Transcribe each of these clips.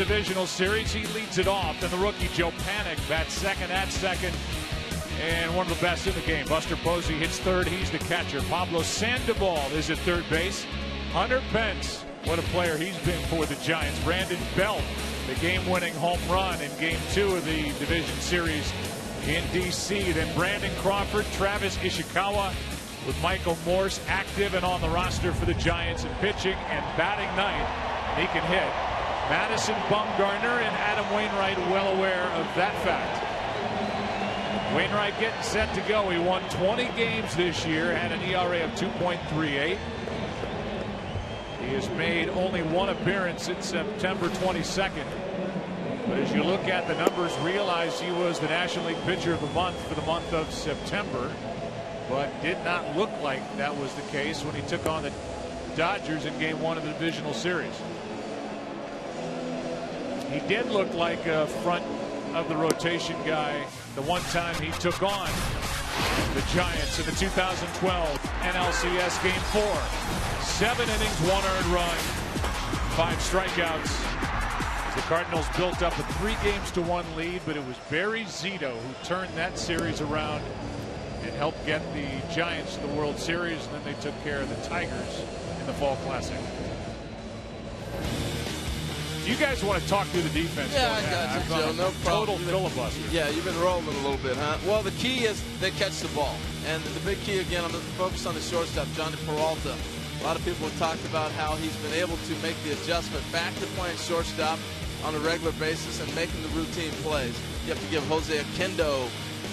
divisional series. He leads it off. Then the rookie Joe Panik bats second at second. And one of the best in the game. Buster Posey hits third. He's the catcher. Pablo Sandoval is at third base. Hunter Pence, what a player he's been for the Giants. Brandon Belt, the game-winning home run in Game 2 of the division series in D.C. Then Brandon Crawford, Travis Ishikawa, with Michael Morse active and on the roster for the Giants in pitching and batting ninth. He can hit. Madison, Bumgarner, and Adam Wainwright well aware of that fact. Wainwright getting set to go. He won 20 games this year, had an ERA of 2.38. He has made only one appearance since September 22nd. But as you look at the numbers, realize he was the National League Pitcher of the Month for the month of September. But did not look like that was the case when he took on the Dodgers in Game 1 of the divisional series. He did look like a front of the rotation guy the one time he took on the Giants in the 2012 NLCS Game 4. 7 innings, 1 earned run, 5 strikeouts. The Cardinals built up a 3-1 lead, but it was Barry Zito who turned that series around and helped get the Giants to the World Series, and then they took care of the Tigers in the Fall Classic. You guys want to talk through the defense? Yeah, I got you, Joe. No problem. Total filibuster. Yeah, you've been rolling a little bit, huh? Well, the key is they catch the ball. And the big key, again, I'm focused on the shortstop, Johnny Peralta. A lot of people have talked about how he's been able to make the adjustment back to playing shortstop on a regular basis and making the routine plays. You have to give Jose Akendo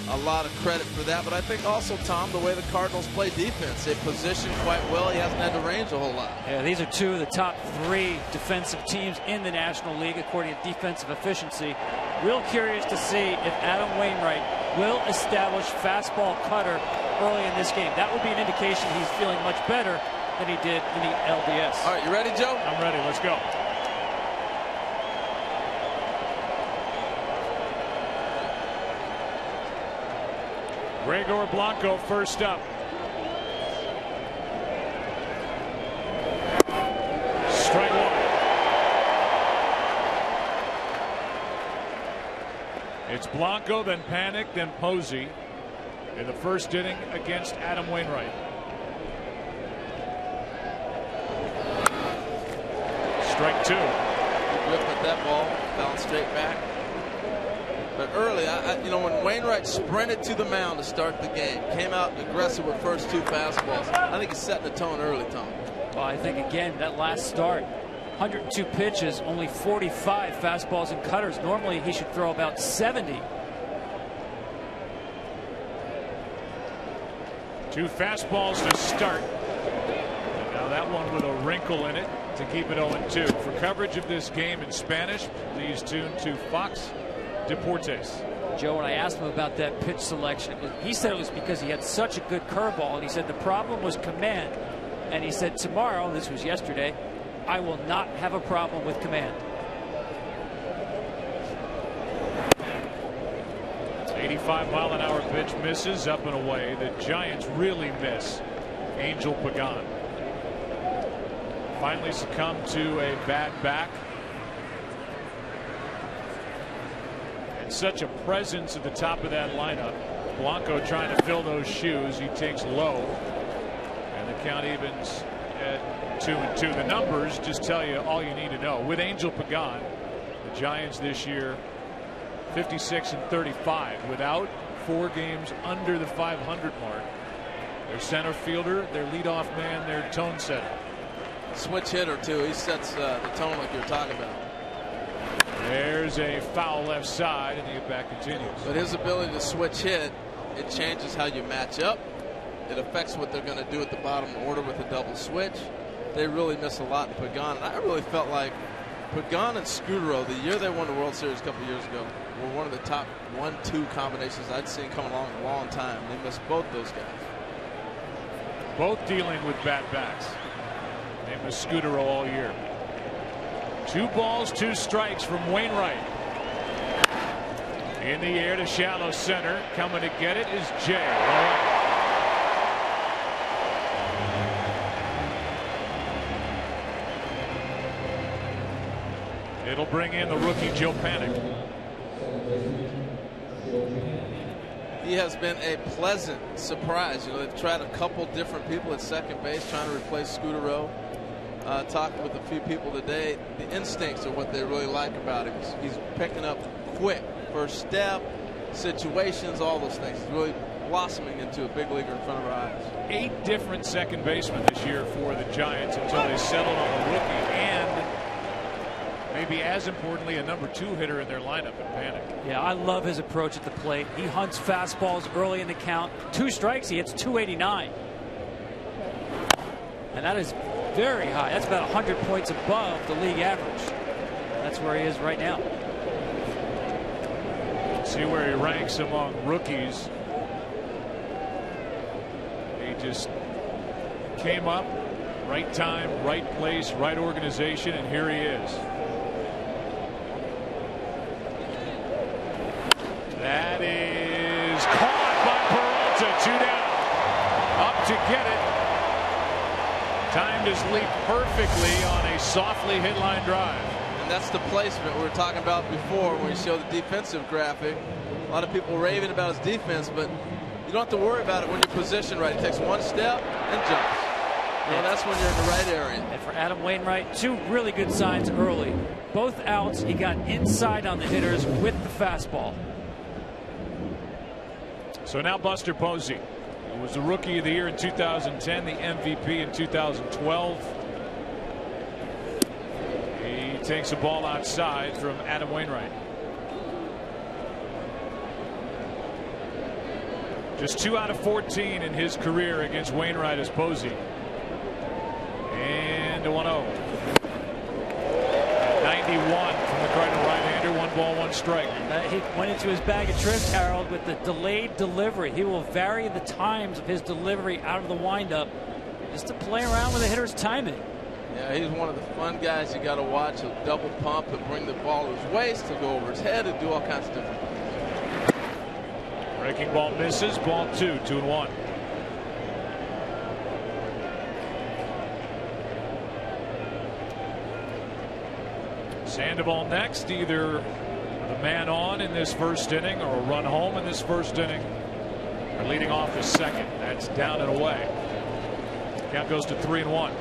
a lot of credit for that, but I think also, Tom, the way the Cardinals play defense, they position quite well. He hasn't had to range a whole lot. Yeah, these are 2 of the top 3 defensive teams in the National League according to defensive efficiency. Real curious to see if Adam Wainwright will establish fastball cutter early in this game. That would be an indication he's feeling much better than he did in the LDS. All right, you ready, Joe? I'm ready. Let's go. Gregor Blanco first up. Strike 1. It's Blanco, then Panik, then Posey in the first inning against Adam Wainwright. Strike 2. Whip at that ball, bounced straight back. But early, you know, when Wainwright sprinted to the mound to start the game, came out aggressive with first 2 fastballs, I think he's setting the tone early, Tom. Well, I think, again, that last start, 102 pitches, only 45 fastballs and cutters. Normally, he should throw about 70. 2 fastballs to start. And now that one with a wrinkle in it to keep it 0-2. For coverage of this game in Spanish, please tune to Fox Deportes. Joe, when I asked him about that pitch selection, he said it was because he had such a good curveball, and he said the problem was command. And he said tomorrow, this was yesterday, I will not have a problem with command. 85-mile-an-hour pitch misses up and away. The Giants really miss Angel Pagan. Finally succumbed to a bad back. Such a presence at the top of that lineup. Blanco trying to fill those shoes. He takes low, and the count evens at 2-2. The numbers just tell you all you need to know. With Angel Pagan, the Giants this year 56-35 without 4 games under the 500 mark. Their center fielder, their leadoff man, their tone setter. Switch hitter too. He sets the tone like you're talking about. There's a foul left side, and the at-bat continues. But his ability to switch hit, it changes how you match up. It affects what they're going to do at the bottom of the order with a double switch. They really miss a lot in Pagan. And I really felt like Pagan and Scudero, the year they won the World Series a couple years ago, were one of the top 1-2 combinations I'd seen come along in a long time. They missed both those guys. Both dealing with bad backs. They missed Scudero all year. 2 balls, 2 strikes from Wainwright. In the air to shallow center. Coming to get it is Jay. It'll bring in the rookie Joe Panik. He has been a pleasant surprise. You know, they've tried a couple different people at second base trying to replace Scudero. Talked with a few people today. The instincts are what they really like about him. He's picking up quick, first step, situations, all those things. He's really blossoming into a big leaguer in front of our eyes. 8 different second basemen this year for the Giants until they settled on the rookie, and maybe as importantly, a number 2 hitter in their lineup in Panik. Yeah, I love his approach at the plate. He hunts fastballs early in the count. 2 strikes, he hits 289. And that is very high. That's about 100 points above the league average. That's where he is right now. See where he ranks among rookies. He just came up, right time, right place, right organization, and here he is. That is caught by Peralta. 2 down. Up to get it. Timed his leap perfectly on a softly hit line drive. And that's the placement we were talking about before when we showed the defensive graphic. A lot of people raving about his defense, but you don't have to worry about it when you're positioned right. It takes 1 step and jumps. You know, that's when you're in the right area. And for Adam Wainwright, 2 really good signs early. Both outs, he got inside on the hitters with the fastball. So now Buster Posey, who was the Rookie of the Year in 2010, the MVP in 2012. He takes a ball outside from Adam Wainwright. Just 2 out of 14 in his career against Wainwright as Posey. And a 1-0. 91 from the Cardinal right-hander. 1 ball, 1 strike. He went into his bag of tricks, Harold, with the delayed delivery. He will vary the times of his delivery out of the windup just to play around with the hitter's timing. Yeah, he's one of the fun guys you got to watch. He'll double pump, he'll bring the ball to his waist, he'll go over his head, he'll do all kinds of different things. Breaking ball misses. Ball 2, 2-1. Sandoval next, either the man on in this first inning or a run home in this first inning. Or leading off the second. That's down and away. Count goes to 3-1.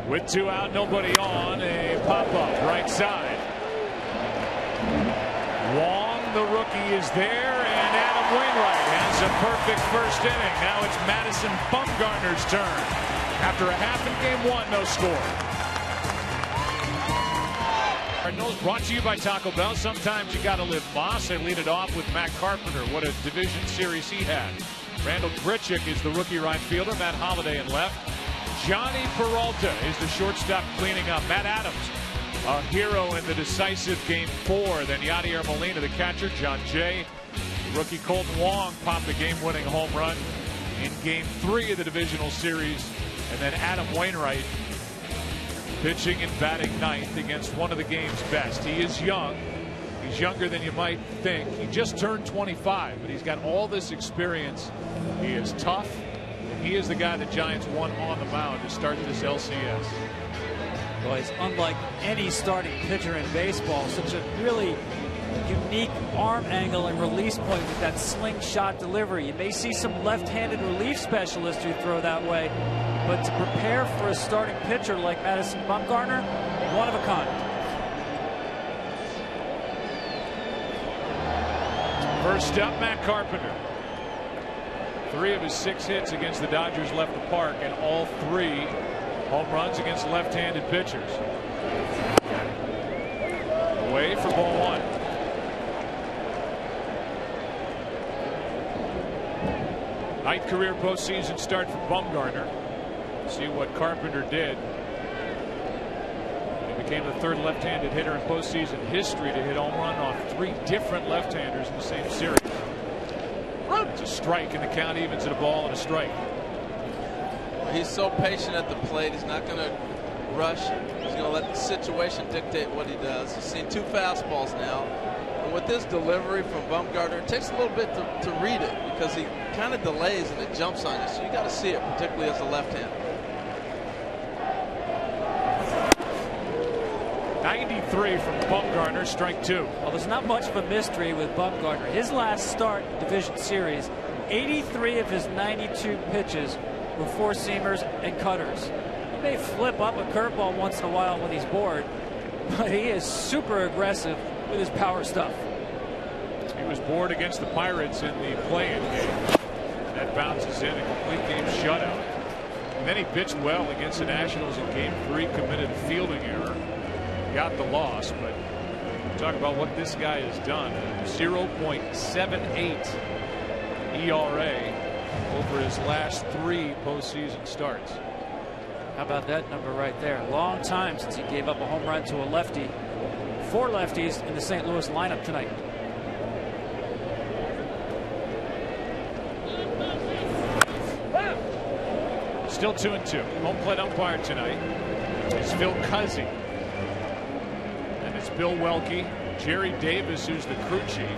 With 2 out, nobody on, a pop-up right side. Wong, the rookie, is there, and Adam Wainwright has a perfect first inning. Now it's Madison Bumgarner's turn. After a half in game 1, no score. Cardinals brought to you by Taco Bell. Sometimes you got to live Moss. They lead it off with Matt Carpenter. What a division series he had. Randall Grichuk is the rookie right fielder. Matt Holliday in left. Johnny Peralta is the shortstop cleaning up. Matt Adams, a hero in the decisive game 4. Then Yadier Molina, the catcher. John Jay, rookie Colton Wong popped the game-winning home run in game 3 of the divisional series. And then Adam Wainwright pitching and batting 9th against one of the game's best. He is young. He's younger than you might think. He just turned 25, but he's got all this experience. He is tough. He is the guy the Giants want on the mound to start this LCS. Well, he's unlike any starting pitcher in baseball. Such a really unique arm angle and release point with that slingshot delivery. You may see some left-handed relief specialists who throw that way, but to prepare for a starting pitcher like Madison Bumgarner, one of a kind. First up, Matt Carpenter. 3 of his 6 hits against the Dodgers left the park, and all 3 home runs against left-handed pitchers. Away for ball 1. Ninth career postseason start for Bumgarner. See what Carpenter did. He became the 3rd left-handed hitter in postseason history to hit home run on 3 different left-handers in the same series. It's a strike, and the count evens at a ball and a strike. He's so patient at the plate. He's not going to rush. He's going to let the situation dictate what he does. He's seen 2 fastballs now. And with this delivery from Bumgarner, it takes a little bit to read it because he kind of delays and it jumps on you. So you got to see it, particularly as a left-hander. 93 from Bumgarner, strike 2. Well, there's not much of a mystery with Bumgarner. His last start in Division Series, 83 of his 92 pitches were four-seamers and cutters. He may flip up a curveball once in a while when he's bored, but he is super aggressive with his power stuff. He was bored against the Pirates in the play-in game. That bounces in, a complete game shutout. And then he pitched well against the Nationals in Game 3, committed a fielding error. Got the loss, but talk about what this guy has done. 0.78 ERA over his last 3 postseason starts. How about that number right there? Long time since he gave up a home run to a lefty. 4 lefties in the St. Louis lineup tonight. Still 2-2. Home plate umpire tonight is Phil Cuzzy. And it's Bill Welke, Jerry Davis, who's the crew chief.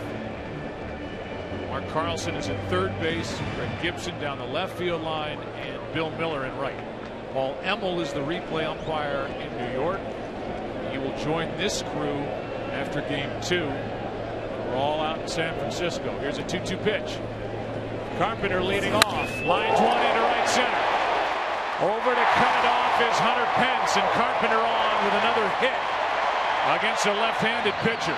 Mark Carlson is at third base, Greg Gibson down the left field line, and Bill Miller in right. Paul Emmel is the replay umpire in New York. He will join this crew after Game 2. We're all out in San Francisco. Here's a 2-2 pitch. Carpenter leading off. Lines one into right center. Over to cut it off is Hunter Pence, and Carpenter on with another hit against a left-handed pitcher.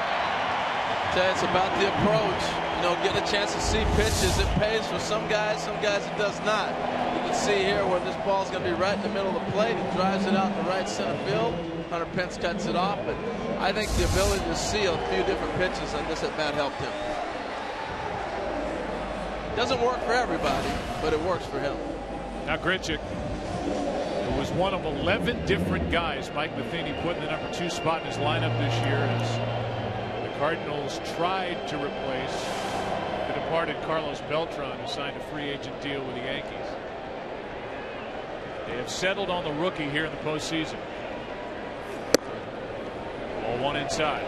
It's about the approach. You know, get a chance to see pitches. It pays for some guys it does not. You can see here where this ball is going to be right in the middle of the plate. He drives it out in the right center field. Hunter Pence cuts it off, but I think the ability to see a few different pitches on this at bat helped him. Doesn't work for everybody, but it works for him. Now Grichuk, who was one of 11 different guys Mike Matheny put in the number 2 spot in his lineup this year as the Cardinals tried to replace the departed Carlos Beltran, who signed a free agent deal with the Yankees. They have settled on the rookie here in the postseason. Ball one inside.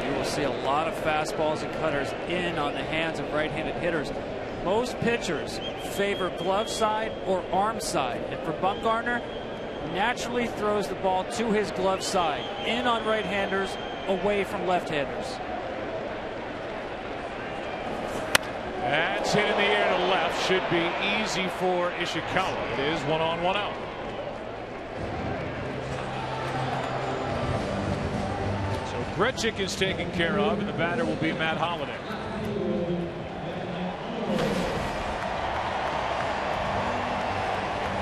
You will see a lot of fastballs and cutters in on the hands of right-handed hitters. Most pitchers favor glove side or arm side, and for Bumgarner, naturally throws the ball to his glove side, in on right-handers, away from left-handers. That's hit in the air to left. Should be easy for Ishikawa. It is 1 on, 1 out. So Grichuk is taken care of, and the batter will be Matt Holliday.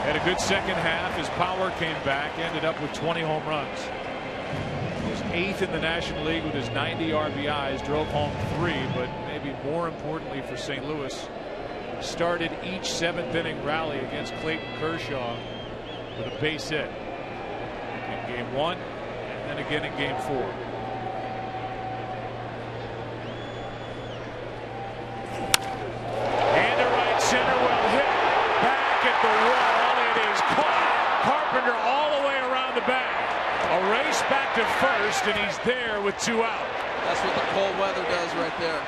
Had a good second half. His power came back, ended up with 20 home runs. He was 8th in the National League with his 90 RBIs, drove home 3, but maybe more importantly for St. Louis, started each 7th inning rally against Clayton Kershaw with a base hit in Game 1 and then again in Game 4. And to right center, well hit back at the wall. It is caught. Carpenter all the way around the bag. A race back to first, and he's there with 2 out. That's what the cold weather does right there.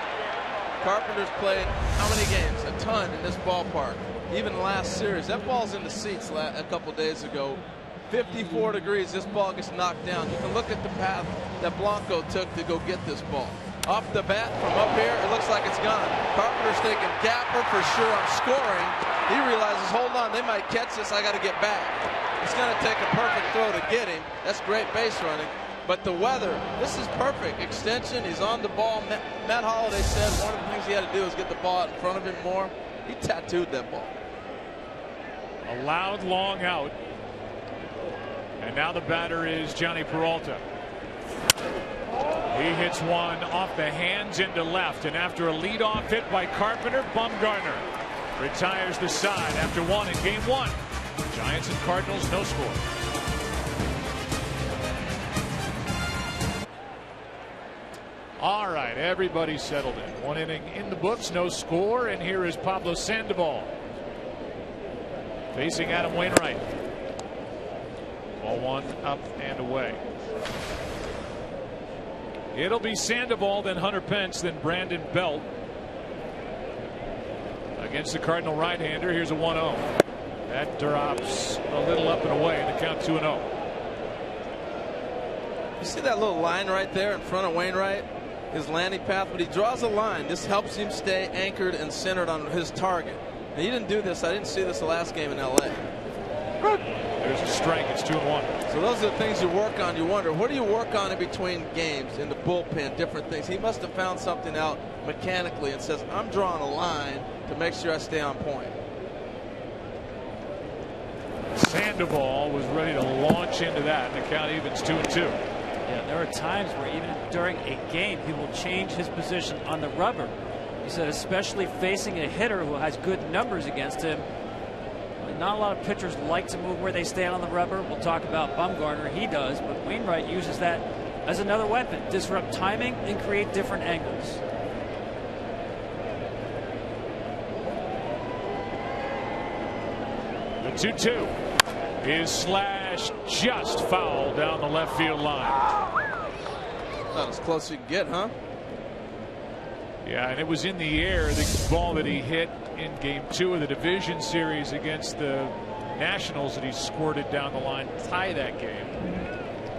Carpenter's played how many games? A ton in this ballpark. Even last series. That ball's in the seats a couple days ago. 54 degrees. This ball gets knocked down. You can look at the path that Blanco took to go get this ball. Off the bat from up here, it looks like it's gone. Carpenter's thinking, Gapper for sure, I'm scoring. He realizes, hold on, they might catch this. I got to get back. It's going to take a perfect throw to get him. That's great base running. But the weather, this is perfect. Extension, he's on the ball. Matt Holliday said one of the things he had to do is get the ball out in front of him more. He tattooed that ball. A loud long out. And now the batter is Johnny Peralta. He hits one off the hands into left. And after a leadoff hit by Carpenter, Bumgarner retires the side after 1 in Game 1. Giants and Cardinals, no score. All right, everybody settled in. 1 inning in the books, no score, and here is Pablo Sandoval facing Adam Wainwright. Ball 1 up and away. It'll be Sandoval, then Hunter Pence, then Brandon Belt against the Cardinal right-hander. Here's a 1-0. That drops a little up and away, and the count 2-0. You see that little line right there in front of Wainwright? His landing path, but he draws a line. This helps him stay anchored and centered on his target. And he didn't do this. I didn't see this the last game in L.A. There's a strike. It's 2-1. So those are the things you work on. You wonder, what do you work on in between games, in the bullpen, different things? He must have found something out mechanically and says, I'm drawing a line to make sure I stay on point. Sandoval was ready to launch into that, and the count evens 2-2. Yeah, there are times where even during a game he will change his position on the rubber. He said especially facing a hitter who has good numbers against him. Not a lot of pitchers like to move where they stand on the rubber. We'll talk about Bumgarner. He does, but Wainwright uses that as another weapon. Disrupt timing and create different angles. The 2-2 is slashed just foul down the left field line. About as close as you can get, huh? Yeah, and it was in the air, the ball that he hit in Game 2 of the division series against the Nationals that he squirted down the line, tie that game.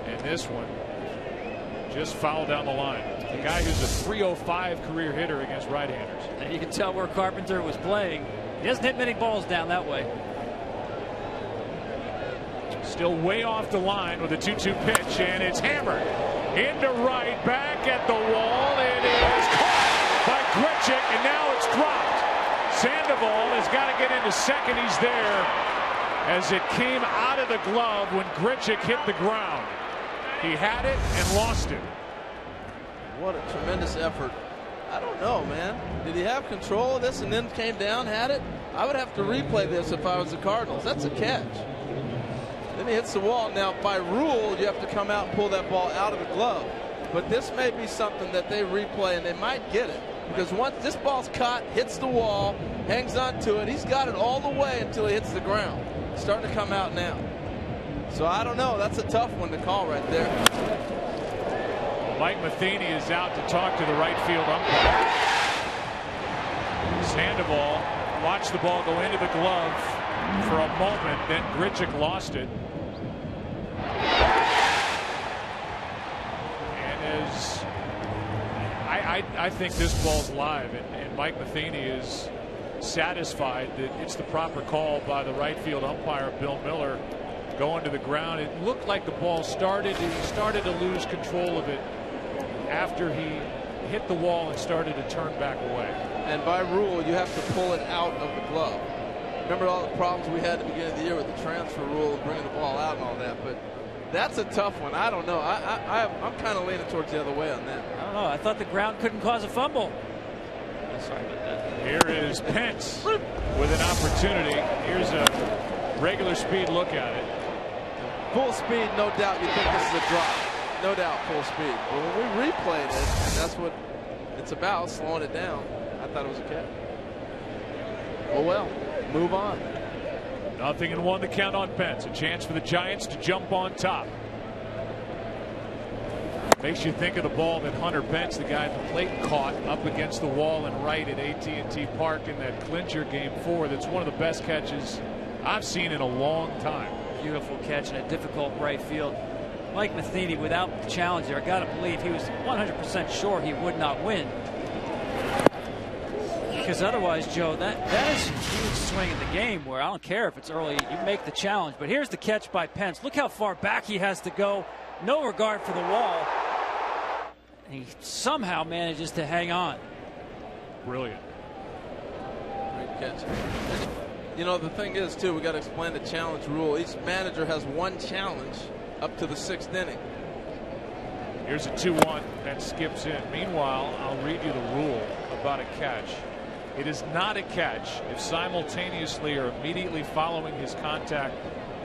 And this one just fouled down the line. The guy who's a .305 career hitter against right-handers. And you can tell where Carpenter was playing. He doesn't hit many balls down that way. Still way off the line with a 2-2 pitch, and it's hammered into right, back at the wall. It is caught by Grichuk, and now it's dropped. Sandoval has got to get into second. He's there as it came out of the glove when Grichuk hit the ground. He had it and lost it. What a tremendous effort. I don't know, man. Did he have control of this and then came down, had it? I would have to replay this if I was the Cardinals. That's a catch. Then he hits the wall. Now, by rule, you have to come out and pull that ball out of the glove. But this may be something that they replay, and they might get it. Because once this ball's caught, hits the wall, hangs on to it, he's got it all the way until he hits the ground. It's starting to come out now. So I don't know. That's a tough one to call right there. Mike Matheny is out to talk to the right field umpire. Sandoval watched the ball go into the glove for a moment, then Grichuk lost it. And as I think this ball's live, and Mike Matheny is satisfied that it's the proper call by the right field umpire, Bill Miller, going to the ground. It looked like the ball started to lose control of it after he hit the wall and started to turn back away. And by rule, you have to pull it out of the glove. Remember all the problems we had at the beginning of the year with the transfer rule and bringing the ball out and all that, but that's a tough one. I don't know. I'm kind of leaning towards the other way on that. I don't know. I thought the ground couldn't cause a fumble. Sorry about that. Here is Pence with an opportunity. Here's a regular speed look at it. Full speed, no doubt. You think this is a drop. No doubt, full speed. But when we replayed it, and that's what it's about, slowing it down, I thought it was a catch. Oh well, move on. 0-1 the count on Pence. A chance for the Giants to jump on top. Makes you think of the ball that Hunter Pence, the guy at the plate, caught up against the wall and right at AT&T Park in that clincher Game 4. That's one of the best catches I've seen in a long time. Beautiful catch in a difficult right field. Mike Matheny, without the challenge there, I got to believe he was 100% sure he would not win. Because otherwise, Joe, that is a huge swing in the game where I don't care if it's early, you make the challenge. But here's the catch by Pence. Look how far back he has to go. No regard for the wall. And he somehow manages to hang on. Brilliant. Great catch. You know, the thing is, too, we got to explain the challenge rule. Each manager has one challenge up to the 6th inning. Here's a 2-1 that skips in. Meanwhile, I'll read you the rule about a catch. It is not a catch if simultaneously or immediately following his contact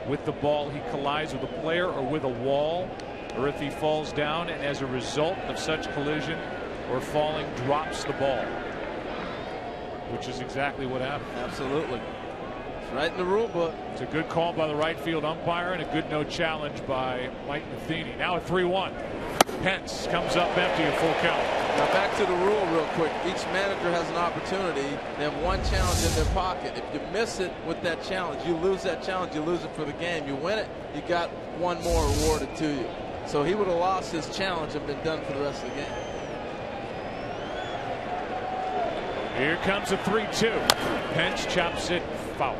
with the ball he collides with a player or with a wall, or if he falls down and as a result of such collision or falling drops the ball, which is exactly what happened. Absolutely. It's right in the rule book. It's a good call by the right field umpire and a good no challenge by Mike Matheny. Now at 3-1. Pence comes up empty, a full count. Now back to the rule real quick. Each manager has an opportunity. They have one challenge in their pocket. If you miss it with that challenge, you lose that challenge, you lose it for the game. You win it, you got one more awarded to you. So he would have lost his challenge and been done for the rest of the game. Here comes a 3-2. Pence chops it foul.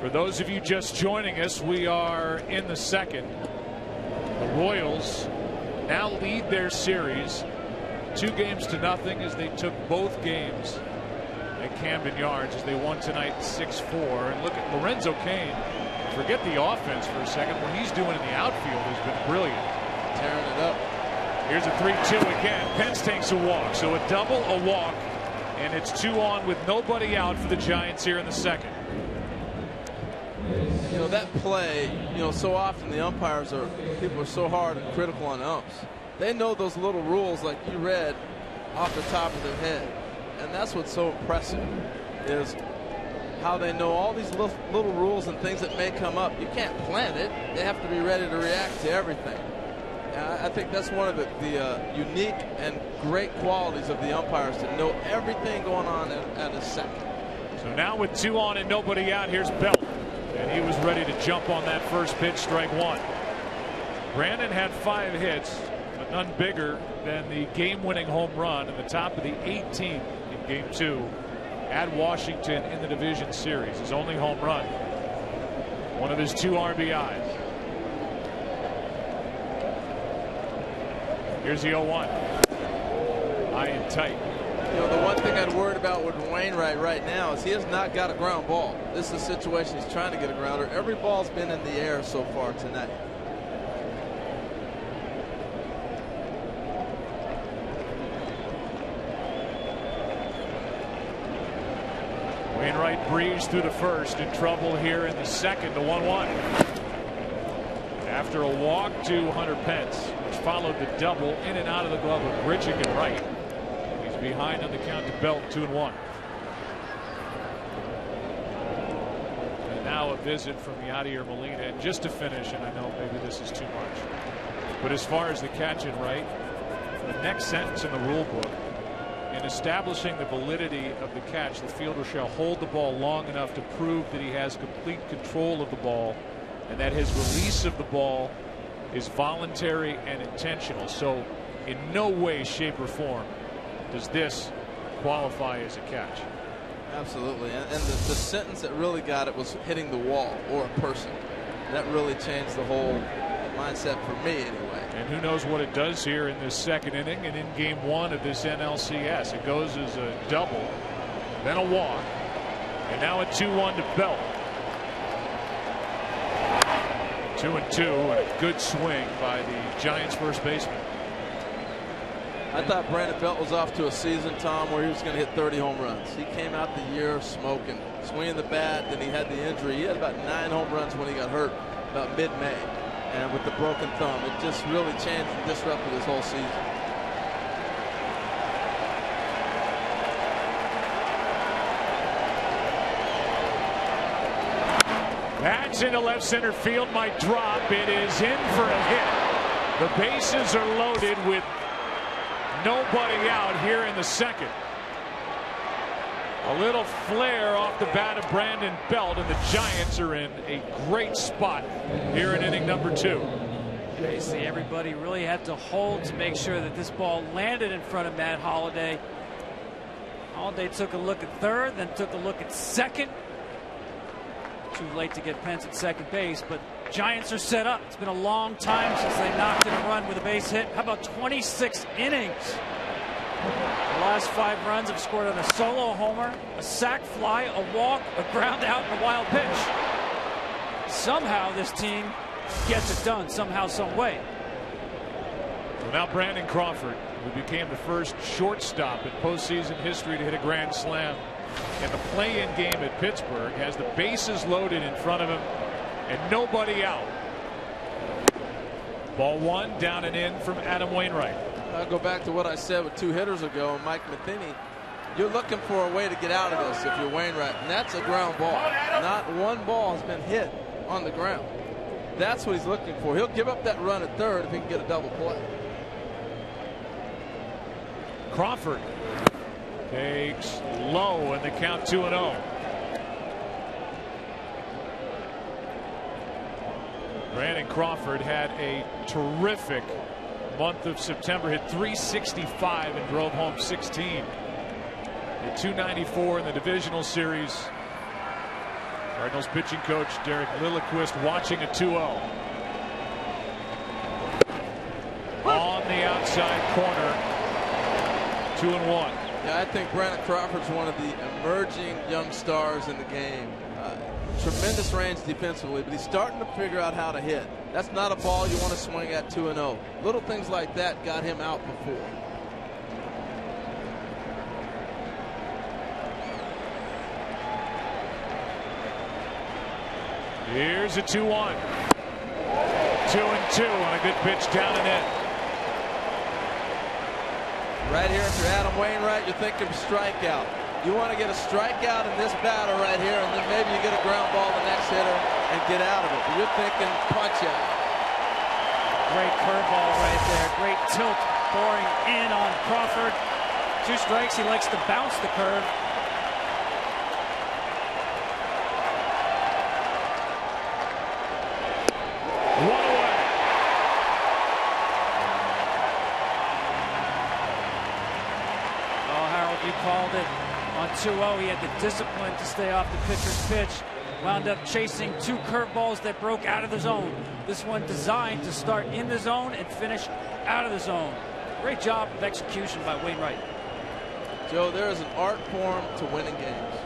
For those of you just joining us, we are in the second. The Royals now lead their series 2-0 as they took both games at Camden Yards as they won tonight 6-4. And look at Lorenzo Cain. Forget the offense for a second. What he's doing in the outfield has been brilliant. Tearing it up. Here's a 3-2 again. Pence takes a walk. So a double, a walk, and it's 2 on with nobody out for the Giants here in the second. You know, that play, so often the umpires people are so hard and critical on umps. They know those little rules like you read off the top of their head. And that's what's so impressive is how they know all these little rules and things that may come up. You can't plan it. They have to be ready to react to everything. And I think that's one of the unique and great qualities of the umpires, to know everything going on at a second. So now with 2 on and nobody out, here's Belt. And he was ready to jump on that first pitch, strike 1. Brandon had 5 hits, but none bigger than the game-winning home run in the top of the 18th in Game 2 at Washington in the division series. His only home run, one of his 2 RBIs. Here's the 0-1. High and tight. The one thing I'd worried about with Wainwright right now is he has not got a ground ball. This is a situation he's trying to get a grounder. Every ball's been in the air so far tonight. Wainwright breezed through the first, in trouble here in the second. The 1-1. After a walk to Hunter Pence, which followed the double in and out of the glove of Grichuk and Wright. Behind on the count to Belt, 2-1. And now a visit from Yadier Molina. And just to finish, and I know maybe this is too much, but as far as the catch and right, the next sentence in the rule book, in establishing the validity of the catch, the fielder shall hold the ball long enough to prove that he has complete control of the ball and that his release of the ball is voluntary and intentional. So in no way, shape, or form does this qualify as a catch. Absolutely. And the sentence that really got it was hitting the wall or a person. That really changed the whole mindset for me anyway. And who knows what it does here in this second inning and in Game 1 of this NLCS. It goes as a double, then a walk, and now a 2-1 to Belt. 2-2, and a good swing by the Giants first baseman. I thought Brandon Belt was off to a season, Tom, where he was going to hit 30 home runs. He came out the year smoking, swinging the bat, then he had the injury. He had about 9 home runs when he got hurt about mid-May. And with the broken thumb, it just really changed and disrupted his whole season. That's into left center field, might drop. It is in for a hit. The bases are loaded with nobody out here in the second. A little flare off the bat of Brandon Belt, and the Giants are in a great spot here in inning number 2. Basically, everybody really had to hold to make sure that this ball landed in front of Matt Holliday. Holliday took a look at third, then took a look at second. Too late to get Pence at second base, but Giants are set up. It's been a long time since they knocked in a run with a base hit. How about 26 innings? The last 5 runs have scored on a solo homer, a sac fly, a walk, a ground out, and a wild pitch. Somehow this team gets it done, somehow, some way. Well, now Brandon Crawford, who became the first shortstop in postseason history to hit a grand slam in the play-in game at Pittsburgh, has the bases loaded in front of him and nobody out. Ball 1, down and in from Adam Wainwright. I'll go back to what I said with 2 hitters ago, Mike Matheny. You're looking for a way to get out of this if you're Wainwright, and that's a ground ball. Not one ball has been hit on the ground. That's what he's looking for. He'll give up that run at third if he can get a double play. Crawford takes low in the count, 2-0. Brandon Crawford had a terrific month of September, hit .365 and drove home 16. Hit .294 in the divisional series. Cardinals pitching coach Derek Lilliquist watching a 2-0. On the outside corner, 2-1. Yeah, I think Brandon Crawford's one of the emerging young stars in the game. Tremendous range defensively, but he's starting to figure out how to hit. That's not a ball you want to swing at 2-0. Little things like that got him out before. Here's a 2-1. 2-2 on a good pitch down and in. Right here, if you're Adam Wainwright, you're thinking strikeout. You want to get a strikeout in this battle right here, and then maybe you get a ground ball to the next hitter and get out of it. But you're thinking punch out. Great curveball right there. Great tilt boring in on Crawford. 2 strikes. He likes to bounce the curve. One away. Oh, Harold, you called it. On 2-0, he had the discipline to stay off the pitcher's pitch. Wound up chasing 2 curveballs that broke out of the zone. This one designed to start in the zone and finish out of the zone. Great job of execution by Wainwright. Joe, there is an art form to winning games.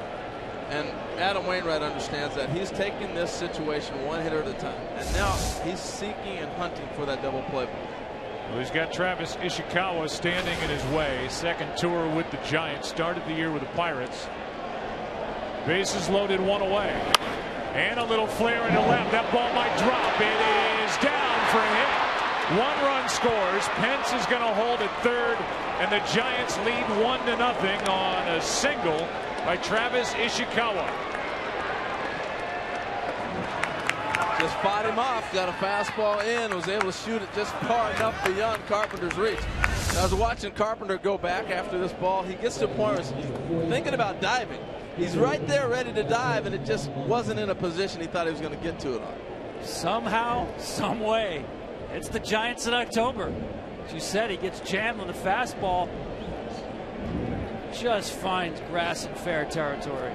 And Adam Wainwright understands that. He's taking this situation one hitter at a time. And now he's seeking and hunting for that double play. Well, he's got Travis Ishikawa standing in his way. Second tour with the Giants. Started the year with the Pirates. Bases loaded, 1 away. And a little flare into left. That ball might drop. It is down for a hit. 1 run scores. Pence is going to hold at third. And the Giants lead 1-0 on a single by Travis Ishikawa. Just fought him off, got a fastball in, was able to shoot it just far enough beyond Carpenter's reach. I was watching Carpenter go back after this ball. He gets to a point where he's thinking about diving. He's right there ready to dive, and it just wasn't in a position he thought he was going to get to it on. Somehow, some way, it's the Giants in October. As you said, he gets jammed on the fastball. Just finds grass in fair territory.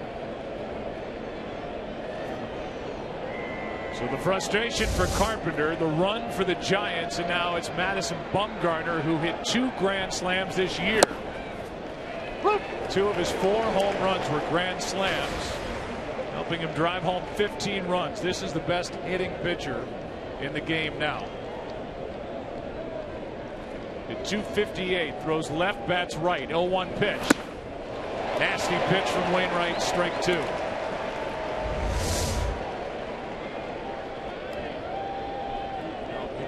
So the frustration for Carpenter, the run for the Giants, and now it's Madison Bumgarner, who hit 2 grand slams this year. 2 of his 4 home runs were grand slams, helping him drive home 15 runs. This is the best hitting pitcher in the game now. At 258, throws left, bats right. 0-1 pitch. Nasty pitch from Wainwright, strike 2.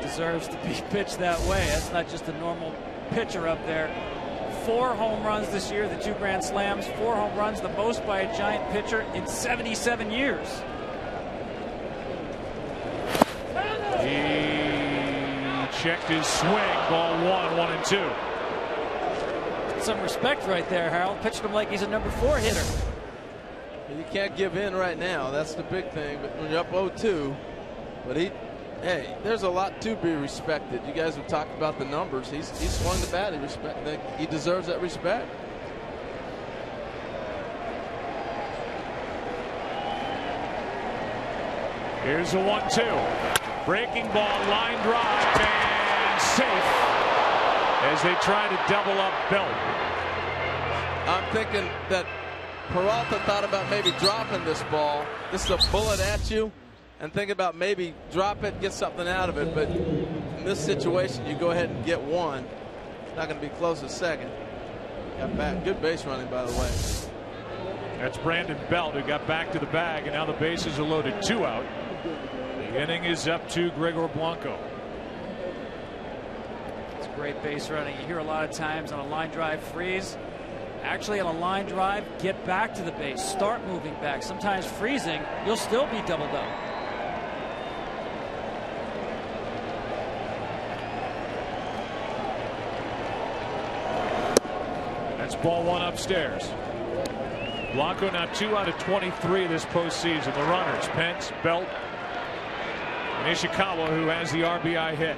Deserves to be pitched that way. That's not just a normal pitcher up there. 4 home runs this year, the 2 grand slams. 4 home runs, the most by a Giant pitcher in 77 years. He checked his swing. Ball 1-1-2. Some respect right there, Harold. Pitched him like he's a number 4 hitter. You can't give in right now. That's the big thing. But when you're up 0-2, but hey, there's a lot to be respected. You guys have talked about the numbers. He's swung the bat. He deserves that respect. Here's a 1-2. Breaking ball, line drive, and safe as they try to double up Belt. I'm thinking that Peralta thought about maybe dropping this ball. This is a bullet at you. And think about maybe drop it, get something out of it. But in this situation, you go ahead and get 1. It's not going to be close as second. Got back. Good base running, by the way. That's Brandon Belt, who got back to the bag, and now the bases are loaded, 2 out. The inning is up to Gregor Blanco. It's great base running. You hear a lot of times on a line drive freeze. Actually, on a line drive, get back to the base. Start moving back. Sometimes freezing, you'll still be doubled up. It's ball one upstairs. Blanco now 2 out of 23 this postseason. The runners, Pence, Belt, and Ishikawa, who has the RBI hit.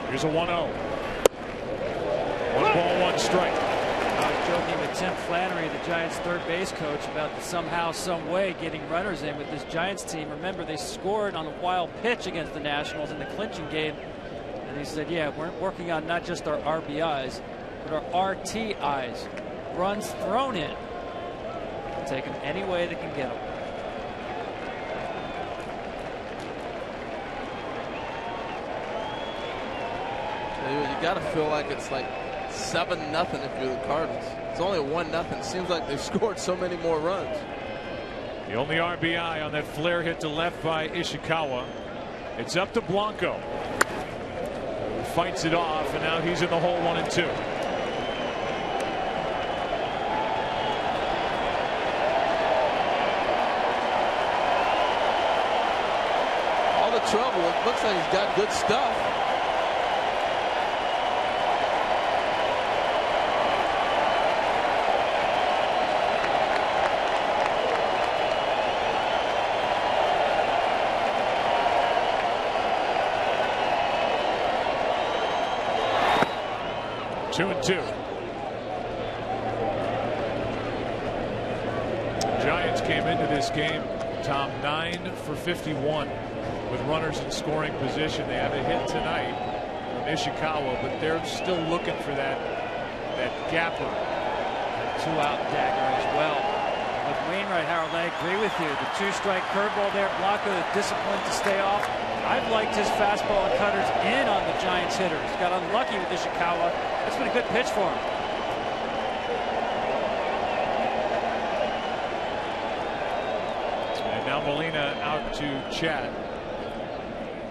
Here's a 1-0. 1 ball, 1 strike. I was joking with Tim Flannery, the Giants' third base coach, about the somehow, some way getting runners in with this Giants team. Remember, they scored on a wild pitch against the Nationals in the clinching game. And he said, yeah, we're working on not just our RBIs, but our RTIs. Runs thrown in. Take them any way they can get them. You got to feel like it's like 7-0 if you're the Cardinals. It's only 1-0. Seems like they've scored so many more runs. The only RBI on that flare hit to left by Ishikawa. It's up to Blanco. Fights it off, and now he's in the hole 1-2. All the trouble. It looks like he's got good stuff. Two and two. Giants came into this game, Tom, 9 for 51 with runners in scoring position. They have a hit tonight from Ishikawa, but they're still looking for that gapper. 2-out dagger as well. With Wainwright, Harold, I agree with you. The 2-strike curveball there. Blanco, the discipline to stay off. I've liked his fastball and cutters in on the Giants hitters. Got unlucky with Ishikawa. That's been a good pitch for him. And now Molina out to chat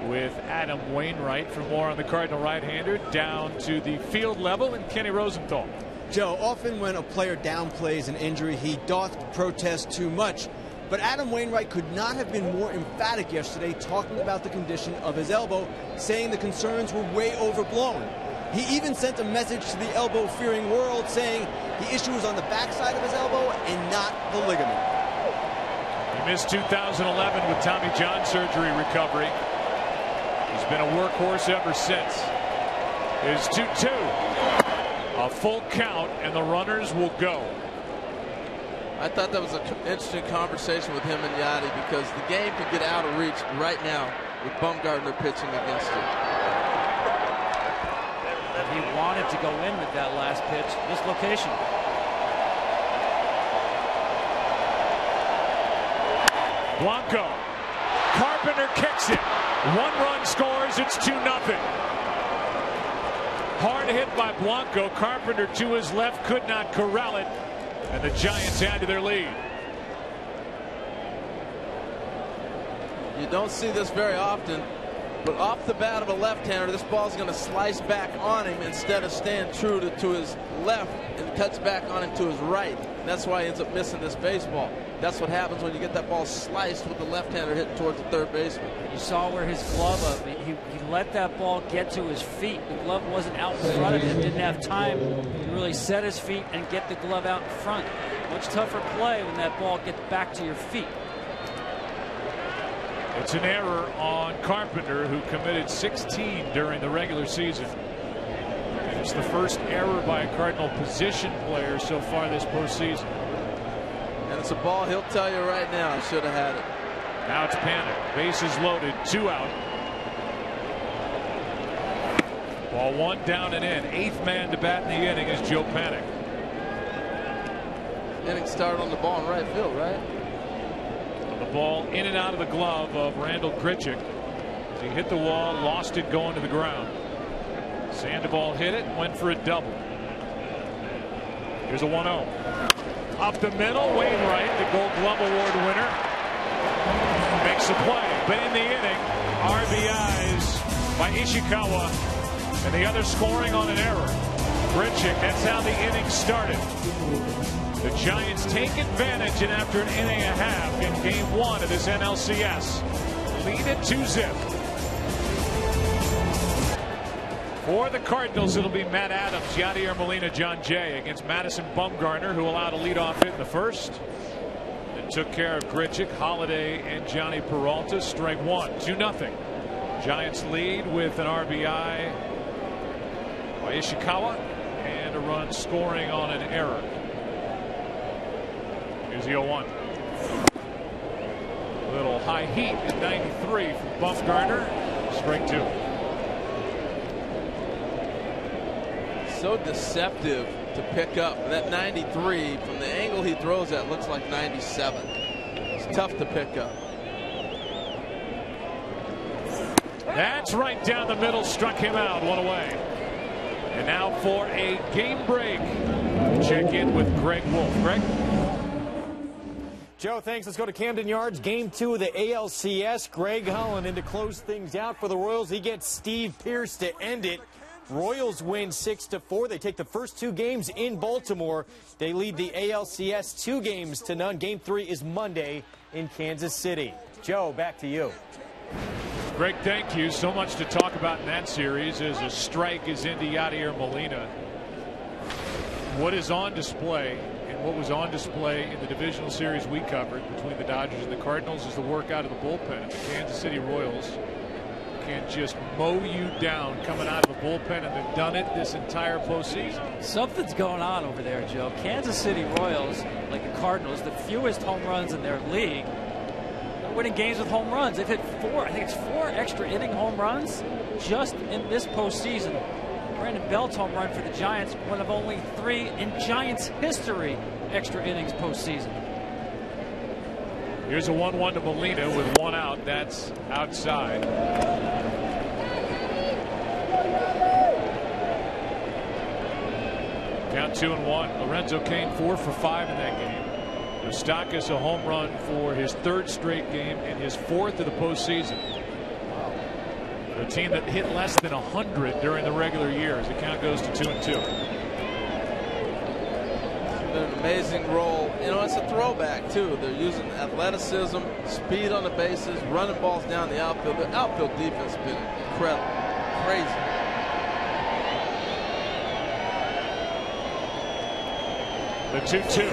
with Adam Wainwright for more on the Cardinal right-hander. Down to the field level and Kenny Rosenthal. Joe, often when a player downplays an injury, he doth protest too much. But Adam Wainwright could not have been more emphatic yesterday, talking about the condition of his elbow, saying the concerns were way overblown. He even sent a message to the elbow-fearing world, saying the issue was on the backside of his elbow and not the ligament. He missed 2011 with Tommy John surgery recovery. He's been a workhorse ever since. It's 2-2. A full count, and the runners will go. I thought that was an interesting conversation with him and Yadi, because the game could get out of reach right now with Bumgarner pitching against him. He wanted to go in with that last pitch. This location. Blanco. Carpenter kicks it. 1 run scores. It's 2-0. Hard hit by Blanco. Carpenter to his left could not corral it. And the Giants add to their lead. You don't see this very often, but off the bat of a left-hander, this ball's going to slice back on him instead of staying true to his left, and cuts back on him to his right. That's why he ends up missing this baseball. That's what happens when you get that ball sliced with the left-hander hitting towards the third baseman. You saw where his glove up. He let that ball get to his feet. The glove wasn't out in front of him. Didn't have time to really set his feet and get the glove out in front. Much tougher play when that ball gets back to your feet. It's an error on Carpenter, who committed 16 during the regular season. And it's the first error by a Cardinal position player so far this postseason. And it's a ball he'll tell you right now, I should have had it. Now it's Panik. Bases loaded, 2 out. Ball 1 down and in. 8th man to bat in the inning is Joe Panik. Inning started on the ball in right field, right? The ball in and out of the glove of Randall Grichuk. He hit the wall, lost it going to the ground. Sandoval hit it, went for a double. Here's a 1-0. Up the middle, Wainwright, the Gold Glove Award winner, makes the play. But in the inning, RBIs by Ishikawa, and the other scoring on an error. Grichuk, that's how the inning started. The Giants take advantage, and after an inning and a half in game 1 of this NLCS, lead it 2-zip. For the Cardinals, it'll be Matt Adams, Yadier Molina, John Jay against Madison, Bumgarner, who allowed a leadoff hit in the first. And took care of Grichuk, Holiday, and Johnny Peralta. Strike one, 2-0. Giants lead with an RBI by Ishikawa and a run scoring on an error. Here's the 0-1. A little high heat in 93 from Bumgarner. Strike two. So deceptive to pick up. That 93, from the angle he throws at, looks like 97. It's tough to pick up. That's right down the middle, struck him out, one away. And now for a game break. Check in with Greg Wolf. Greg? Joe, thanks. Let's go to Camden Yards. Game 2 of the ALCS. Greg Holland in to close things out for the Royals. He gets Steve Pearce to end it. Royals win 6-4. They take the first 2 games in Baltimore. They lead the ALCS 2-0. Game 3 is Monday in Kansas City. Joe, back to you. Greg, thank you. So much to talk about in that series as a strike is into Yadier Molina. What is on display and what was on display in the divisional series we covered between the Dodgers and the Cardinals is the work out of the bullpen. And the Kansas City Royals can just mow you down coming out of the bullpen, and they've done it this entire postseason. Something's going on over there, Joe. Kansas City Royals, like the Cardinals, the fewest home runs in their league. They're winning games with home runs. They've hit 4, I think it's 4 extra inning home runs just in this postseason. Brandon Belt's home run for the Giants, one of only 3 in Giants history extra innings postseason. Here's a 1-1 to Molina with 1 out. That's outside. Count 2-1. Lorenzo Cain 4 for 5 in that game. Moustakas a home run for his 3rd straight game and his 4th of the postseason. For a team that hit less than 100 during the regular year as the count goes to 2-2. An amazing role. You know, it's a throwback too. They're using athleticism, speed on the bases, running balls down the outfield. The outfield defense has been incredible, crazy. The 2-2.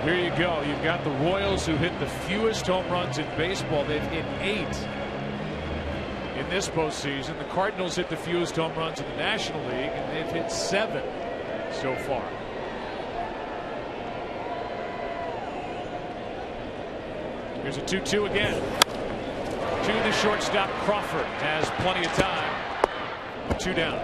Here you go. You've got the Royals, who hit the fewest home runs in baseball. They've hit 8 in this postseason. The Cardinals hit the fewest home runs in the National League, and they've hit 7 so far. Here's a 2-2 again. To the shortstop. Crawford has plenty of time. 2 down.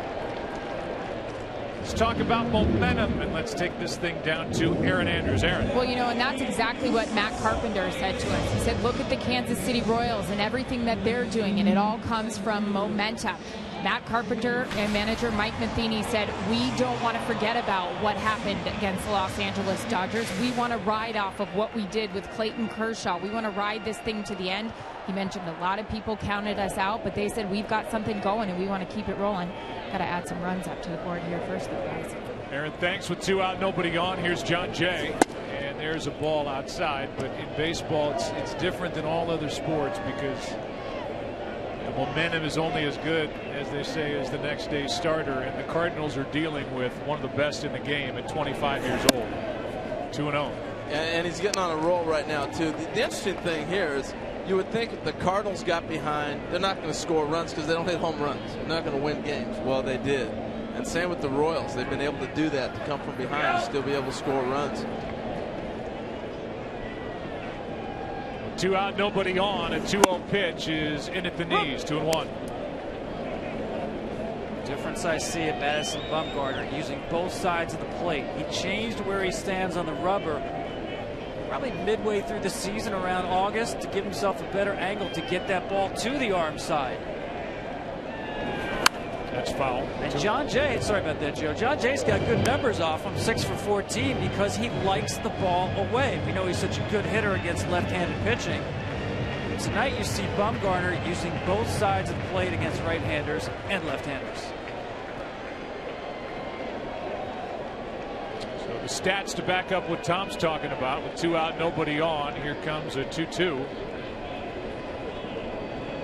Let's talk about momentum, and let's take this thing down to Aaron Andrews. Aaron. Well, you know, and that's exactly what Matt Carpenter said to us. He said, look at the Kansas City Royals and everything that they're doing, and it all comes from momentum. Matt Carpenter and manager Mike Matheny said, we don't want to forget about what happened against the Los Angeles Dodgers. We want to ride off of what we did with Clayton Kershaw. We want to ride this thing to the end. He mentioned a lot of people counted us out, but they said we've got something going and we want to keep it rolling. Got to add some runs up to the board here first, though, guys. Aaron, thanks. With 2 out, nobody on. Here's John Jay, and there's a ball outside. But in baseball, it's different than all other sports because the momentum is only as good, as they say, as the next day's starter. And the Cardinals are dealing with one of the best in the game at 25 years old. 2-0. And he's getting on a roll right now, too. The interesting thing here is you would think if the Cardinals got behind, they're not going to score runs because they don't hit home runs. They're not going to win games. Well, they did. And same with the Royals. They've been able to do that, to come from behind and still be able to score runs. 2 out, nobody on. A 2-0 pitch is in at the knees. 2-1. Difference I see at Madison Bumgarner using both sides of the plate. He changed where he stands on the rubber probably midway through the season, around August, to give himself a better angle to get that ball to the arm side. That's foul. And John Jay, sorry about that, Joe. John Jay's got good numbers off him, 6 for 14, because he likes the ball away. We know he's such a good hitter against left-handed pitching. Tonight you see Bumgarner using both sides of the plate against right-handers and left-handers. So the stats to back up what Tom's talking about with 2 out, nobody on. Here comes a 2-2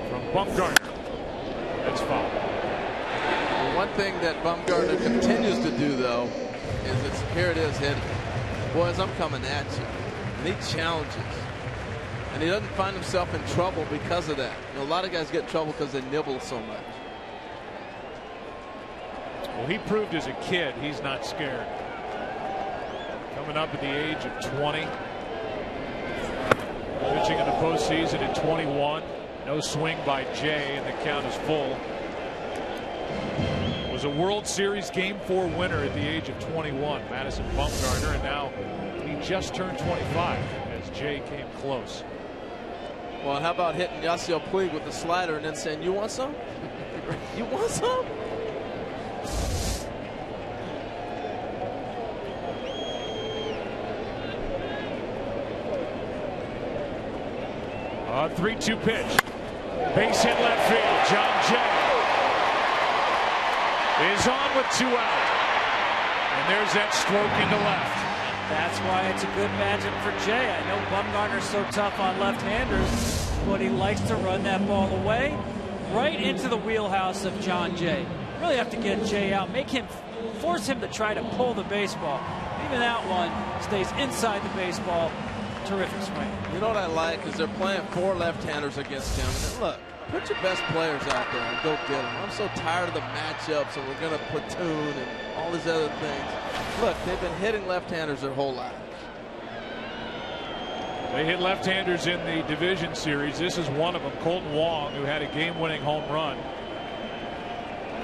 from Bumgarner. That's foul. The one thing that Bumgarner continues to do, though, is here it is, hit. Boys, I'm coming at you. And he challenges. And he doesn't find himself in trouble because of that. You know, a lot of guys get in trouble because they nibble so much. Well, he proved as a kid he's not scared. Coming up at the age of 20. Pitching in the postseason at 21. No swing by Jay, and the count is full. Was a World Series Game 4 winner at the age of 21. Madison Bumgarner, and now he just turned 25 as Jay came close. Well, how about hitting Yasiel Puig with the slider and then saying, "You want some? You want some?" A 3-2 pitch. Base hit left field. John Jay is on with 2 out. And there's that stroke into left. That's why it's a good matchup for Jay. I know Bumgarner's so tough on left-handers, but he likes to run that ball away right into the wheelhouse of John Jay. Really have to get Jay out, force him to try to pull the baseball. Even that one stays inside the baseball. Terrific swing. You know what I like is they're playing 4 left-handers against him. And look, put your best players out there and go get them. I'm so tired of the matchups and we're going to platoon and all these other things. Look, they've been hitting left-handers their whole lives. They hit left-handers in the division series. This is one of them, Colton Wong, who had a game-winning home run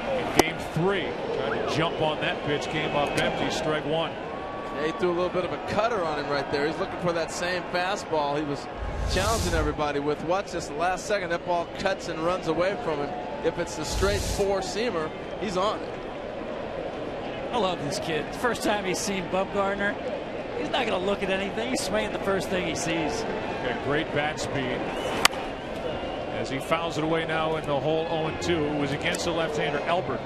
in Game 3. Trying to jump on that pitch, came up empty, strike 1. Yeah, he threw a little bit of a cutter on him right there. He's looking for that same fastball he was challenging everybody with. Watch this, the last second, that ball cuts and runs away from him. If it's the straight 4-seamer, he's on it. I love this kid. First time he's seen Bumgarner, he's not going to look at anything. He's swinging the first thing he sees. Got great bat speed. As he fouls it away now in the hole 0-2. It was against the left-hander Albert.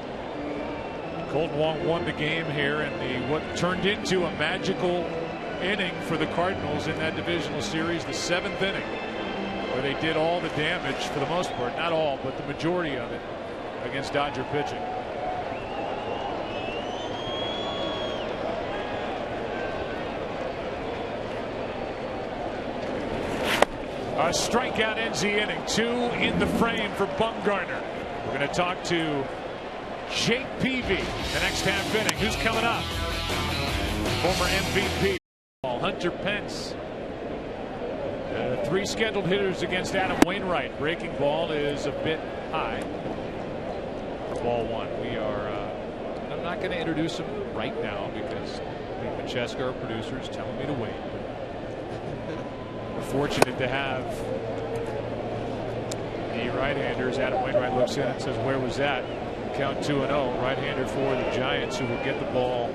Colton Wong won the game here in what turned into a magical inning for the Cardinals in that divisional series, the 7th inning, where they did all the damage for the most part, not all, but the majority of it against Dodger pitching. A strikeout ends the inning. 2 in the frame for Bumgarner. We're going to talk to Jake Peavy the next half inning. Who's coming up? Former MVP Hunter Pence. 3 scheduled hitters against Adam Wainwright. Breaking ball is a bit high for ball 1. We are I'm not going to introduce him right now because Francesca, our producer, is telling me to wait. We're fortunate to have the right-handers. Adam Wainwright looks in and says, "Where was that?" Count 2-0. Right-hander for the Giants, who will get the ball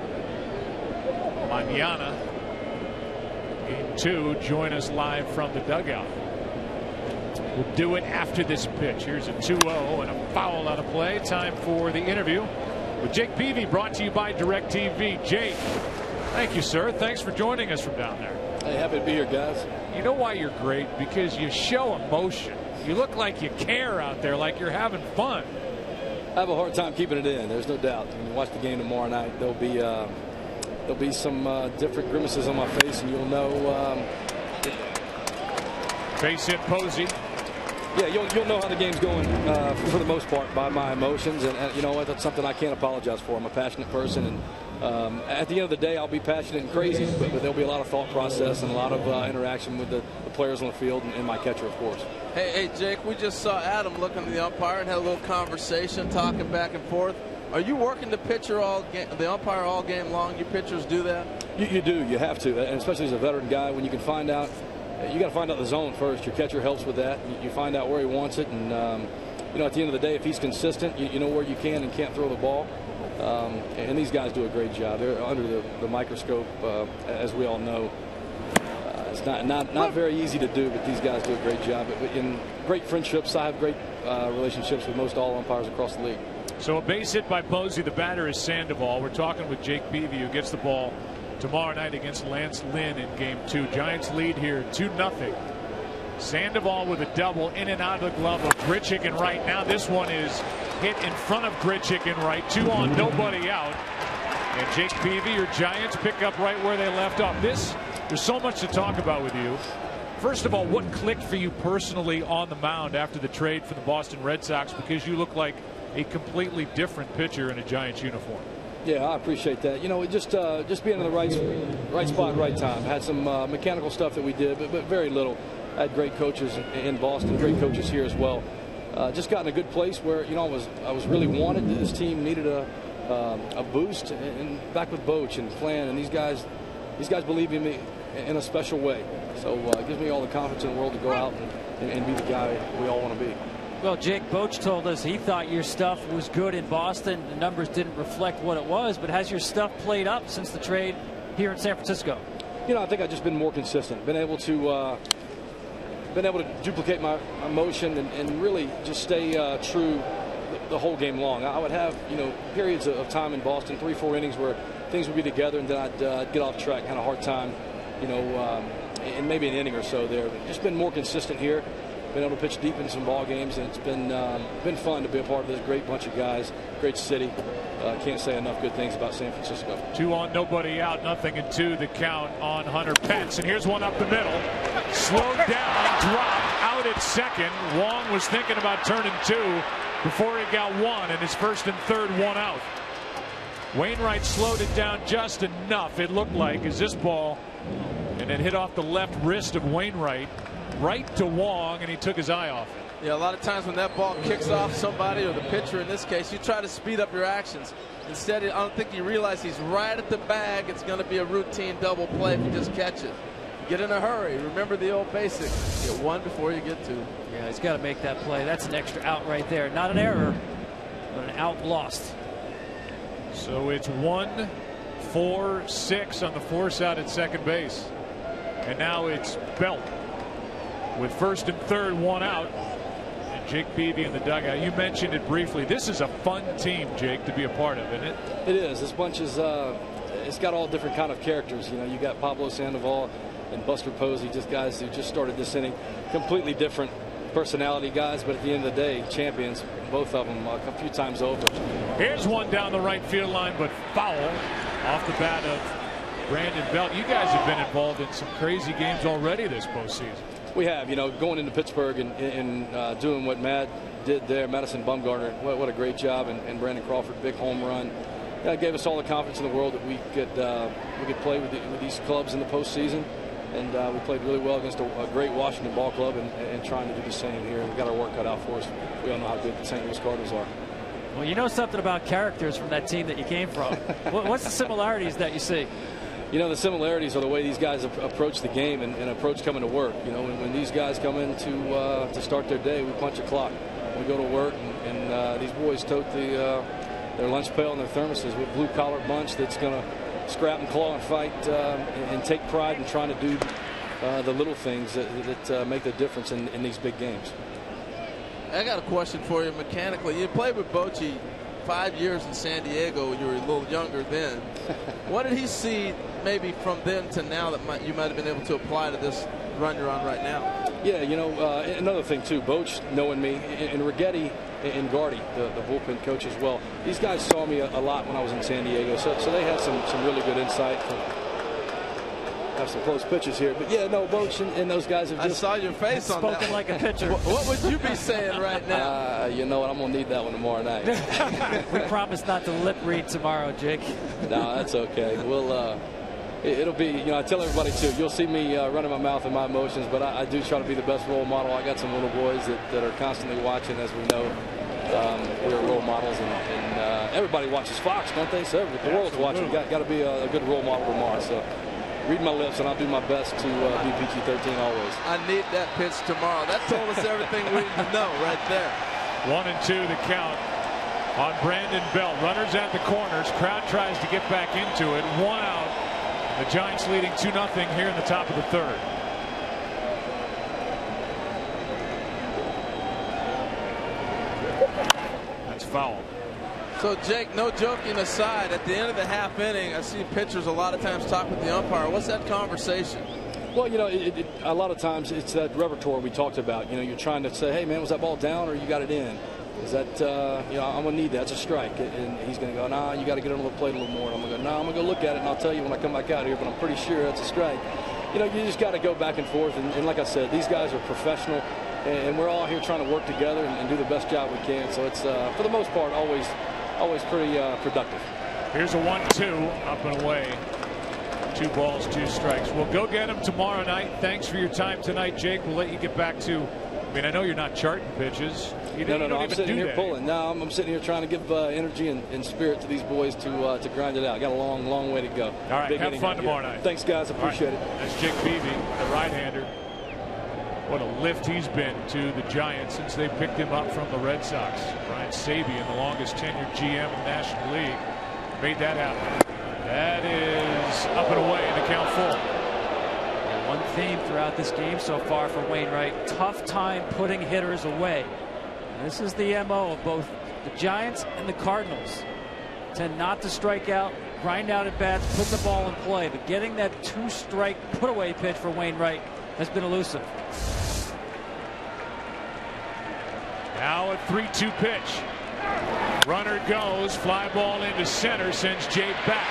mañana. Game 2. Join us live from the dugout. We'll do it after this pitch. Here's a 2-0 and a foul out of play. Time for the interview with Jake Peavy, brought to you by DirecTV. Jake, thank you, sir. Thanks for joining us from down there. Hey, happy to be here, guys. You know why you're great? Because you show emotion. You look like you care out there, like you're having fun. I have a hard time keeping it in. There's no doubt. When you watch the game tomorrow night, there'll be some different grimaces on my face, and you'll know. Base hit Posey. Yeah, you'll know how the game's going for the most part by my emotions, and you know what? That's something I can't apologize for. I'm a passionate person, and at the end of the day, I'll be passionate and crazy, but there'll be a lot of thought process and a lot of interaction with the players on the field and my catcher, of course. Hey, Jake, we just saw Adam looking at the umpire and had a little conversation, talking back and forth. Are you working the pitcher the umpire all game long? You pitchers do that? You do. You have to, and especially as a veteran guy, when you can find out. You got to find out the zone first. Your catcher helps with that. You find out where he wants it, and you know, at the end of the day, if he's consistent, you know where you can and can't throw the ball. And these guys do a great job. They're under the microscope, as we all know. It's not very easy to do, but these guys do a great job. In great friendships, I have great relationships with most all umpires across the league. So a base hit by Posey. The batter is Sandoval. We're talking with Jake Peavy, who gets the ball tomorrow night against Lance Lynn in Game 2. Giants lead here 2-0. Sandoval with a double in and out of the glove of Grichuk and Wright. Now this one is hit in front of Grichuk and Wright. 2 on, nobody out. And Jake Peavy, your Giants pick up right where they left off. There's so much to talk about with you. First of all, what clicked for you personally on the mound after the trade for the Boston Red Sox? Because you look like a completely different pitcher in a Giants uniform. Yeah, I appreciate that. You know, just being in the right spot, right time. Had some mechanical stuff that we did, but very little. Had great coaches in Boston, great coaches here as well. Just got in a good place where, you know, I was really wanted. This team needed a boost, and back with Boch and Flan and these guys believe in me in a special way. So it gives me all the confidence in the world to go out and be the guy we all want to be. Well, Jake Boch told us he thought your stuff was good in Boston. The numbers didn't reflect what it was, but has your stuff played up since the trade here in San Francisco? You know, I think I've just been more consistent. Been able to duplicate my motion and really just stay true the whole game long. I would have, you know, periods of time in Boston, 3-4 innings where things would be together, and then I'd get off track, kind of hard time, you know, in maybe an inning or so there. But just been more consistent here. Been able to pitch deep in some ball games, and it's been fun to be a part of this great bunch of guys, great city. Can't say enough good things about San Francisco. 2 on, nobody out, 0-2 the count on Hunter Pence. And here's one up the middle. Slowed down, dropped, out at second. Wong was thinking about turning 2 before he got 1, and his first and third 1 out. Wainwright slowed it down just enough, it looked like, as this ball, and it hit off the left wrist of Wainwright, right to Wong, and he took his eye off it. Yeah, a lot of times when that ball kicks off somebody, or the pitcher in this case, you try to speed up your actions. Instead, I don't think you realize he's right at the bag. It's going to be a routine double play if you just catch it. Get in a hurry. Remember the old basic. Get 1 before you get 2. Yeah, he's got to make that play. That's an extra out right there. Not an error, but an out lost. So it's 1, 4, 6 on the force out at second base. And now it's Belt with first and third 1 out. And Jake Peavy in the dugout. You mentioned it briefly. This is a fun team, Jake, to be a part of, isn't it? It is. This bunch is it's got all different kind of characters. You know, you got Pablo Sandoval and Buster Posey, just guys who just started this inning. Completely different personality guys, but at the end of the day, champions, both of them, a few times over. Here's one down the right field line, but foul off the bat of Brandon Belt. You guys have been involved in some crazy games already this postseason. We have, you know, going into Pittsburgh and doing what Matt did there. Madison Bumgarner, what a great job, and Brandon Crawford, big home run. That gave us all the confidence in the world that we could play with these clubs in the postseason. And we played really well against a great Washington ball club, and trying to do the same here. We've got our work cut out for us. We all know how good the St. Louis Cardinals are. Well, you know something about characters from that team that you came from. What's the similarities that you see? You know, the similarities are the way these guys approach the game and approach coming to work. You know, when these guys come in to start their day, we punch a clock. We go to work, and these boys tote their lunch pail and their thermoses with a blue-collar bunch that's going to scrap and claw and fight and take pride in trying to do the little things that make the difference in these big games. I got a question for you mechanically. You played with Bochy 5 years in San Diego. You were a little younger then. What did he see maybe from then to now that you might have been able to apply to this run you're on right now? Yeah, you know, another thing too, Boch knowing me, and Righetti and Gardy, the bullpen coach as well. These guys saw me a lot when I was in San Diego, so they had some really good insight. Have some close pitches here, but yeah, no, Boch and those guys have just... I saw your face on that. Spoken like a pitcher. What would you be saying right now? You know what, I'm going to need that one tomorrow night. We promise not to lip read tomorrow, Jake. No, that's okay. We'll... It'll be, you know, I tell everybody too, you'll see me running my mouth in my emotions, but I do try to be the best role model. I got some little boys that are constantly watching, as we know. We're role models, and everybody watches Fox, don't they? So the world's watching. Got to be a good role model tomorrow. So read my lips, and I'll do my best to be PG-13 always. I need that pitch tomorrow. That told us everything we need to know right there. 1-2 the count on Brandon Belt. Runners at the corners. Crowd tries to get back into it. 1 out. The Giants leading 2-0 here in the top of the third. That's foul. So, Jake, no joking aside, at the end of the half inning, I see pitchers a lot of times talk with the umpire. What's that conversation? Well, you know, a lot of times it's that repertoire we talked about. You know, you're trying to say, hey, man, was that ball down or you got it in? Is that, you know, I'm going to need that. It's a strike. And he's going to go, nah, you got to get under the plate a little more. And I'm going to go, nah, I'm going to go look at it, and I'll tell you when I come back out here, but I'm pretty sure that's a strike. You know, you just got to go back and forth. And like I said, these guys are professional, and we're all here trying to work together and do the best job we can. So it's, for the most part, always pretty productive. Here's a 1-2 up and away. 2 balls, 2 strikes. We'll go get him tomorrow night. Thanks for your time tonight, Jake. We'll let you get back to. I mean, I know you're not charting pitches. No. I'm sitting here pulling. No, I'm sitting here trying to give energy and spirit to these boys to grind it out. Got a long way to go. All right, have fun tomorrow night. Thanks, guys. Appreciate it. That's Jake Beebe, the right-hander. What a lift he's been to the Giants since they picked him up from the Red Sox. Brian Sabian, the longest tenured GM in the National League, made that happen. That is up and away in the count full. And one theme throughout this game so far for Wainwright, tough time putting hitters away. And this is the MO of both the Giants and the Cardinals. Tend not to strike out, grind out at bats, put the ball in play. But getting that 2-strike put away pitch for Wainwright has been elusive. Now a 3-2 pitch. Runner goes, fly ball into center, sends Jay back.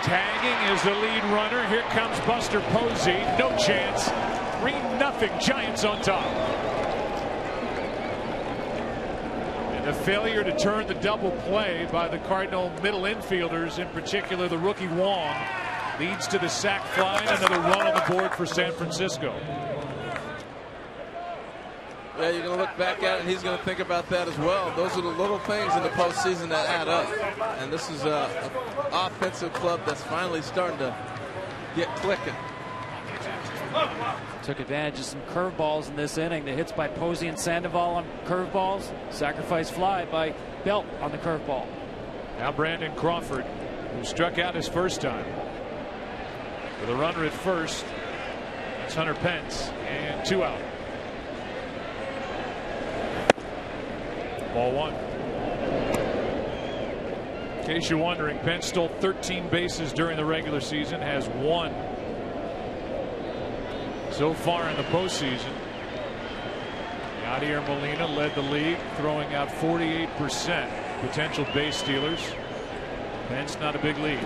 Tagging is the lead runner. Here comes Buster Posey. No chance. 3-0 Giants on top. And the failure to turn the double play by the Cardinal middle infielders, in particular the rookie Wong, leads to the sac fly and another run on the board for San Francisco. Yeah, you're going to look back at it, and he's going to think about that as well. Those are the little things in the postseason that add up. And this is an offensive club that's finally starting to get clicking. Took advantage of some curveballs in this inning. The hits by Posey and Sandoval on curveballs. Sacrifice fly by Belt on the curveball. Now Brandon Crawford, who struck out his first time. With a runner at first, that's Hunter Pence, and 2 out. Ball 1. In case you're wondering, Pence stole 13 bases during the regular season, has 1 so far in the postseason. Yadier Molina led the league, throwing out 48% potential base stealers. Pence not a big lead.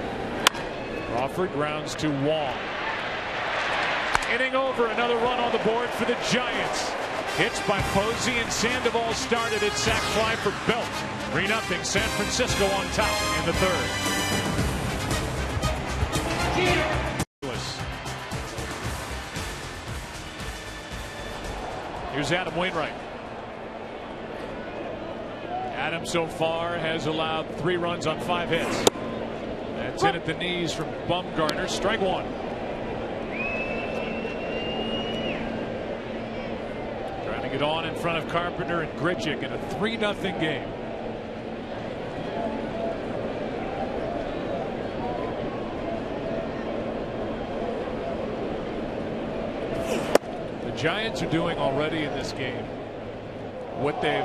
Crawford grounds to Wong. Inning over, another run on the board for the Giants. Hits by Posey and Sandoval started at sac fly for Belt. 3-0 San Francisco on top in the 3rd. Here's Adam Wainwright. Adam so far has allowed 3 runs on 5 hits. That's in at the knees from Bumgarner. Strike 1. Trying to get on in front of Carpenter and Grichuk in a 3-0 game. The Giants are doing already in this game what they've,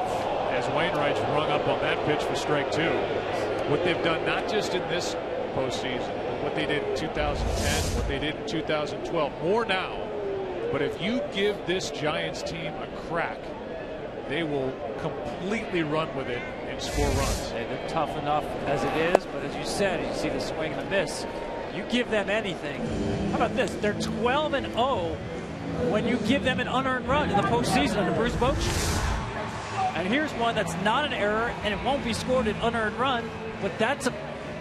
as Wainwright's rung up on that pitch for strike 2, what they've done not just in this postseason, but what they did in 2010, what they did in 2012, more now. But if you give this Giants team a crack, they will completely run with it and score runs. They've been tough enough as it is, but as you said, you see the swing and the miss. You give them anything. How about this? They're 12-0 when you give them an unearned run in the postseason under Bruce Bochy. And here's one that's not an error, and it won't be scored an unearned run, but that's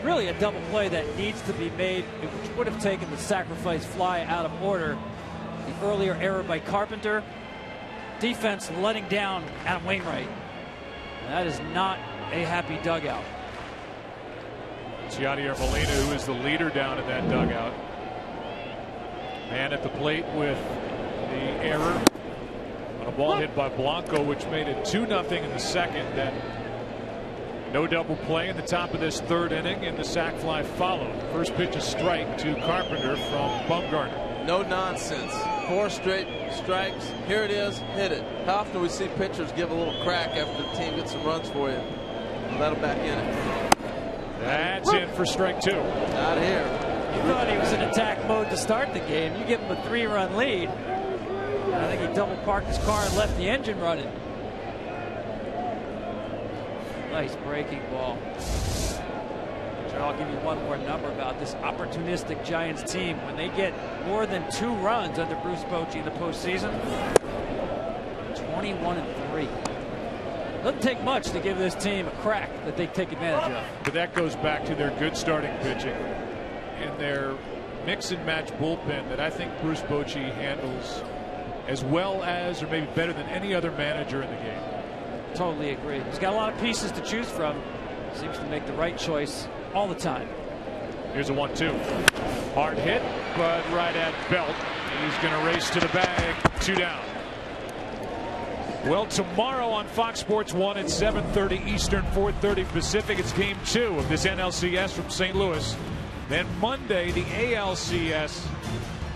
really a double play that needs to be made, which would have taken the sacrifice fly out of order. The earlier error by Carpenter. Defense letting down Adam Wainwright. And that is not a happy dugout. It's Yadier Molina who is the leader down in that dugout. Man at the plate with the error on a ball hit by Blanco, which made it 2-0 in the second. Then no double play in the top of this 3rd inning, and the sac fly followed. First pitch a strike to Carpenter from Bumgarner. No nonsense. 4 straight strikes. Here it is. Hit it. How often do we see pitchers give a little crack after the team gets some runs for you? Well, that'll back in it. That's in for strike 2. Not here. You thought he was in attack mode to start the game. You give him a 3-run lead. I think he double parked his car and left the engine running. Nice breaking ball. I'll give you one more number about this opportunistic Giants team. When they get more than 2 runs under Bruce Bochy in the postseason, 21-3. Doesn't take much to give this team a crack that they take advantage of. But that goes back to their good starting pitching and their mix and match bullpen that I think Bruce Bochy handles as well as, or maybe better than, any other manager in the game. Totally agree. He's got a lot of pieces to choose from. Seems to make the right choice all the time. Here's a 1-2. Hard hit, but right at Belt. He's going to race to the bag. 2 down. Well, tomorrow on Fox Sports 1 at 7:30 Eastern, 4:30 Pacific, it's Game 2 of this NLCS from St. Louis. Then Monday, the ALCS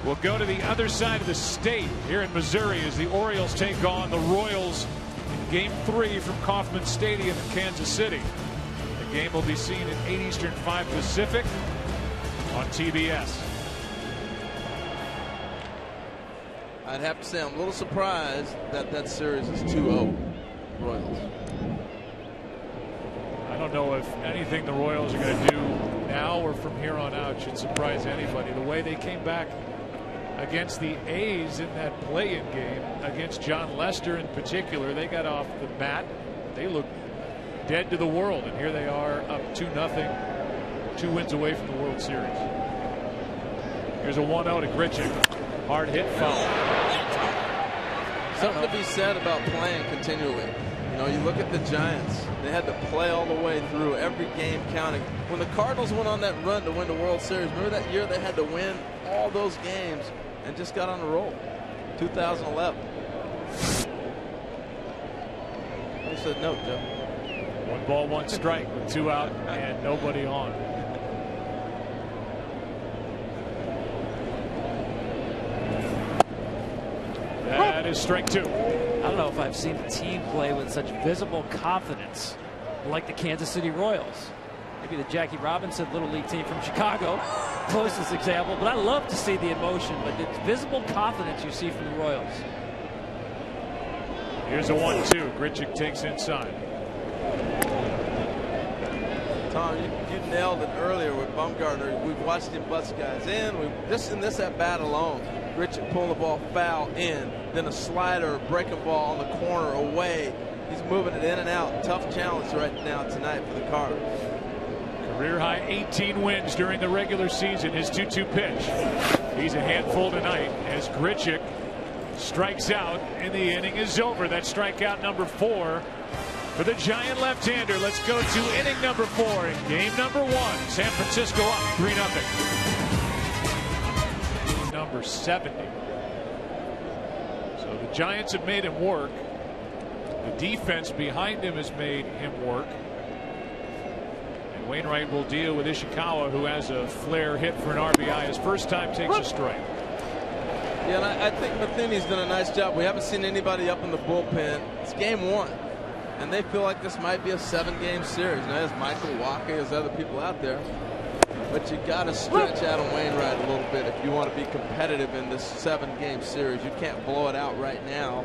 will go to the other side of the state here in Missouri as the Orioles take on the Royals in Game 3 from Kauffman Stadium in Kansas City. The game will be seen at 8 Eastern, 5 Pacific on TBS. I'd have to say I'm a little surprised that that series is 2-0 Royals. I don't know if anything the Royals are going to do now or from here on out should surprise anybody. The way they came back against the A's in that play-in game against John Lester in particular, they got off the mat. They looked dead to the world, and here they are up 2-0, 2 wins away from the World Series. Here's a 1-0 to Grichuk. Hard hit, foul. Something to be said about playing continually. You know, you look at the Giants, they had to play all the way through, every game counting. When the Cardinals went on that run to win the World Series, remember that year they had to win all those games and just got on a roll. 2011. I said no, Joe. 1 ball, 1 strike with 2 out and nobody on. That is strike 2. I don't know if I've seen a team play with such visible confidence like the Kansas City Royals. Maybe the Jackie Robinson Little League team from Chicago, closest example. But I love to see the emotion, but the visible confidence you see from the Royals. Here's a 1-2. Grichuk takes inside. Tom, you nailed it earlier with Bumgarner. We've watched him bust guys in. Just in this at bat alone, Grichuk pull the ball foul in, then a slider, breaking ball on the corner away. He's moving it in and out. Tough challenge right now tonight for the Cards. Career high 18 wins during the regular season. His 2-2 pitch. He's a handful tonight as Grichuk strikes out and the inning is over. That's strikeout number 4 for the Giant left-hander. Let's go to inning number 4 in game number 1. San Francisco up 3-0. Number 70. So the Giants have made him work. The defense behind him has made him work. And Wainwright will deal with Ishikawa, who has a flare hit for an RBI. His first time takes a strike. Yeah, and I think Matheny's done a nice job. We haven't seen anybody up in the bullpen. It's game 1. And they feel like this might be a 7-game series. Now, there's Michael Walker, there's other people out there. But you got to stretch Adam Wainwright a little bit if you want to be competitive in this 7-game series. You can't blow it out right now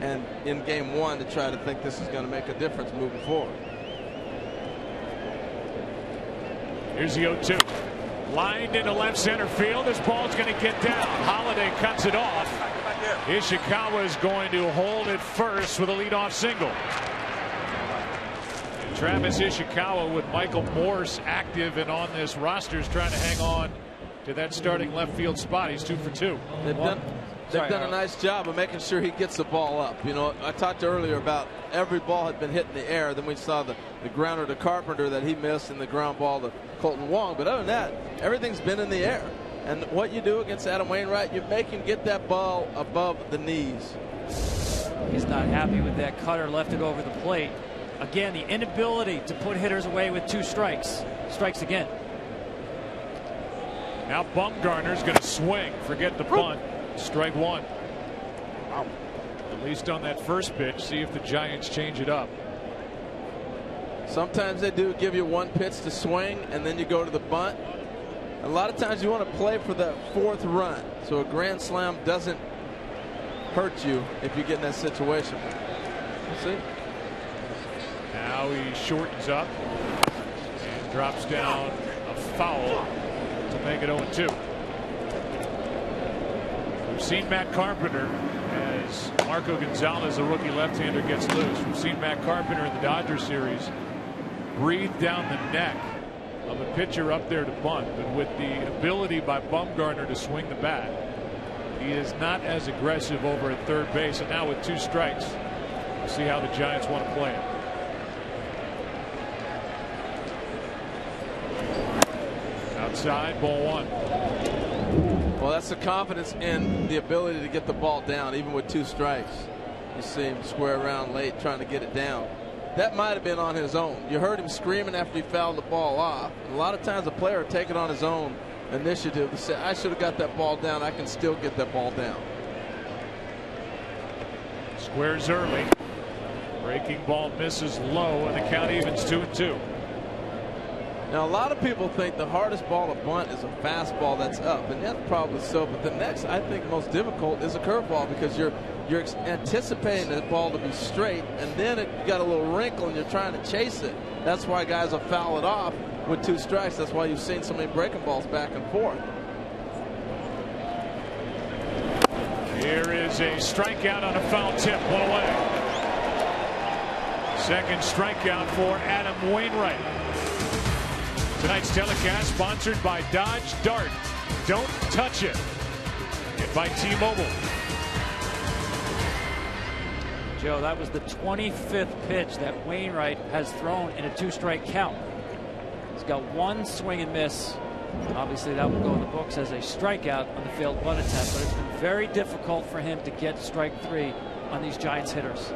and in game 1 to try to think this is going to make a difference moving forward. Here's the 0-2. Lined into left center field. This ball's going to get down. Holiday cuts it off. Ishikawa is going to hold it first with a leadoff single. And Travis Ishikawa with Michael Morse active and on this roster is trying to hang on to that starting left field spot. He's 2 for 2. They've done a nice job of making sure he gets the ball up. You know, I talked earlier about every ball had been hit in the air. Then we saw the grounder to Carpenter that he missed and the ground ball to Colton Wong. But other than that, everything's been in the air. And what you do against Adam Wainwright, you make him get that ball above the knees. He's not happy with that cutter, left it over the plate. Again, the inability to put hitters away with 2 strikes. Strikes again. Now Bumgarner's going to swing. Forget the bunt. Strike 1. At least on that first pitch. See if the Giants change it up. Sometimes they do give you one pitch to swing, and then you go to the bunt. A lot of times you want to play for that fourth run, so a grand slam doesn't hurt you if you get in that situation. We'll see. Now he shortens up and drops down a foul to make it 0-2. We've seen Matt Carpenter as Marco Gonzalez, the rookie left-hander, gets loose. We've seen Matt Carpenter in the Dodgers series breathe down the neck of a pitcher up there to bunt, but with the ability by Bumgarner to swing the bat, he is not as aggressive over at third base. And now with 2 strikes, we'll see how the Giants want to play it. Outside, ball 1. Well, that's the confidence in the ability to get the ball down, even with 2 strikes. You see him square around late trying to get it down. That might have been on his own. You heard him screaming after he fouled the ball off. And a lot of times a player will take it on his own initiative to say, I should have got that ball down. I can still get that ball down. Squares early. Breaking ball misses low, and the count evens 2-2. Now, a lot of people think the hardest ball to bunt is a fastball that's up, and that's probably so. But the next, I think, most difficult is a curveball, because you're anticipating the ball to be straight, and then it got a little wrinkle, and you're trying to chase it. That's why guys will foul it off with 2 strikes. That's why you've seen so many breaking balls back and forth. Here is a strikeout on a foul tip, 1 away. Second strikeout for Adam Wainwright. Tonight's telecast sponsored by Dodge Dart. Don't touch it. And by T-Mobile. Joe, that was the 25th pitch that Wainwright has thrown in a 2-strike count. He's got 1 swing and miss. Obviously, that will go in the books as a strikeout on the failed bunt attempt, but it's been very difficult for him to get strike 3 on these Giants hitters.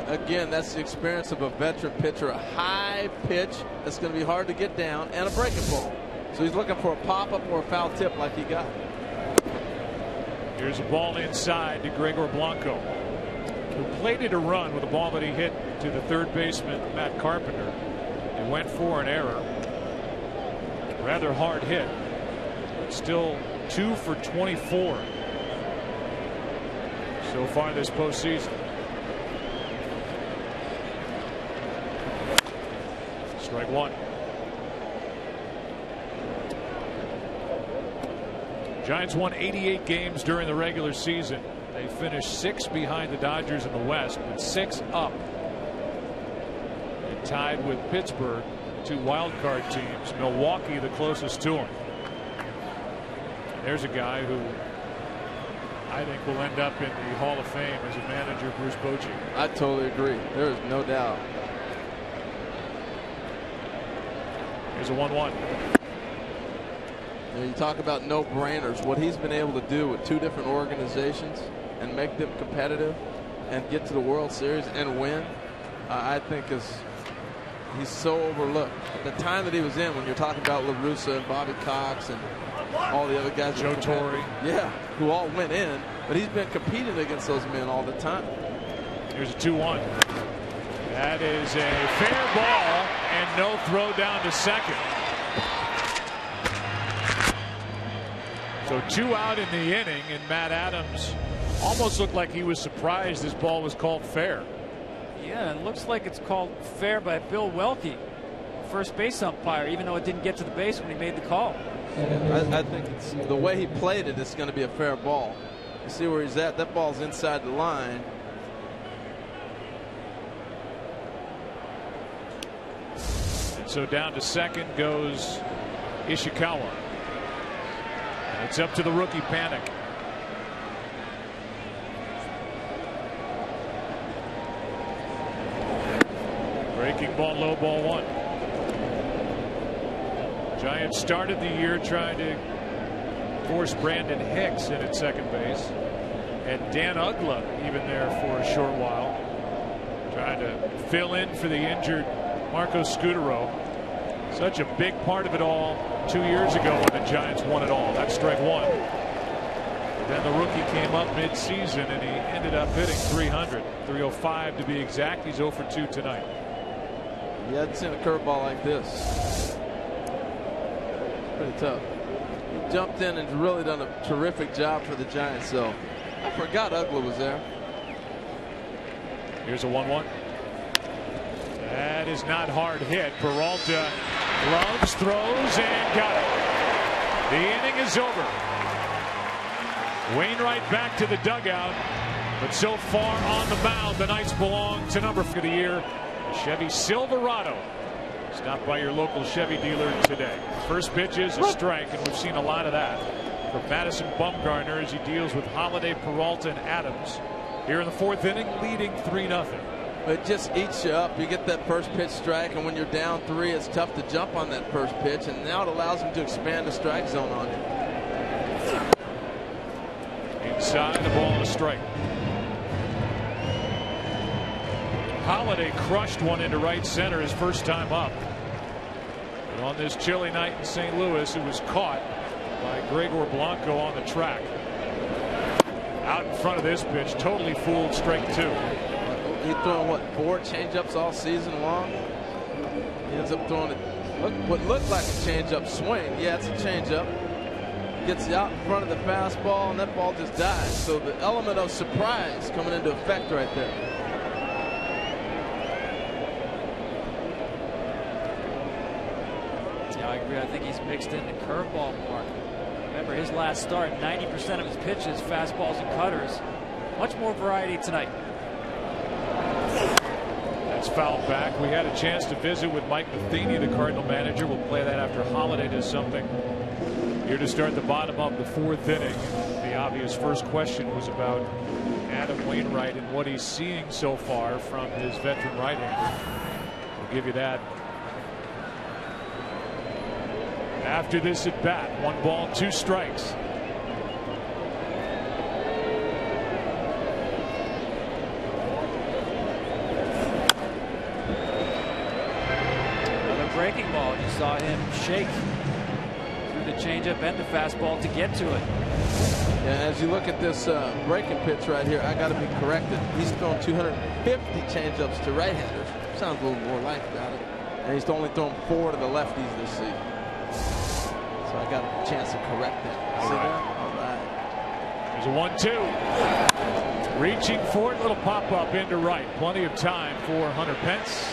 Again, that's the experience of a veteran pitcher. A high pitch that's going to be hard to get down, and a breaking ball. So he's looking for a pop-up or a foul tip like he got. Here's a ball inside to Gregor Blanco, who plated a run with a ball that he hit to the third baseman, Matt Carpenter. He went for an error. Rather hard hit, but still 2 for 24 so far this postseason. Strike 1. Giants won 88 games during the regular season. They finished 6 behind the Dodgers in the West, but 6 up. And tied with Pittsburgh, 2 wild card teams. Milwaukee the closest to him. There's a guy who I think will end up in the Hall of Fame as a manager, Bruce Bochy. I totally agree. There is no doubt. Here's a 1-1. You talk about no-brainers. What he's been able to do with 2 different organizations and make them competitive and get to the World Series and win, I think he's so overlooked. The time that he was in, when you're talking about La Russa and Bobby Cox and all the other guys, Joe Torre, yeah, who all went in, but he's been competing against those men all the time. Here's a 2-1. That is a fair ball and no throw down to second. So 2 out in the inning, and Matt Adams almost looked like he was surprised this ball was called fair. Yeah, it looks like it's called fair by Bill Welke, first base umpire, even though it didn't get to the base when he made the call. I think it's the way he played it, it's going to be a fair ball. You see where he's at? That ball's inside the line. And so down to second goes Ishikawa. And it's up to the rookie Panic. Breaking ball, low ball 1. Giants started the year trying to force Brandon Hicks in at second base, and Dan Uggla even there for a short while, trying to fill in for the injured Marco Scutaro. Such a big part of it all 2 years ago when the Giants won it all. That's strike 1. Then the rookie came up mid-season and he ended up hitting 300, 305 to be exact. He's 0 for 2 tonight. You hadn't seen a curveball like this. Pretty tough. He jumped in and really done a terrific job for the Giants. So I forgot Ugla was there. Here's a 1-1. That is not hard hit. Peralta gloves, throws, and got it. The inning is over. Wainwright back to the dugout, but so far on the mound, the Knights belong to number 4 of the year, Chevy Silverado. Stop by your local Chevy dealer today. First pitch is a strike, and we've seen a lot of that from Madison Bumgarner as he deals with Holiday, Peralta, and Adams. Here in the 4th inning, leading 3-0. It just eats you up. You get that first pitch strike, and when you're down 3, it's tough to jump on that first pitch, and now it allows him to expand the strike zone on you. Inside, the ball and a strike. Holiday crushed one into right center his first time up. But on this chilly night in St. Louis, it was caught by Gregor Blanco on the track. Out in front of this pitch, totally fooled, strike 2. He's throwing, what, 4 changeups all season long? He ends up throwing what looked like a changeup swing. Yeah, it's a changeup. Gets out in front of the fastball, and that ball just dies. So the element of surprise coming into effect right there. Yeah, I agree. I think he's mixed in the curveball more. Remember his last start, 90% of his pitches, fastballs and cutters. Much more variety tonight. That's fouled back. We had a chance to visit with Mike Matheny, the Cardinal manager. We'll play that after Holiday does something. Here to start the bottom of the 4th inning. The obvious first question was about Adam Wainwright and what he's seeing so far from his veteran right-hander. We'll give you that after this at bat. 1 ball, 2 strikes. Another breaking ball. You saw him shake the changeup and the fastball to get to it. Yeah, as you look at this breaking pitch right here, I got to be corrected. He's thrown 250 changeups to right-handers. Sounds a little more like about it. And he's only thrown 4 to the lefties this season. So I got a chance to correct that. See that? All right. There's a 1-2. Reaching for it, little pop-up into right. Plenty of time for Hunter Pence.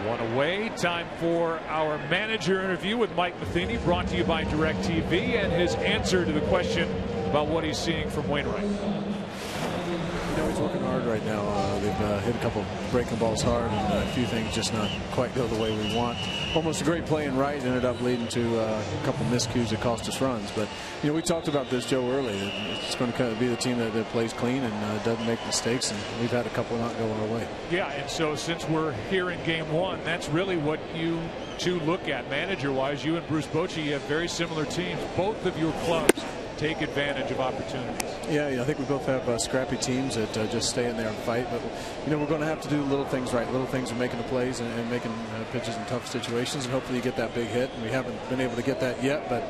1 away. Time for our manager interview with Mike Matheny, brought to you by DirecTV, and his answer to the question about what he's seeing from Wainwright. You know, he's working hard right now. They've hit a couple breaking balls hard, and a few things just not quite go the way we want. Almost a great play in right ended up leading to a couple miscues that cost us runs. But you know, we talked about this, Joe, early. It's going to kind of be the team that plays clean and doesn't make mistakes, and we've had a couple not go our way. Yeah, and so since we're here in game 1, that's really what you two look at manager-wise. You and Bruce Bochy, you have very similar teams. Both of your clubs take advantage of opportunities. Yeah, I think we both have scrappy teams that just stay in there and fight. But you know, we're going to have to do little things right. Little things are making the plays and making pitches in tough situations, and hopefully you get that big hit. And we haven't been able to get that yet, but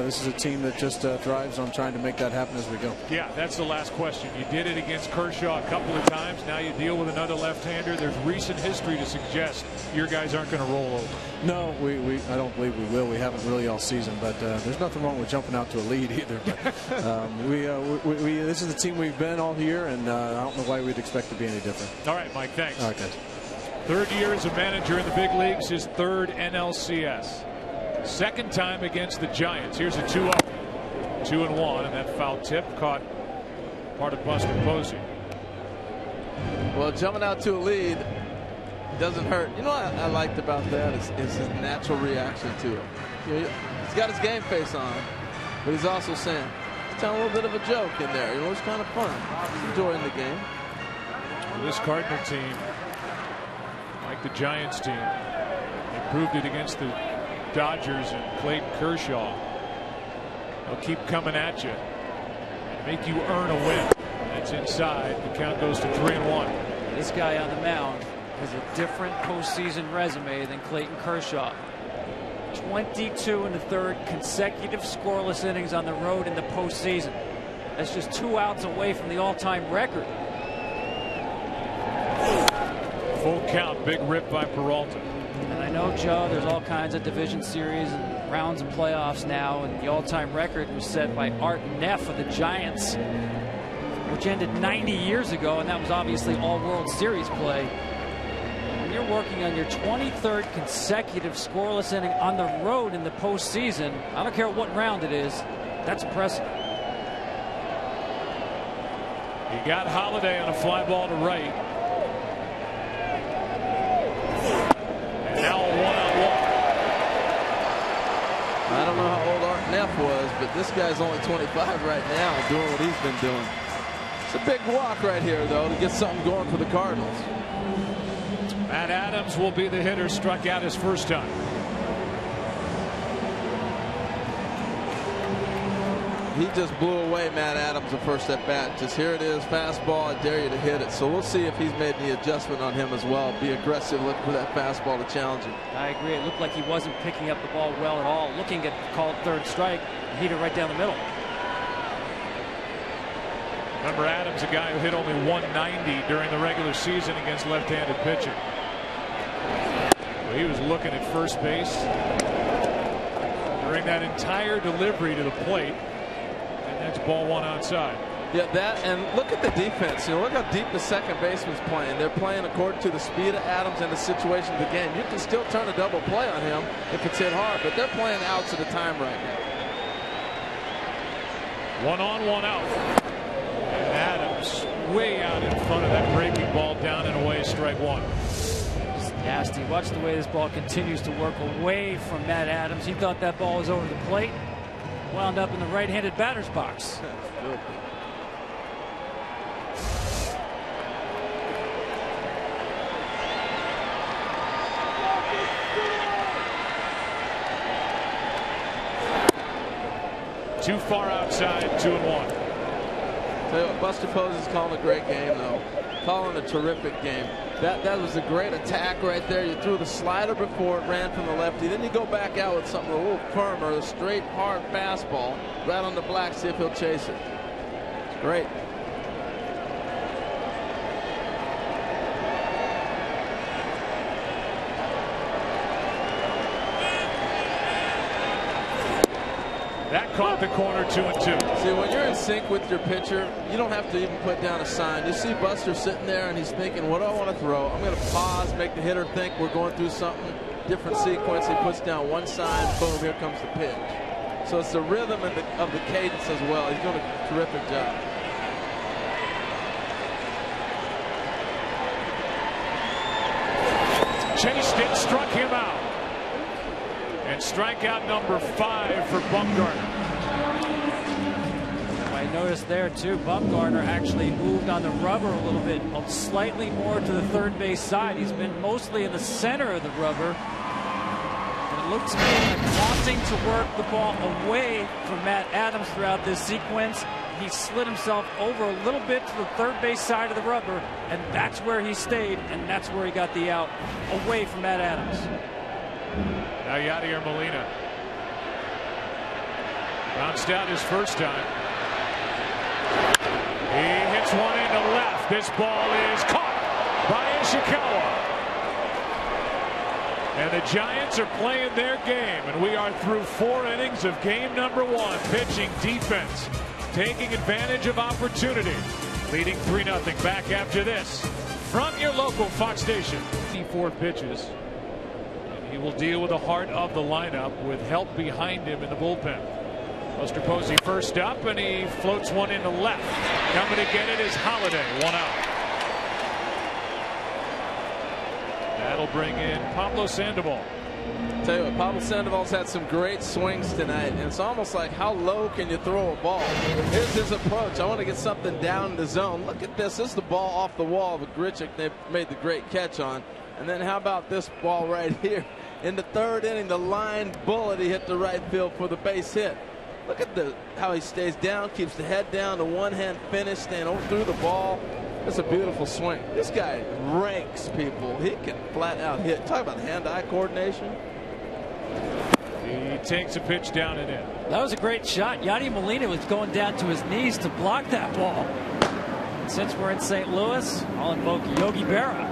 this is a team that just thrives on trying to make that happen as we go. Yeah, that's the last question. You did it against Kershaw a couple of times. Now you deal with another left-hander. There's recent history to suggest your guys aren't going to roll over. No, I don't believe we will. We haven't really all season, but there's nothing wrong with jumping out to a lead either. But this is the team we've been all year, and I don't know why we'd expect to be any different. All right, Mike, thanks. All right, guys. 3rd year as a manager in the big leagues, his 3rd NLCS. 2nd time against the Giants. Here's a 2-0. 2-1, and that foul tip caught part of Buster Posey. Well, jumping out to a lead doesn't hurt. You know what I liked about that is his natural reaction to it. You know, he's got his game face on, but he's also saying, he's telling a little bit of a joke in there. You know, it's kind of fun. He's enjoying the game. Well, this Cardinal team, like the Giants team, they proved it against the Dodgers and Clayton Kershaw. They'll keep coming at you and make you earn a win. That's inside. The count goes to 3-1. This guy on the mound has a different postseason resume than Clayton Kershaw. 22 in the 3rd, consecutive scoreless innings on the road in the postseason. That's just 2 outs away from the all-time record. Full count, big rip by Peralta. And I know, Joe, there's all kinds of division series and rounds and playoffs now, and the all-time record was set by Art Neff of the Giants, which ended 90 years ago, and that was obviously all World Series play. When you're working on your 23rd consecutive scoreless inning on the road in the postseason, I don't care what round it is, that's impressive. He got Holiday on a fly ball to right. And now a one-on-one. I don't know how old Art Neff was, but this guy's only 25 right now, doing what he's been doing. It's a big walk right here, though, to get something going for the Cardinals. Matt Adams will be the hitter, struck out his first time. He just blew away Matt Adams the first at bat. Just here it is, fastball, I dare you to hit it. So we'll see if he's made any adjustment on him as well. Be aggressive, looking for that fastball to challenge him. I agree. It looked like he wasn't picking up the ball well at all. Looking at called third strike, hit it right down the middle. Remember, Adams, a guy who hit only 190 during the regular season against left-handed pitching. Well, he was looking at first base during that entire delivery to the plate. That's ball one outside. Yeah, that, and look at the defense. You know, look how deep the second baseman's playing. They're playing according to the speed of Adams and the situation of the game. You can still turn a double play on him if it's hit hard, but they're playing outs at a time right now. One on, one out. And Adams way out in front of that breaking ball, down and away, strike one. Just nasty. Watch the way this ball continues to work away from Matt Adams. He thought that ball was over the plate. Wound up in the right-handed batter's box. Too far outside, 2-1. Tell you what, Buster Posey's calling a great game, though. Calling a terrific game. That was a great attack right there. You threw the slider before it ran from the lefty. Then you go back out with something a little firmer, a straight, hard fastball right on the black, see if he'll chase it. It's great. That caught the corner, 2-2. See, when you're in sync with your pitcher, you don't have to even put down a sign. You see Buster sitting there and he's thinking, what do I want to throw? I'm going to pause, make the hitter think we're going through something, different sequence. He puts down one sign, boom, here comes the pitch. So it's the rhythm of the cadence as well. He's doing a terrific job. Chased it, struck him out. And strikeout number 5 for Bumgarner. I noticed there too, Bumgarner actually moved on the rubber a little bit, slightly more to the third base side. He's been mostly in the center of the rubber. And it looked to me like wanting to work the ball away from Matt Adams throughout this sequence. He slid himself over a little bit to the third base side of the rubber, and that's where he stayed, and that's where he got the out, away from Matt Adams. Now Yadier Molina bounced out his first time. He hits one into left. This ball is caught by Ishikawa. And the Giants are playing their game, and we are through 4 innings of game number 1. Pitching, defense, taking advantage of opportunity, leading 3-0. Back after this from your local Fox station. 4 pitches. He will deal with the heart of the lineup with help behind him in the bullpen. Buster Posey first up, and he floats one into left. Coming to get it is Holiday, 1 out. That'll bring in Pablo Sandoval. Tell you what, Pablo Sandoval's had some great swings tonight, and it's almost like how low can you throw a ball? Here's his approach. I want to get something down in the zone. Look at this. This is the ball off the wall with Grichuk. They made the great catch on. And then how about this ball right here? In the 3rd inning, the line bullet, he hit the right field for the base hit. Look at how he stays down, keeps the head down, the one-hand finish, staying through the ball. That's a beautiful swing. This guy ranks people. He can flat out hit. Talk about hand-eye coordination. He takes a pitch down and in. That was a great shot. Yadier Molina was going down to his knees to block that ball. And since we're in St. Louis, I'll invoke Yogi Berra.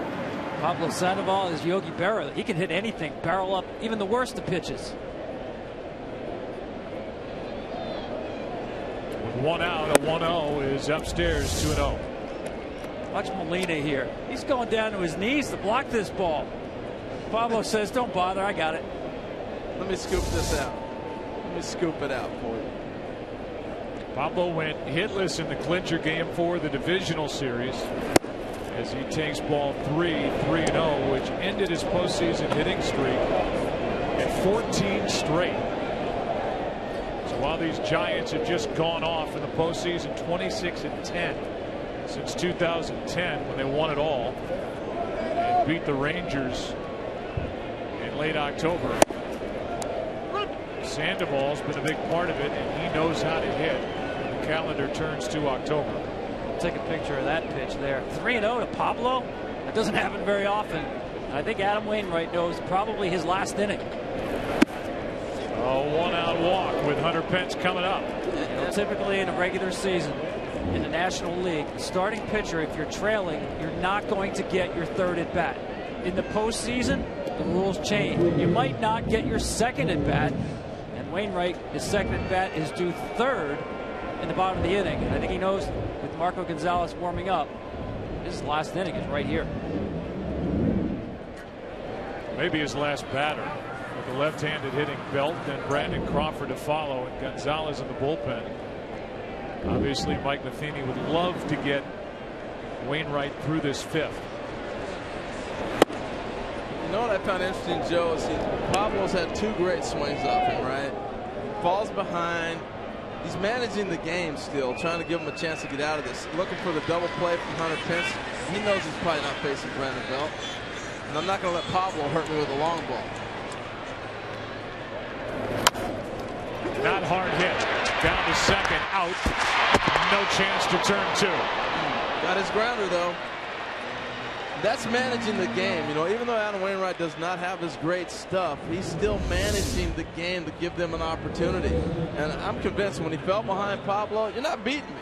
Pablo Sandoval is Yogi Berra. He can hit anything, barrel up even the worst of pitches. With one out, a 1-0 is upstairs, 2-0. Watch Molina here. He's going down to his knees to block this ball. Pablo says, don't bother, I got it. Let me scoop this out. Let me scoop it out for you. Pablo went hitless in the clincher game for the divisional series as he takes ball 3-0, which ended his postseason hitting streak at 14 straight. So while these Giants have just gone off in the postseason 26-10 since 2010 when they won it all and beat the Rangers in late October, Sandoval's been a big part of it, and he knows how to hit when the calendar turns to October. Take a picture of that pitch there. 3-0 to Pablo. That doesn't happen very often. I think Adam Wainwright knows probably his last inning. A 1-out walk with Hunter Pence coming up. You know, typically in a regular season in the National League, starting pitcher, if you're trailing, you're not going to get your third at bat. In the postseason, the rules change. You might not get your second at bat, and Wainwright, his second at bat is due third in the bottom of the inning. And I think he knows with Marco Gonzalez warming up, his last inning is right here. Maybe his last batter, with the left-handed hitting Belt, then Brandon Crawford to follow, and Gonzalez in the bullpen. Obviously, Mike Matheny would love to get Wainwright through this fifth. You know what I found interesting, Joe, is Pablo's had two great swings off him, right? Falls behind. He's managing the game still, trying to give him a chance to get out of this. Looking for the double play from Hunter Pence. He knows he's probably not facing Brandon Belt. And I'm not going to let Pablo hurt me with a long ball. Not hard hit. Down to second, out. No chance to turn two. Got his grounder, though. That's managing the game. You know, even though Adam Wainwright does not have his great stuff, he's still managing the game to give them an opportunity. And I'm convinced when he fell behind Pablo, you're not beating me,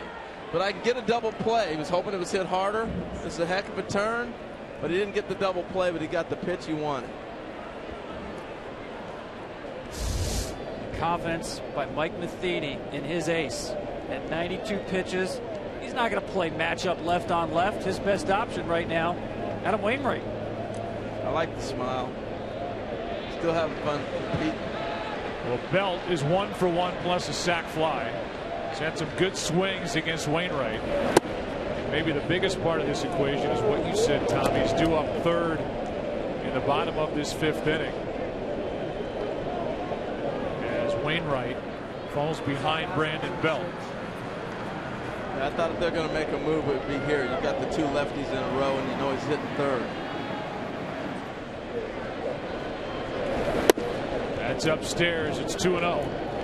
but I can get a double play. He was hoping it was hit harder. It's a heck of a turn, but he didn't get the double play, but he got the pitch he wanted. Confidence by Mike Matheny in his ace. At 92 pitches, he's not going to play matchup left on left. His best option right now, Adam Wainwright. I like the smile. Still having fun competing. Well, Belt is 1 for 1 plus a sac fly. He's had some good swings against Wainwright. And maybe the biggest part of this equation is what you said, Tom. He's due up third in the bottom of this fifth inning. As Wainwright falls behind Brandon Belt. I thought if they're going to make a move, it would be here. You got the two lefties in a row, and you know he's hitting third. That's upstairs. It's 2-0.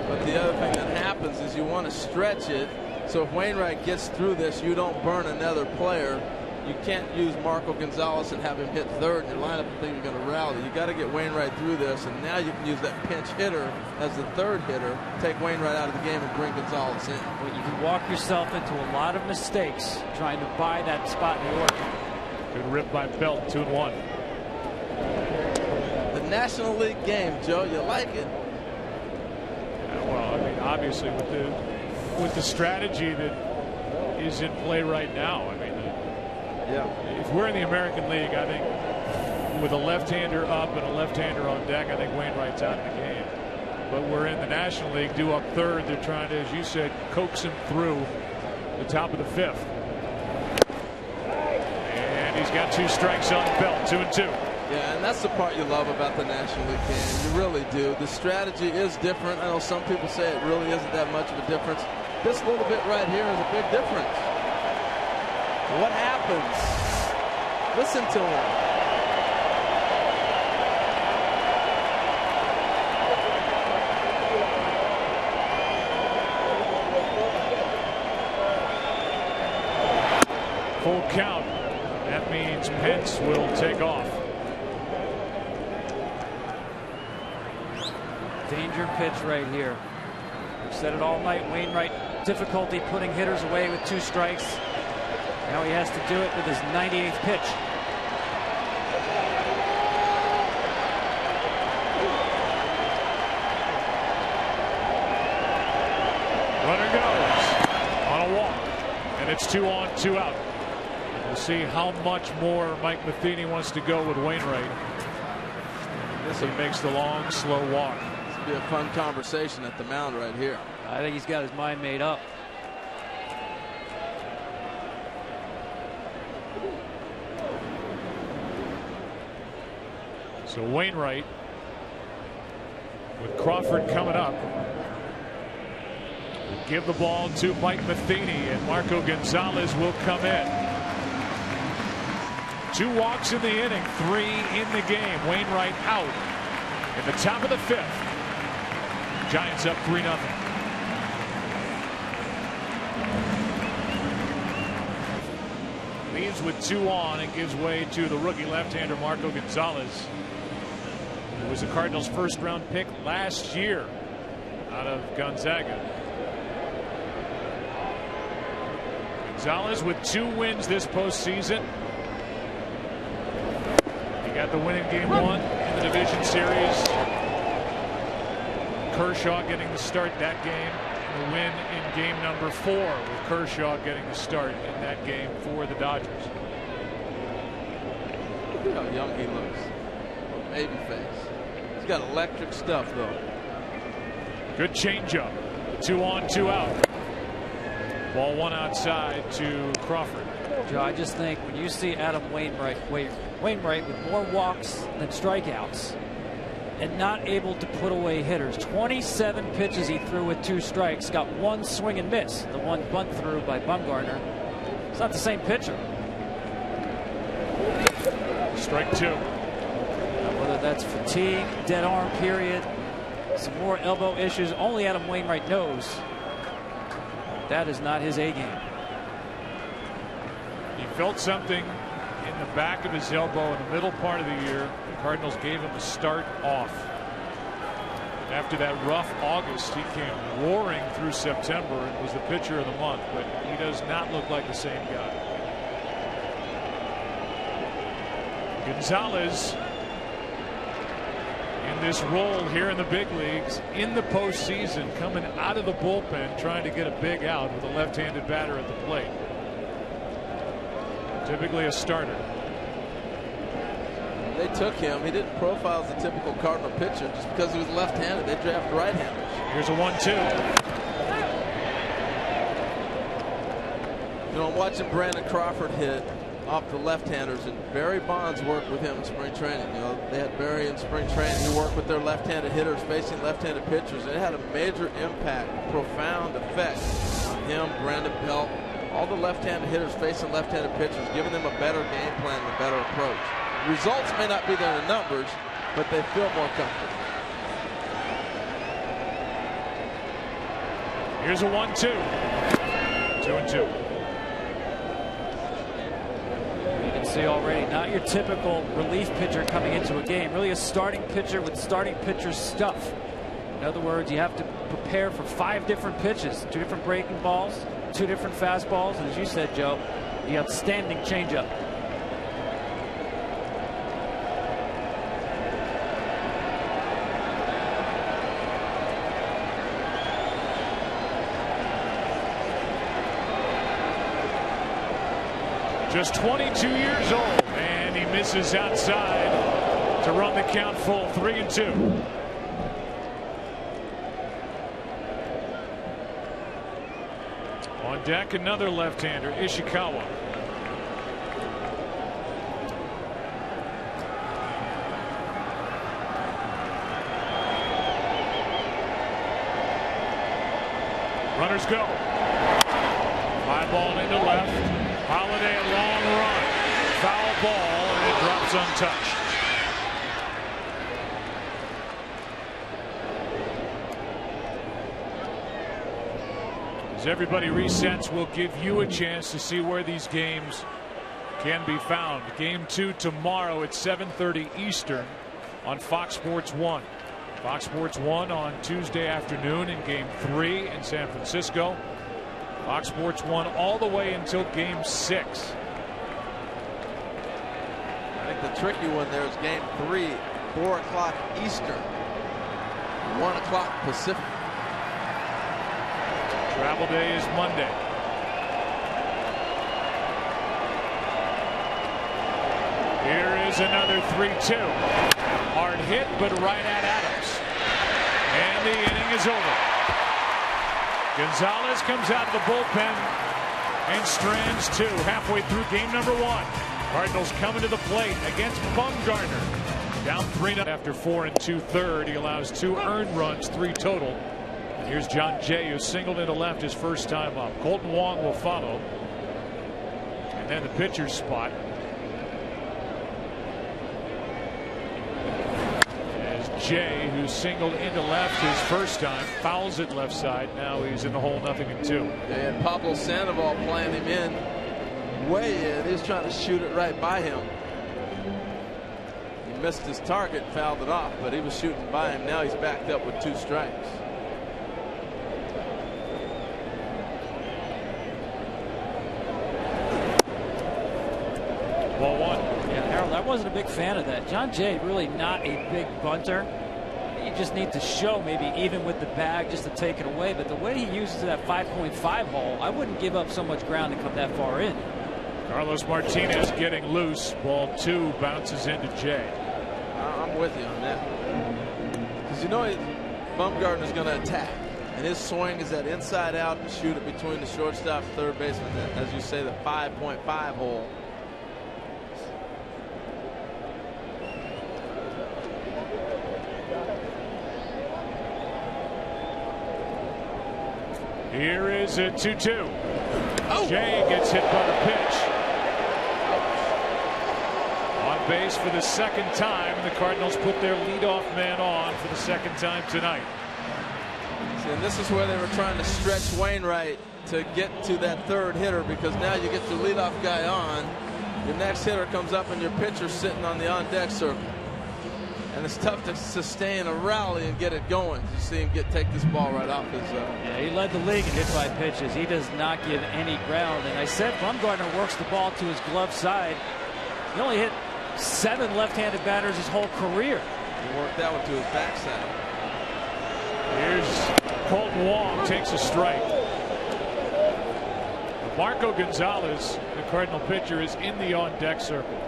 But the other thing that happens is you want to stretch it. So if Wainwright gets through this, you don't burn another player. You can't use Marco Gonzalez and have him hit third, and your lineup and think you're going to rally. You got to get Wainwright through this, and now you can use that pinch hitter as the third hitter, take Wainwright out of the game and bring Gonzalez in. Well, you can walk yourself into a lot of mistakes trying to buy that spot in the order. Good rip by Belt, 2-1. The National League game, Joe, you like it? Well, I mean, obviously with the strategy that is in play right now, I mean, if we're in the American League, I think with a left-hander up and a left-hander on deck, I think Wainwright's out of the game. But we're in the National League, due up third. They're trying to, as you said, coax him through the top of the fifth. And he's got 2 strikes on Belt, 2-2. Yeah, and that's the part you love about the National League game. You really do. The strategy is different. I know some people say it really isn't that much of a difference. This little bit right here is a big difference. What happens? Listen to him. Full count. That means Pence will take off. Danger pitch right here. We've said it all night. Wainwright, difficulty putting hitters away with 2 strikes. Now he has to do it with his 98th pitch. goes on a walk, and it's 2 on, 2 out. We'll see how much more Mike Matheny wants to go with Wainwright. He makes the long, slow walk. This will be a fun conversation at the mound right here. I think he's got his mind made up. So Wainwright with Crawford coming up. Give the ball to Mike Matheny, and Marco Gonzalez will come in. 2 walks in the inning, 3 in the game. Wainwright out in the top of the 5th. Giants up 3-0. Leaves with 2 on and gives way to the rookie left-hander Marco Gonzalez, who was the Cardinals' first-round pick last year out of Gonzaga. Gonzalez with 2 wins this postseason. He got the win in game 1 in the division series. Kershaw getting the start that game. The win in game number 4 with Kershaw getting the start in that game for the Dodgers. Look how young he looks. Baby face. He's got electric stuff though. Good changeup. 2 on, 2 out. Ball 1 outside to Crawford. Joe, I just think when you see Adam Wainwright with more walks than strikeouts and not able to put away hitters. 27 pitches he threw with 2 strikes. Got 1 swing and miss. The 1 bunt through by Bumgarner. It's not the same pitcher. Strike 2. Whether that's fatigue, dead arm period, some more elbow issues, only Adam Wainwright knows. That is not his A game. He felt something in the back of his elbow in the middle part of the year. The Cardinals gave him a start off. After that rough August, he came roaring through September and was the pitcher of the month, but he does not look like the same guy. Gonzalez in this role here in the big leagues in the postseason, coming out of the bullpen trying to get a big out with a left-handed batter at the plate. Typically a starter. They took him. He didn't profile as a typical Cardinal pitcher just because he was left-handed. They draft right-handers. Here's a 1-2. You know, I'm watching Brandon Crawford hit off the left-handers, and Barry Bonds worked with him in spring training. You know, they had Barry in spring training. He worked with their left-handed hitters facing left-handed pitchers. It had a major impact, profound effect on him, Brandon Pelt, all the left-handed hitters facing left-handed pitchers, giving them a better game plan and a better approach. Results may not be there in numbers, but they feel more comfortable. Here's a 1-2. 2-2. See already, not your typical relief pitcher coming into a game, really a starting pitcher with starting pitcher stuff. In other words, you have to prepare for 5 different pitches, 2 different breaking balls, 2 different fastballs, and as you said, Joe, the outstanding changeup. Just 22 years old, and he misses outside to run the count full. 3-2. On deck, another left-hander, Ishikawa. Runners go. High ball into left. Holiday, a long run. Foul ball, and it drops untouched. As everybody resets, we'll give you a chance to see where these games can be found. Game 2 tomorrow at 7:30 Eastern on Fox Sports 1. Fox Sports 1 on Tuesday afternoon in Game 3 in San Francisco. Fox Sports 1 all the way until Game 6. I think the tricky one there is Game 3, 4 o'clock Eastern, 1 o'clock Pacific. Travel day is Monday. Here is another 3-2. Hard hit, but right at Adams. And the inning is over. Gonzalez comes out of the bullpen and strands two halfway through game number 1. Cardinals coming to the plate against Bumgarner. Down 3-0 after 4 2/3. He allows 2 earned runs, 3 total. And here's John Jay, who singled into left his first time up. Colton Wong will follow. And then the pitcher's spot. Jay, who singled into left his first time, fouls it left side. Now he's in the hole, 0-2. And Pablo Sandoval playing him in, way in. He's trying to shoot it right by him. He missed his target, fouled it off, but he was shooting by him. Now he's backed up with 2 strikes. Ball 1. Yeah, Harold, I wasn't a big fan of that. John Jay really not a big bunter. You just need to show, maybe even with the bag, just to take it away. But the way he uses that 5.5 hole, I wouldn't give up so much ground to come that far in. Carlos Martinez getting loose. Ball 2 bounces into Jay. I'm with you on that. Because you know Bumgarner's going to attack. And his swing is that inside out and shoot it between the shortstop and third baseman. As you say, the 5.5 hole. Here is a 2-2. Oh. Jay gets hit by the pitch. On base for the second time, and the Cardinals put their leadoff man on for the second time tonight. See, and this is where they were trying to stretch Wainwright to get to that third hitter, because now you get your leadoff guy on. Your next hitter comes up and your pitcher's sitting on the on-deck circle. And it's tough to sustain a rally and get it going. You see him take this ball right off his. Yeah, he led the league in hit by pitches. He does not give any ground. And I said Bumgarner works the ball to his glove side. He only hit 7 left-handed batters his whole career. He worked that one to his backside. Here's Colton Wong, takes a strike. Marco Gonzalez, the Cardinal pitcher, is in the on-deck circle.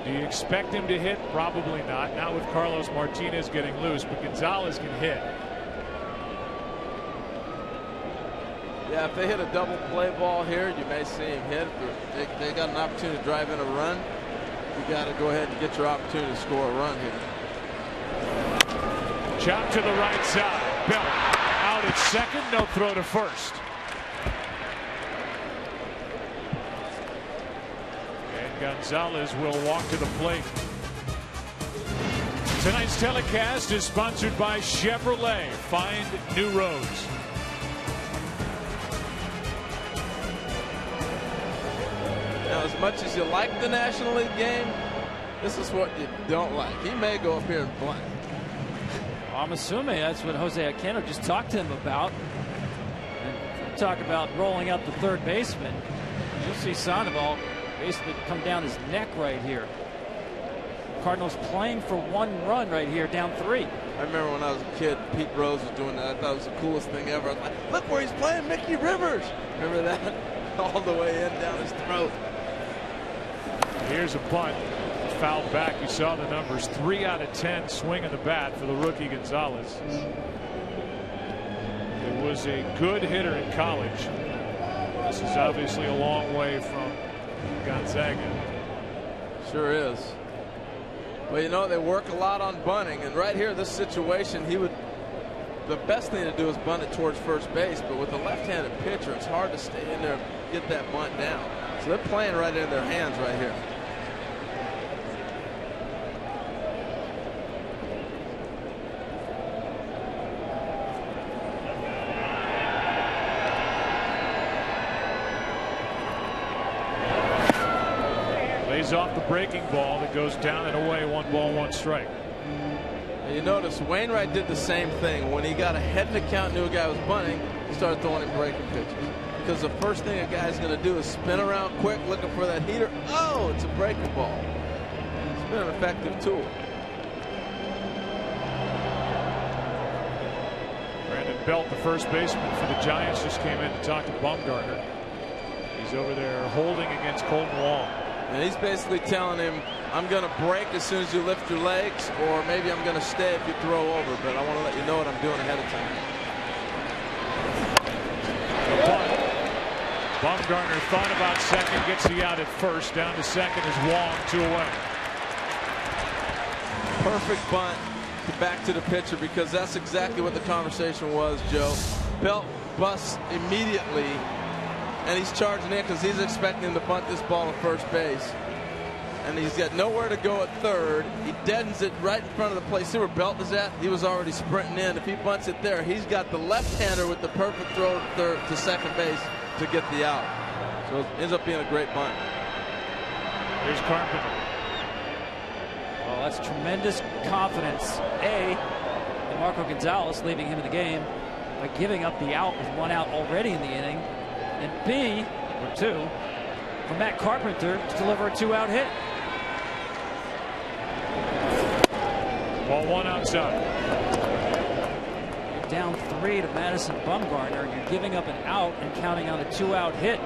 Do you expect him to hit? Probably not. Not with Carlos Martinez getting loose, but Gonzalez can hit. Yeah, if they hit a double play ball here, you may see him hit. If they got an opportunity to drive in a run, you got to go ahead and get your opportunity to score a run here. Chop to the right side. Bell out at second. No throw to first. Gonzalez will walk to the plate. Tonight's telecast is sponsored by Chevrolet. Find new roads. Now, as much as you like the National League game, this is what you don't like. He may go up here and blank. I'm assuming that's what Jose Aquino just talked to him about. And talk about rolling out the third baseman. You'll see Sandoval basically come down his neck right here. Cardinals playing for 1 run right here, down 3. I remember when I was a kid, Pete Rose was doing that. I thought it was the coolest thing ever. I was like, look where he's playing Mickey Rivers. Remember that? All the way in, down his throat. Here's a bunt. Fouled back. You saw the numbers. 3 out of 10 swing of the bat for the rookie Gonzalez. It was a good hitter in college. This is obviously a long way from Gonzaga. Sure is. Well, you know, they work a lot on bunting, and right here, this situation, the best thing to do is bunt it towards first base, but with a left-handed pitcher, it's hard to stay in there and get that bunt down. So they're playing right in their hands right here. Off the breaking ball that goes down and away. 1 ball, 1 strike. And you notice Wainwright did the same thing. When he got ahead in the count, knew a guy was bunting, he started throwing him breaking pitches. Because the first thing a guy's going to do is spin around quick looking for that heater. Oh, it's a breaking ball. It's been an effective tool. Brandon Belt, the first baseman for the Giants, just came in to talk to Bumgarner. He's over there holding against Colton Wong. And he's basically telling him, I'm going to break as soon as you lift your legs, or maybe I'm going to stay if you throw over, but I want to let you know what I'm doing ahead of time. The bunt. Bumgarner thought about second, gets the out at first. Down to second is Wong, 2 away. Perfect bunt back to the pitcher, because that's exactly what the conversation was, Joe. Belt busts immediately, and he's charging in because he's expecting him to bunt this ball at first base. And he's got nowhere to go at third. He deadens it right in front of the plate. See where Belt is at? He was already sprinting in. If he bunts it there, he's got the left-hander with the perfect throw to second base to get the out. So it ends up being a great bunt. Here's Carpenter. Well, that's tremendous confidence. A, in Marco Gonzalez, leaving him in the game by giving up the out with 1 out already in the inning. And B, or 2, for Matt Carpenter to deliver a 2-out hit. Ball 1 outside. You're down 3 to Madison Bumgarner. You're giving up an out and counting on a 2-out hit.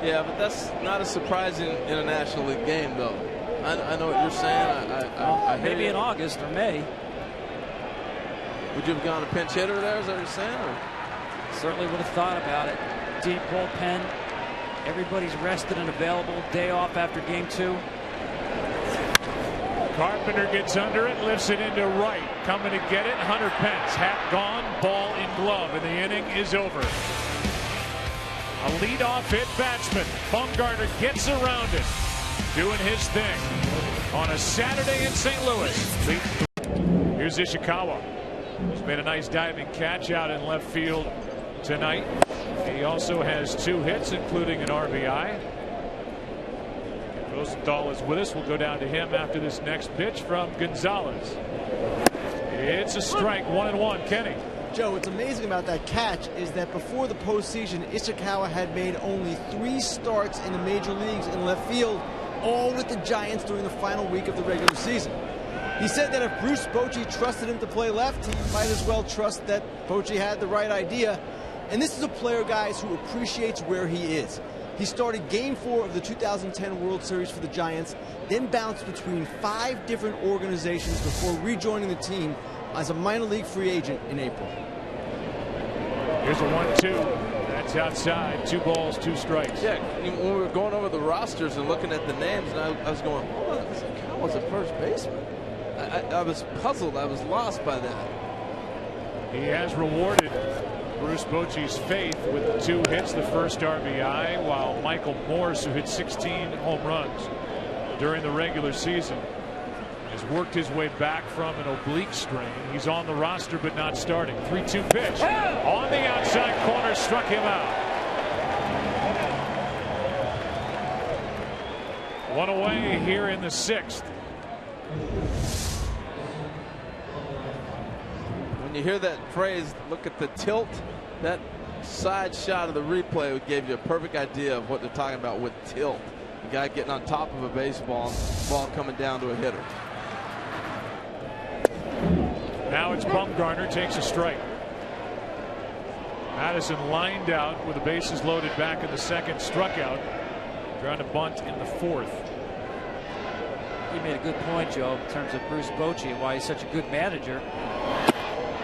Yeah, but that's not as surprising in a National League game, though. I know what you're saying. I maybe in August or May. Would you have gone a pinch hitter there? Is that what you're saying? Or? Certainly would have thought about it. Deep bullpen. Everybody's rested and available. Day off after game 2. Carpenter gets under it, lifts it into right. Coming to get it, Hunter Pence. Hat gone, ball in glove, and the inning is over. A leadoff hit batsman. Bumgarner gets around it, doing his thing on a Saturday in St. Louis. Here's Ishikawa. He's made a nice diving catch out in left field tonight. He also has 2 hits, including an RBI. Rosenthal is with us. We'll go down to him after this next pitch from Gonzalez. It's a strike, 1-1. Kenny. Joe, what's amazing about that catch is that before the postseason, Ishikawa had made only 3 starts in the major leagues in left field, all with the Giants during the final week of the regular season. He said that if Bruce Bochy trusted him to play left, he might as well trust that Bochy had the right idea. And this is a player, guys, who appreciates where he is. He started Game 4 of the 2010 World Series for the Giants, then bounced between 5 different organizations before rejoining the team as a minor league free agent in April. Here's a 1-2. That's outside. 2 balls, 2 strikes. Yeah, when we were going over the rosters and looking at the names, and I was going, hold on, Cal was a first baseman. I was puzzled. I was lost by that. He has rewarded Bruce Bochy's faith with 2 hits, the first RBI, while Michael Morse, who hit 16 home runs during the regular season, has worked his way back from an oblique strain. He's on the roster but not starting. 3-2 pitch on the outside corner, struck him out. 1 away here in the 6th. When you hear that phrase, look at the tilt, that side shot of the replay would give you a perfect idea of what they're talking about with tilt. The guy getting on top of a baseball, and the ball coming down to a hitter. Now it's Bumgarner, takes a strike. Madison lined out with the bases loaded back in the 2nd, struck out, trying to bunt in the 4th. You made a good point, Joe, in terms of Bruce Bochy and why he's such a good manager.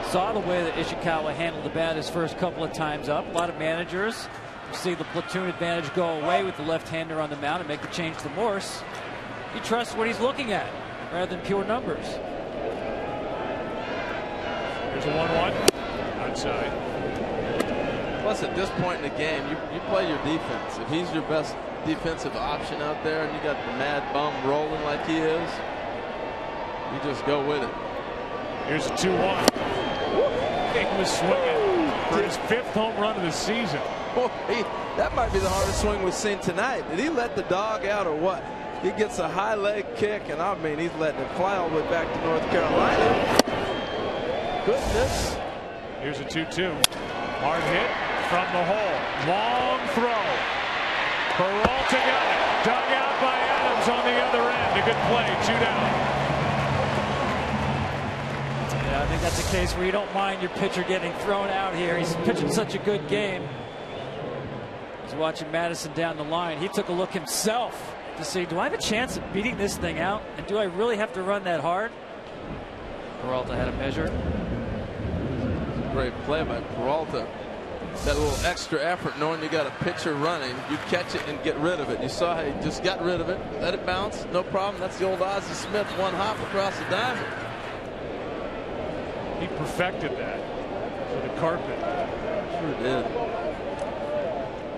Saw the way that Ishikawa handled the bat his first couple of times up. A lot of managers see the platoon advantage go away with the left-hander on the mound and make the change to Morse. He trusts what he's looking at rather than pure numbers. Here's a 1-1 outside. Plus, at this point in the game, you play your defense. If he's your best defensive option out there and you got the mad bum rolling like he is, you just go with it. Here's a 2-1. He was swinging for his 5th home run of the season. Boy, that might be the hardest swing we've seen tonight. Did he let the dog out or what? He gets a high leg kick, and I mean, he's letting it fly all the way back to North Carolina. Goodness. Here's a 2-2. Hard hit from the hole. Long throw. Peralta got it. Dug out by Adams on the other end. A good play. 2 down. Yeah, Yeah, I think that's a case where you don't mind your pitcher getting thrown out here. He's pitching such a good game. He's watching Madison down the line. He took a look himself to see, do I have a chance of beating this thing out? And do I really have to run that hard? Peralta had a measure. Great play by Peralta. That little extra effort, knowing you got a pitcher running, you catch it and get rid of it. You saw how he just got rid of it, let it bounce, no problem. That's the old Ozzie Smith one hop across the diamond. He perfected that for the carpet. Sure did.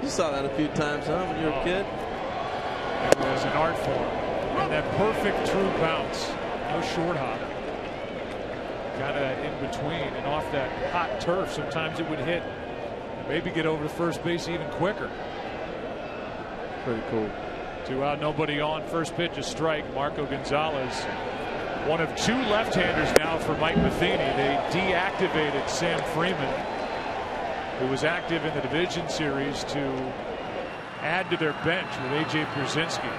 You saw that a few times, huh, when you were a kid? It was an art form. And that perfect true bounce. No short hop. Kind of in between and off that hot turf. Sometimes it would hit. Maybe get over to first base even quicker. Pretty cool. 2 out, nobody on. First pitch, a strike. Marco Gonzalez, one of 2 left-handers now for Mike Matheny. They deactivated Sam Freeman, who was active in the division series, to add to their bench with A.J. Pierzynski.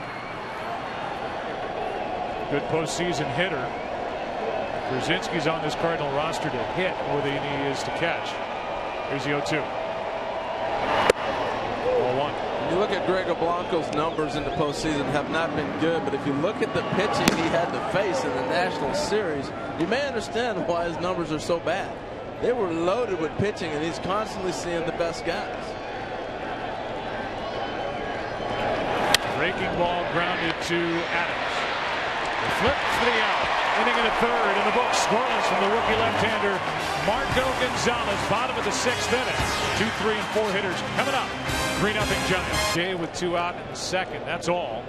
Good postseason hitter. Pierzynski's on this Cardinal roster to hit more than he is to catch. Here's the 0-2. Ball 1. When you look at Greg Blanco's numbers in the postseason, have not been good, but if you look at the pitching he had to face in the National Series, you may understand why his numbers are so bad. They were loaded with pitching, and he's constantly seeing the best guys. Breaking ball grounded to Adams. The flip for the out. Inning in the 3rd in the book. Scoreless from the rookie left-hander Marco Gonzalez. Bottom of the 6th inning. 2, 3, and 4 hitters coming up. 3-0 Giants. Jay with 2 out in the 2nd. That's all.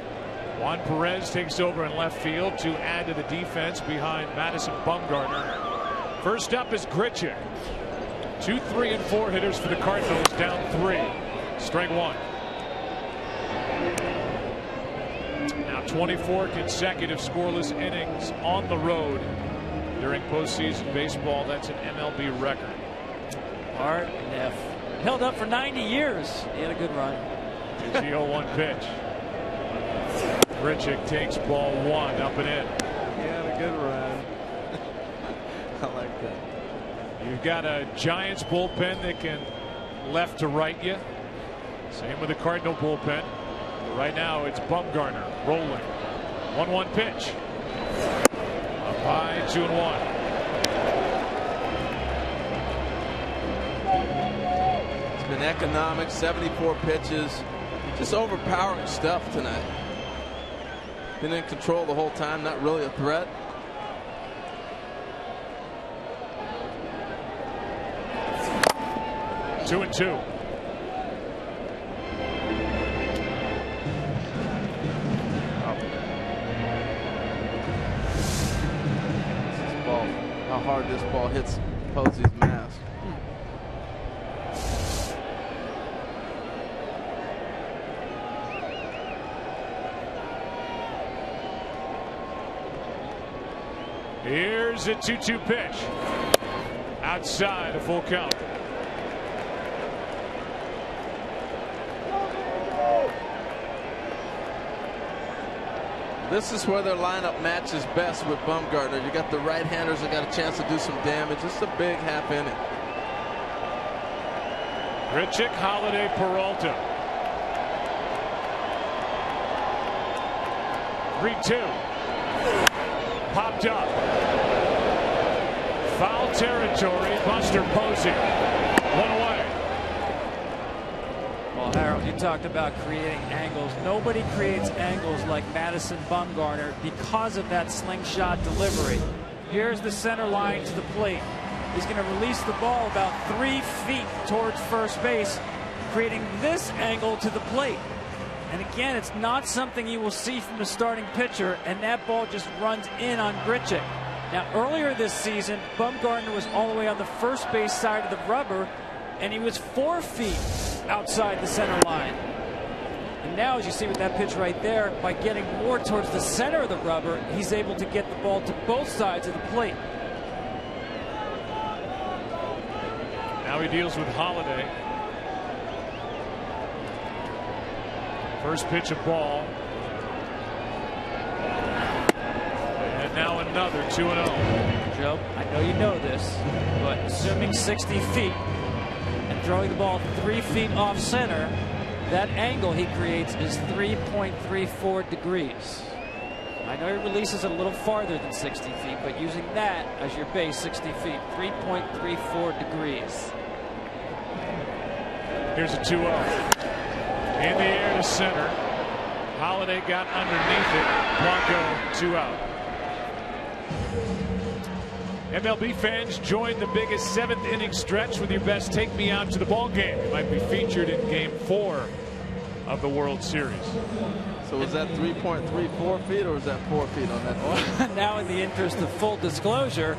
Juan Perez takes over in left field to add to the defense behind Madison Bumgarner. First up is Grichuk. 2, 3, and 4 hitters for the Cardinals. Down 3. Strike 1. Now 24 consecutive scoreless innings on the road during postseason baseball. That's an MLB record. Art Neff held up for 90 years. He had a good run. Here's the 0-1 pitch. Grichuk takes ball 1 up and in. He had a good run. I like that. You've got a Giants bullpen that can left to right you. Same with the Cardinal bullpen. Right now it's Bumgarner rolling. 1-1 pitch. Up high, 2-1. It's been economic, 74 pitches. Just overpowering stuff tonight. Been in control the whole time, not really a threat. Two and 2. How hard this ball hits Posey's mask. Here's a 2-2 pitch. Outside, a full count. This is where their lineup matches best with Bumgarner. You got the right-handers that got a chance to do some damage. It's a big half inning. Grichuk, Holiday, Peralta. 3-2. Popped up. Foul territory. Buster Posey. 1 away. Well, Harold, you talked about creating angles. Nobody creates angles like Madison Bumgarner because of that slingshot delivery. Here's the center line to the plate. He's going to release the ball about 3 feet towards first base, creating this angle to the plate. And again, it's not something you will see from the starting pitcher, and that ball just runs in on Grichuk. Now, earlier this season, Bumgarner was all the way on the first base side of the rubber, and he was 4 feet outside the center line. And now, as you see with that pitch right there, by getting more towards the center of the rubber, he's able to get the ball to both sides of the plate. Now he deals with Holiday. First pitch of ball. And now another 2-0. Joe, I know you know this, but assuming 60 feet and throwing the ball 3 feet off center, that angle he creates is 3.34 degrees. I know he releases it a little farther than 60 feet, but using that as your base, 60 feet, 3.34 degrees. Here's a 2-0. In the air to center. Holiday got underneath it. Blanco 2 out. MLB fans, join the biggest 7th inning stretch with your best Take Me Out to the Ball game. It might be featured in Game 4 of the World Series. So was that 3.34 feet or was that 4 feet on that one? Now, in the interest of full disclosure,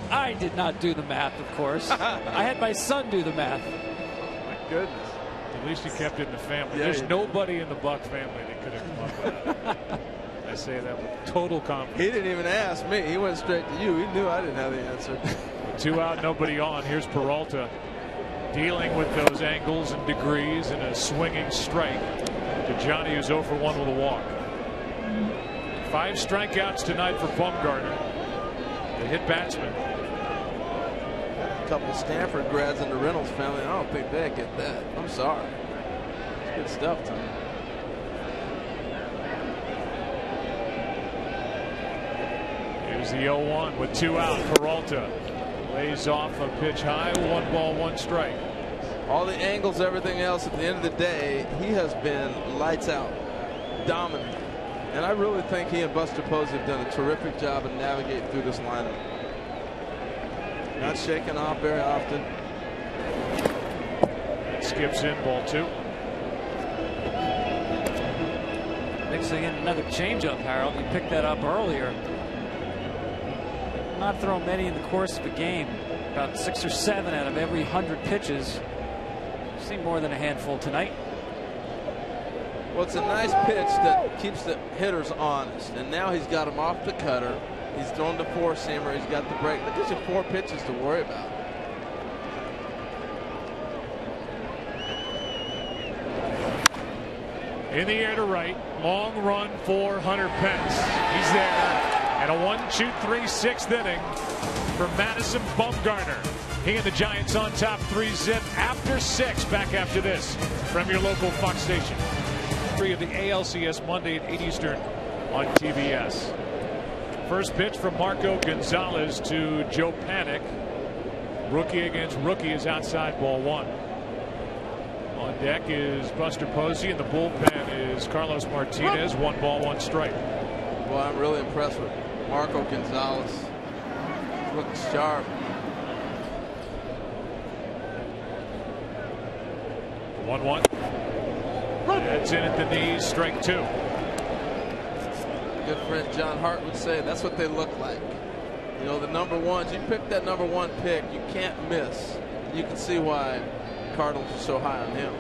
I did not do the math, of course. I had my son do the math. My goodness. At least you kept it in the family. Yeah, There's nobody in the Buck family that could have come up with that. I say that with total confidence. He didn't even ask me. He went straight to you. He knew I didn't have the answer. 2 out, nobody on. Here's Peralta dealing with those angles and degrees and a swinging strike to Johnny, who's 0 for 1 with a walk. 5 strikeouts tonight for Bumgarner, the hit batsman. A couple Stanford grads in the Reynolds family. I don't think they'd get that. I'm sorry. It's good stuff, Tom. Here's the 0-1 with 2 out. Peralta lays off a pitch high. 1 ball, 1 strike. All the angles, everything else, at the end of the day, he has been lights out, dominant. And I really think he and Buster Posey have done a terrific job of navigating through this lineup. Not shaken off very often. Skips in, ball 2. Mixing in another changeup, Harold. You picked that up earlier. Not thrown many in the course of a game. About 6 or 7 out of every 100 pitches. Seen more than a handful tonight. Well, it's a nice pitch that keeps the hitters honest. And now he's got him off the cutter. He's thrown the 4-seamer. He's got the break. That gives you 4 pitches to worry about. In the air to right. Long run for Hunter Pence. He's there. And a 1-2-3 6th inning for Madison Bumgarner. He and the Giants on top 3-zip after 6. Back after this from your local Fox station. 3 of the ALCS Monday at 8 Eastern on TBS. First pitch from Marco Gonzalez to Joe Panik. Rookie against rookie is outside, ball 1. On deck is Buster Posey, and the bullpen is Carlos Martinez. 1 ball, 1 strike. Well, I'm really impressed with Marco Gonzalez. Looking sharp. 1-1. That's in at the knees, strike 2. Good friend John Hart would say that's what they look like. You know, the number ones, you pick that number 1 pick, you can't miss. You can see why Cardinals are so high on him.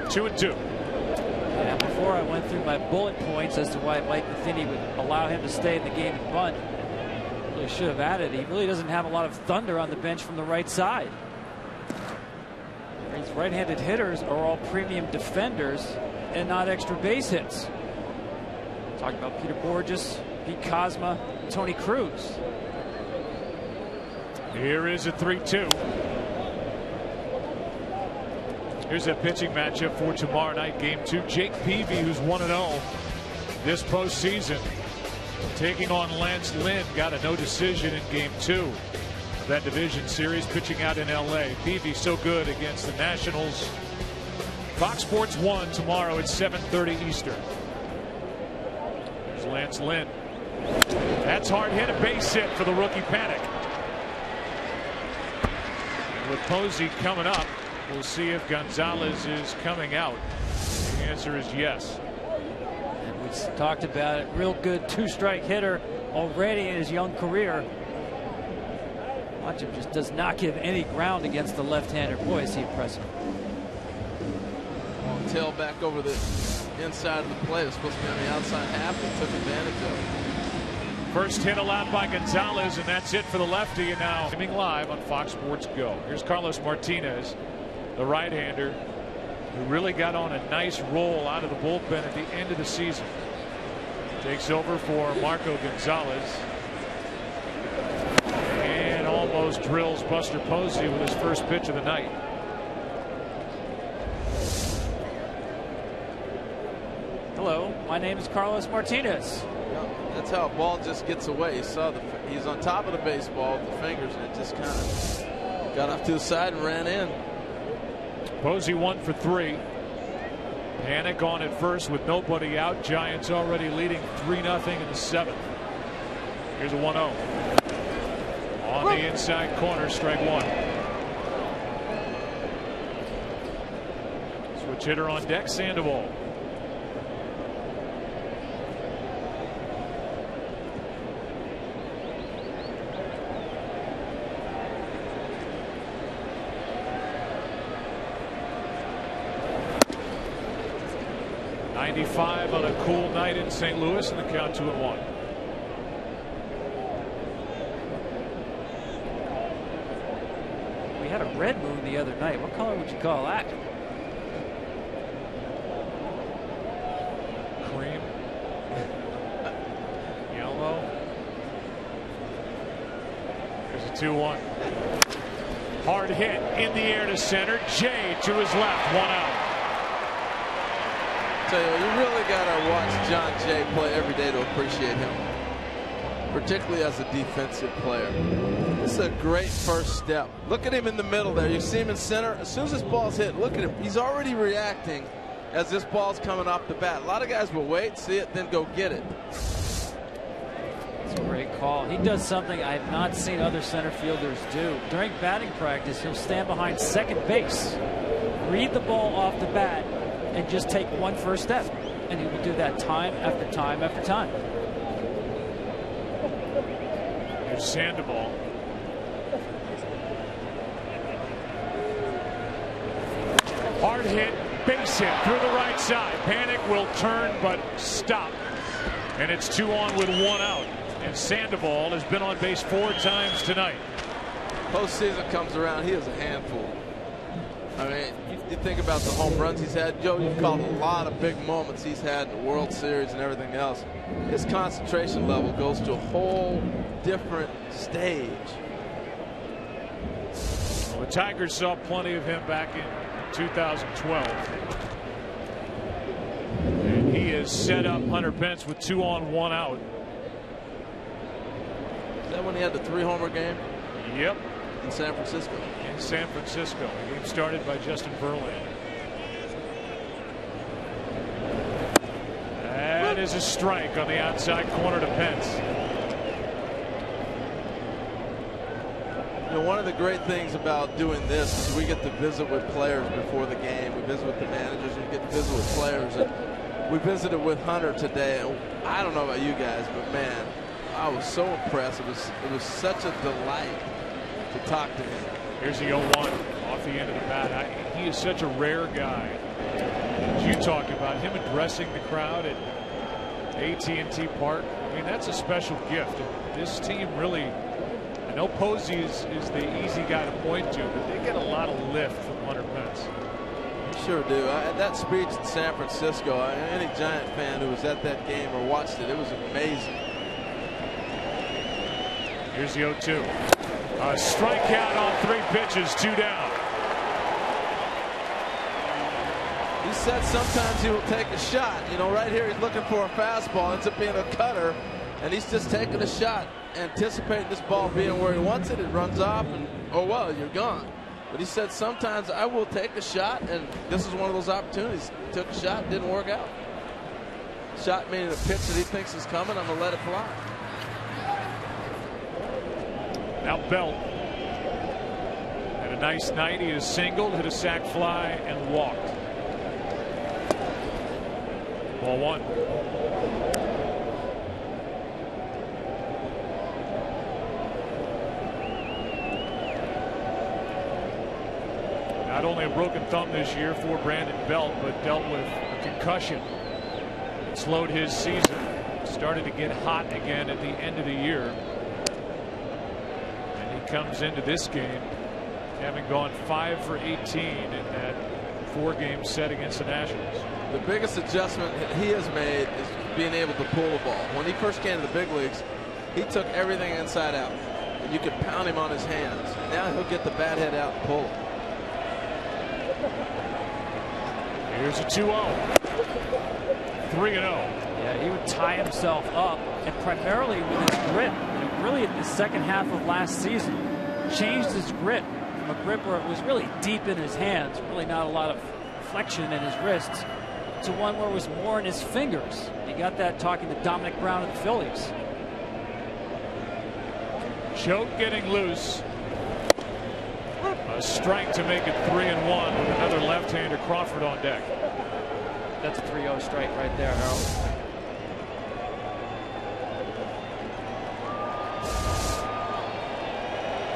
2-2. Yeah, before I went through my bullet points as to why Mike Matheny would allow him to stay in the game and bunt, really should have added, he really doesn't have a lot of thunder on the bench from the right side. These right-handed hitters are all premium defenders and not extra base hits. Talking about Peter Borges, Pete Kozma, Tony Cruz. Here is a 3-2. Here's a pitching matchup for tomorrow night, game 2. Jake Peavy, who's 1-0 this postseason, taking on Lance Lynn. Got a no decision in game 2 of that division series, pitching out in LA. Peavy so good against the Nationals. Fox Sports 1 tomorrow at 7:30 Eastern. There's Lance Lynn. That's hard hit, a base hit for the rookie Panik. With Posey coming up, we'll see if Gonzalez is coming out. The answer is yes. And we talked about it. Real good 2-strike hitter already in his young career. Watch him, just does not give any ground against the left-hander. Boy, is he impressive. Tail back over the inside of the plate. It was supposed to be on the outside half. He took advantage of it. First hit allowed by Gonzalez, and that's it for the lefty. And now streaming live on Fox Sports Go. Here's Carlos Martinez, the right-hander, who really got on a nice roll out of the bullpen at the end of the season. Takes over for Marco Gonzalez. And almost drills Buster Posey with his first pitch of the night. Hello, my name is Carlos Martinez. That's how a ball just gets away. You saw he's on top of the baseball with the fingers, and it just kind of got off to the side and ran in. Posey 1 for 3. Panic on at first with nobody out. Giants already leading 3-0 in the 7th. Here's a 1-0. On the inside corner, strike 1. Switch hitter on deck, Sandoval. .95 on a cool night in St. Louis, and the count 2-1. We had a red moon the other night. What color would you call that? Cream. Yellow. There's a 2-1. Hard hit in the air to center. Jay to his left. 1 out. You really got to watch John Jay play every day to appreciate him, particularly as a defensive player. This is a great first step. Look at him in the middle there. You see him in center. As soon as this ball's hit, look at him. He's already reacting as this ball's coming off the bat. A lot of guys will wait, see it, then go get it. It's a great call. He does something I have not seen other center fielders do. During batting practice, he'll stand behind second base, read the ball off the bat, and just take one first step. And he will do that time after time after time. Here's Sandoval. Hard hit, base hit through the right side. Panic will turn, but stop. And it's 2 on with 1 out. And Sandoval has been on base 4 times tonight. Postseason comes around, he is a handful. I mean, you think about the home runs he's had. Joe, you've called a lot of big moments he's had in the World Series and everything else. His concentration level goes to a whole different stage. Well, the Tigers saw plenty of him back in 2012. And he has set up Hunter Pence with 2 on 1 out. Is that when he had the 3-homer game? Yep. In San Francisco. In San Francisco. The game started by Justin Verlander. That is a strike on the outside corner to Pence. You know, one of the great things about doing this is we get to visit with players before the game. We visit with the managers. We get to visit with players. And we visited with Hunter today. And I don't know about you guys, but man, I was so impressed. It was such a delight to talk to him. Here's the 0-1 off the end of the bat. He is such a rare guy. As you talk about him addressing the crowd at AT&T Park, I mean, that's a special gift. And this team really, I know Posey is the easy guy to point to, but they get a lot of lift from Hunter Pence. You sure do. That speech in San Francisco, any Giant fan who was at that game or watched it, it was amazing. Here's the 0-2. A strikeout on 3 pitches, 2 down. He said sometimes he will take a shot. You know, right here he's looking for a fastball. Ends up being a cutter, and he's just taking a shot, anticipating this ball being where he wants it. It runs off, and oh well, you're gone. But he said sometimes I will take a shot, and this is one of those opportunities. He took a shot, didn't work out. Shot meaning a pitch that he thinks is coming. I'm gonna let it fly. Now Belt had a nice night. He has singled, hit a sac fly, and walked. Ball 1. Not only a broken thumb this year for Brandon Belt, but dealt with a concussion. It slowed his season. Started to get hot again at the end of the year. Comes into this game having gone 5 for 18 in that 4-game set against the Nationals. The biggest adjustment he has made is being able to pull the ball. When he first came to the big leagues, he took everything inside out. And you could pound him on his hands. Now he'll get the bat head out and pull it. Here's a 2-0. 3-0. Yeah, he would tie himself up, and primarily with his grip. Really, in the second half of last season, changed his grip from a grip where it was really deep in his hands, really not a lot of flexion in his wrists, to one where it was more in his fingers. He got that talking to Dominic Brown of the Phillies. Choke getting loose. A strike to make it 3-1 with another left-hander, Crawford, on deck. That's a 3-0 strike right there, Harold.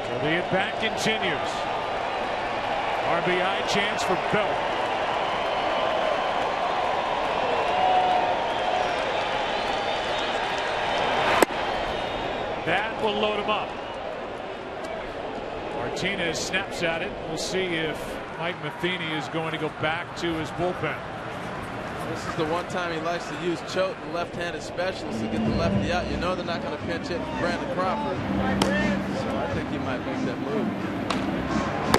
So the at-bat continues. RBI chance for Belt. That will load him up. Martinez snaps at it. We'll see if Mike Matheny is going to go back to his bullpen. This is the one time he likes to use Choate, the left-handed specialist, to get the lefty out. You know they're not going to pinch hit Brandon Crawford. So I think he might make that move.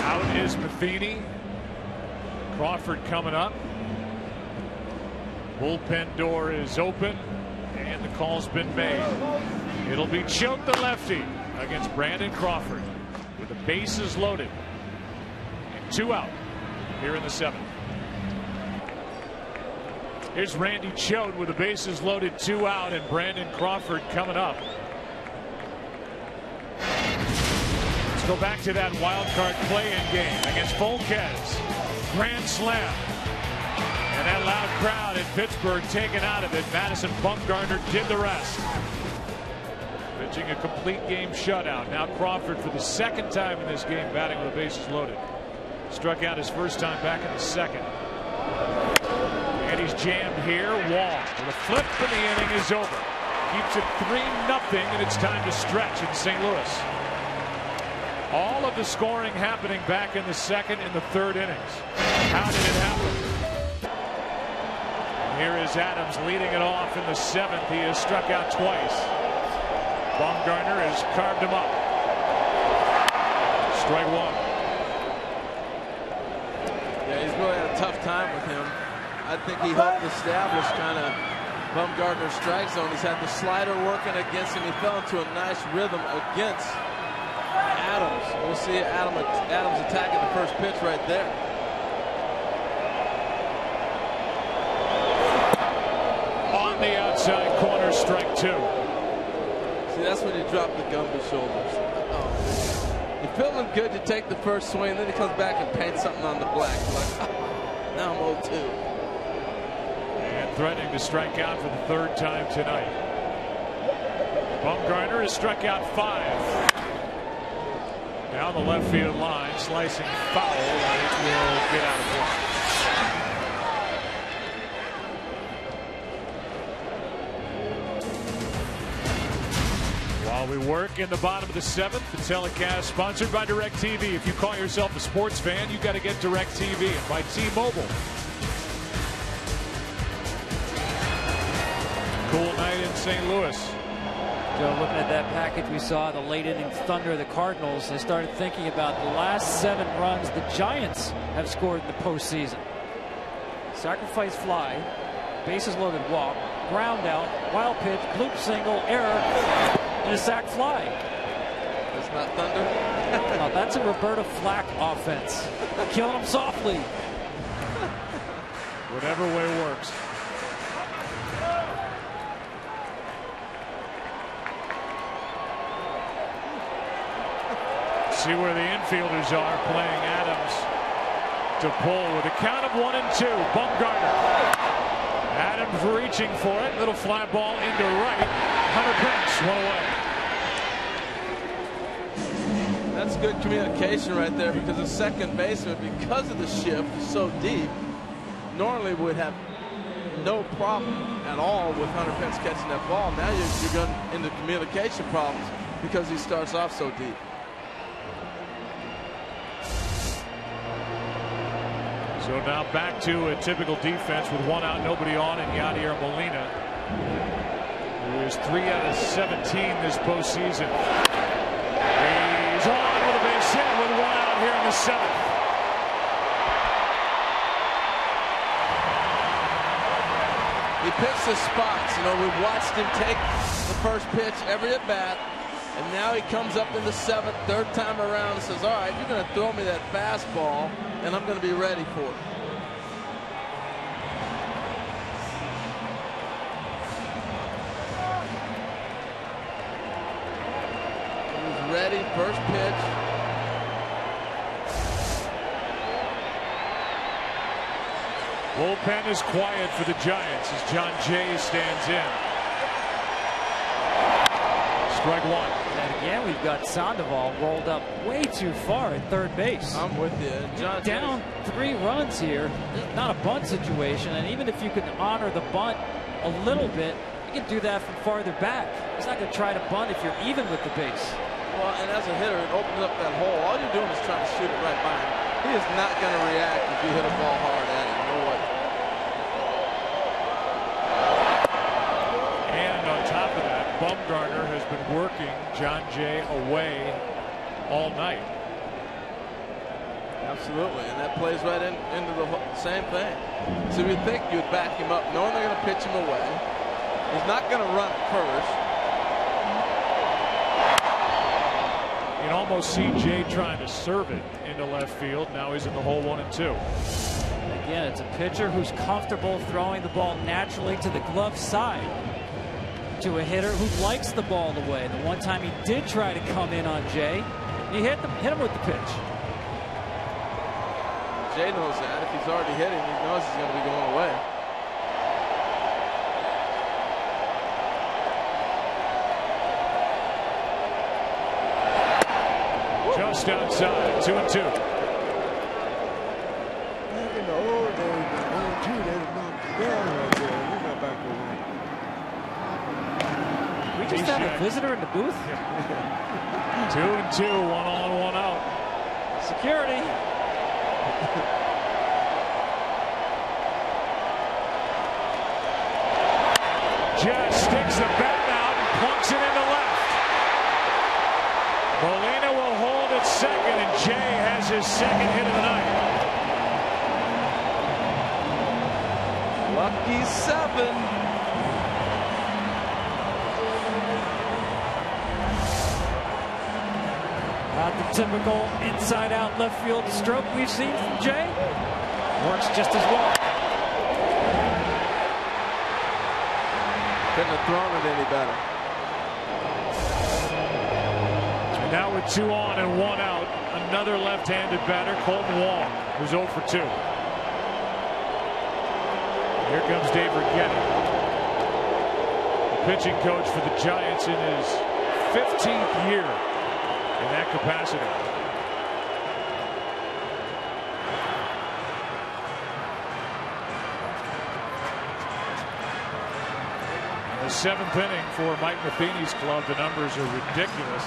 Out is Matheny. Crawford coming up. Bullpen door is open, and the call's been made. It'll be Choate, the lefty, against Brandon Crawford, with the bases loaded and 2 out here in the 7th. Here's Randy Choate with the bases loaded, 2 out, and Brandon Crawford coming up. Let's go back to that wild card play-in game against Volquez. Grand slam. And that loud crowd in Pittsburgh taken out of it. Madison Bumgarner did the rest. Pitching a complete game shutout. Now Crawford, for the 2nd time in this game, batting with the bases loaded. Struck out his first time back in the 2nd. And he's jammed here. Wall with a flip, and the inning is over. Keeps it 3-0, and it's time to stretch in St. Louis. All of the scoring happening back in the 2nd and the 3rd innings. How did it happen? Here is Adams leading it off in the 7th. He has struck out twice. Bumgarner has carved him up. Strike 1. Yeah, he's really had a tough time with him. I think he helped establish kind of Bumgarner's strike zone. He's had the slider working against him. He fell into a nice rhythm against Adams. We'll see Adams attacking the first pitch right there. On the outside corner, strike 2. See, that's when you drop the gun to shoulders. You're feeling good, you take the first swing, then he comes back and paints something on the black. Like, now I'm 0-2. And threatening to strike out for the 3rd time tonight. Bumgarner has struck out 5. Down the left field line, slicing foul, and it will get out of play. While we work in the bottom of the 7th, the telecast sponsored by DirecTV. If you call yourself a sports fan, you got to get DirecTV, and by T-Mobile. Cool night in St. Louis. Joe, looking at that package we saw, the late inning thunder of the Cardinals, I started thinking about the last 7 runs the Giants have scored in the postseason. Sacrifice fly, bases loaded walk, ground out, wild pitch, bloop single, error, and a sac fly. That's not thunder. Now that's a Roberta Flack offense. Killing them softly. Whatever way works. See where the infielders are playing Adams to pull with a count of 1-2. Bumgarner. Adams reaching for it. Little fly ball into right. Hunter Prince, 1 away. That's good communication right there, because the second baseman, because of the shift so deep, normally would have no problem at all with Hunter Pence catching that ball. Now you're going into communication problems because he starts off so deep. So now back to a typical defense with 1 out, nobody on, and Yadier Molina who is 3 out of 17 this postseason. He's on with a base hit with 1 out here in the 7th. He picks his spots. You know, we've watched him take the first pitch every at bat, and now he comes up in the 7th, 3rd time around, and says, all right, you're going to throw me that fastball, and I'm going to be ready for it. He's ready, first pitch. Bullpen is quiet for the Giants as John Jay stands in. Strike 1. And again, we've got Sandoval rolled up way too far at third base. I'm with you. John down 3 runs here. Not a bunt situation, and even if you can honor the bunt a little bit, you can do that from farther back. He's not going to try to bunt if you're even with the base. Well, and as a hitter, it opens up that hole. All you're doing is trying to shoot it right by him. He is not going to react if you hit a ball hard at him. No way. And on top of that, Bumgarner has been working John Jay away all night. Absolutely, and that plays right into the same thing. So you think you'd back him up, knowing they're going to pitch him away. He's not going to run first. You can almost see Jay trying to serve it into left field. Now he's in the hole 1 and 2. Again, it's a pitcher who's comfortable throwing the ball naturally to the glove side, to a hitter who likes the ball away. The one time he did try to come in on Jay, he hit him with the pitch. Jay knows that. If he's already hitting, he knows he's going to be going away. Just outside, 2 and 2. Back in the old days, the 1 and 2, they was not together right there. We got back to 1. We just had a visitor in the booth. 2 and 2, 1 on, 1 out. Security. Just sticks the bat out and plunks it into left. Molina will hold at second, and Jay has his 2nd hit of the night. Lucky 7. Not the typical inside-out left field stroke we've seen from Jay. Works just as well. Couldn't have thrown it any better. And now with 2 on and 1 out, another left-handed batter, Colton Wong, who's 0 for 2. Here comes Dave Righetti, the pitching coach for the Giants in his 15th year in that capacity. The 7th inning for Mike Matheny's club, the numbers are ridiculous.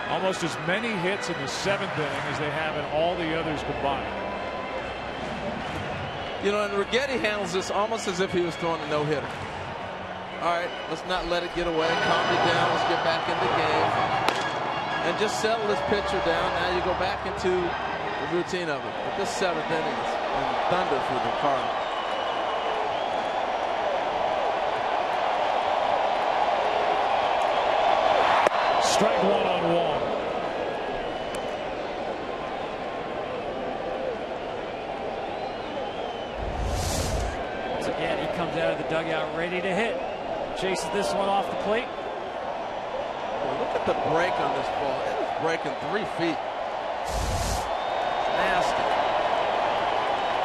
Almost as many hits in the 7th inning as they have in all the others combined. You know, and Righetti handles this almost as if he was throwing a no-hitter. All right, let's not let it get away. Calm it down. Let's get back in the game. And just settle this pitcher down. Now you go back into the routine of it. But this 7th inning is thunder for the Cardinals. Strike 1 on Wong. Once again, he comes out of the dugout ready to hit. Chases this one off the plate. Well, look at the break on this ball. It is breaking 3 feet. Nasty.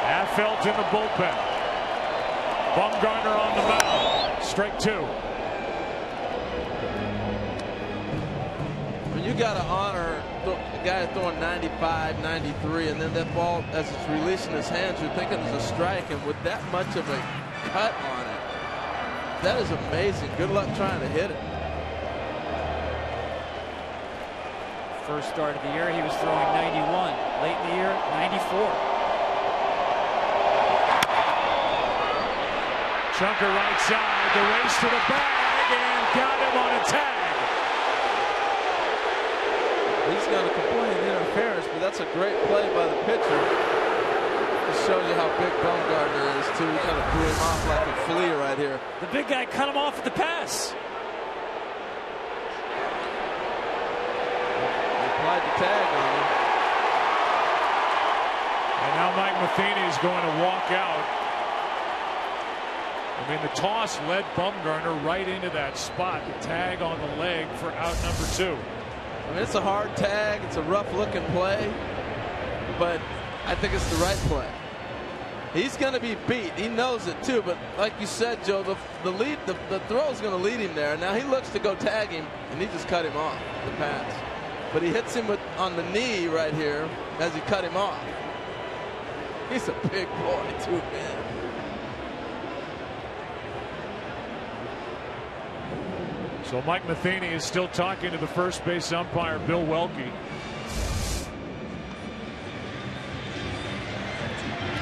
Affelt in the bullpen. Bumgarner on the mound. Strike 2. You got to honor the guy throwing 95, 93, and then that ball, as it's releasing his hands, you're thinking it's a strike, and with that much of a cut on it, that is amazing. Good luck trying to hit it. First start of the year, he was throwing 91. Late in the year, 94. Chunker right side, the race to the bag, and got him on a tag. He's going to complain interference, but that's a great play by the pitcher. It shows you how big Bumgarner is, too. He kind of threw him off like a flea right here. The big guy cut him off at the pass. Applied the tag on him. And now Mike Matheny is going to walk out. I mean, the toss led Bumgarner right into that spot. The tag on the leg for out number 2. I mean, it's a hard tag. It's a rough-looking play, but I think it's the right play. He's going to be beat. He knows it too. But like you said, Joe, the throw is going to lead him there. Now he looks to go tag him, and he just cut him off the pass. But he hits him on the knee right here as he cut him off. He's a big boy too, man. So Mike Matheny is still talking to the first base umpire, Bill Welke.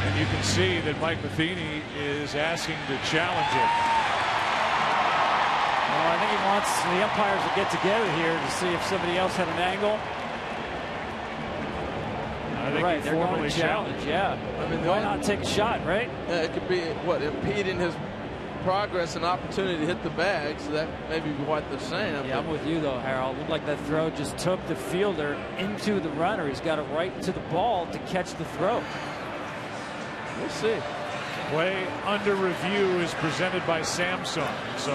And you can see that Mike Matheny is asking to challenge it. Well, I think he wants the umpires to get together here to see if somebody else had an angle. I think right, they're going to challenge. Yeah. I mean, why not take a shot, right? Yeah, it could be impeding his progress and opportunity to hit the bag, so that may be what they're saying. Yeah, I'm with you though, Harold. Looked like that throw just took the fielder into the runner. He's got it right to the ball to catch the throw. We'll see. Play under review is presented by Samsung. So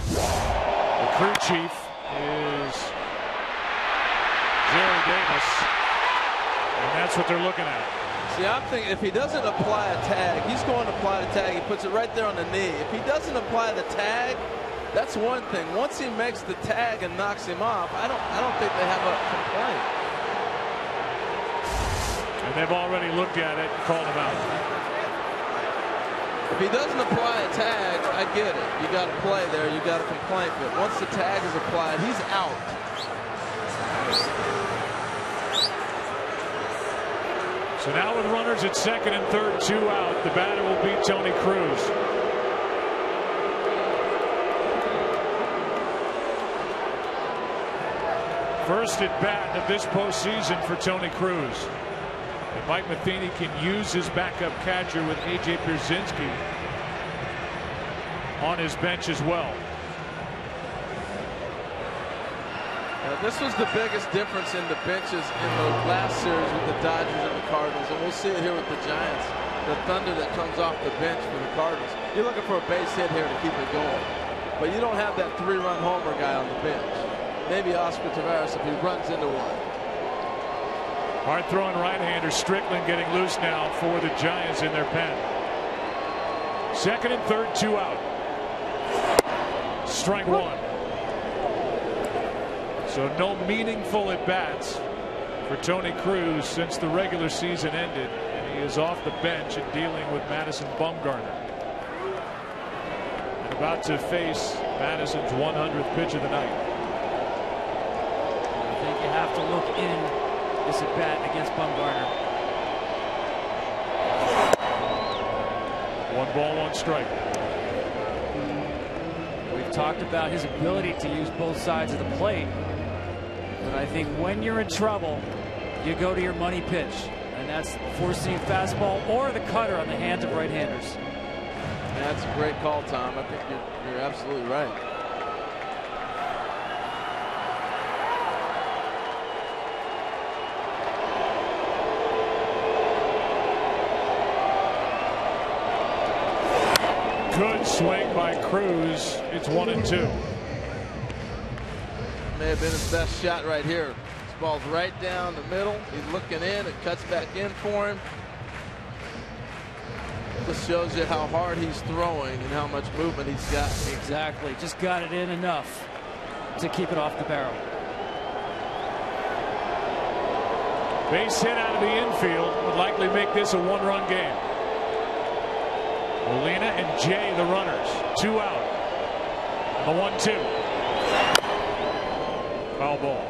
the crew chief is Jerry Davis, and that's what they're looking at. See, I'm thinking if he doesn't apply a tag, he's going to apply the tag. He puts it right there on the knee. If he doesn't apply the tag, that's one thing. Once he makes the tag and knocks him off, I don't think they have a complaint. And they've already looked at it and called him out. If he doesn't apply a tag, I get it. You got to play there. You got a complaint. But once the tag is applied, he's out. So now with runners at second and third, 2 out, the batter will be Tony Cruz. First at bat of this postseason for Tony Cruz. And Mike Matheny can use his backup catcher with A.J. Pierzynski on his bench as well. This was the biggest difference in the benches in the last series with the Dodgers and the Cardinals, and we'll see it here with the Giants. The thunder that comes off the bench for the Cardinals. You're looking for a base hit here to keep it going, but you don't have that 3-run homer guy on the bench. Maybe Oscar Taveras if he runs into one. Hard throwing right-hander Strickland getting loose now for the Giants in their pen. Second and third, 2 out. Strike 1. So no meaningful at-bats for Tony Cruz since the regular season ended, and he is off the bench and dealing with Madison Bumgarner. And about to face Madison's 100th pitch of the night. I think you have to look in this at-bat against Bumgarner. 1 ball, 1 strike. We've talked about his ability to use both sides of the plate. But I think when you're in trouble, you go to your money pitch. And that's the 4-seam fastball or the cutter on the hands of right-handers. That's a great call, Tom. I think you're absolutely right. Good swing by Cruz. It's 1-2. May have been his best shot right here. This ball's right down the middle. He's looking in. It cuts back in for him. This shows you how hard he's throwing and how much movement he's got. Exactly. Just got it in enough to keep it off the barrel. Base hit out of the infield would likely make this a 1-run game. Molina and Jay the runners. 2 out. The 1-2. Foul ball.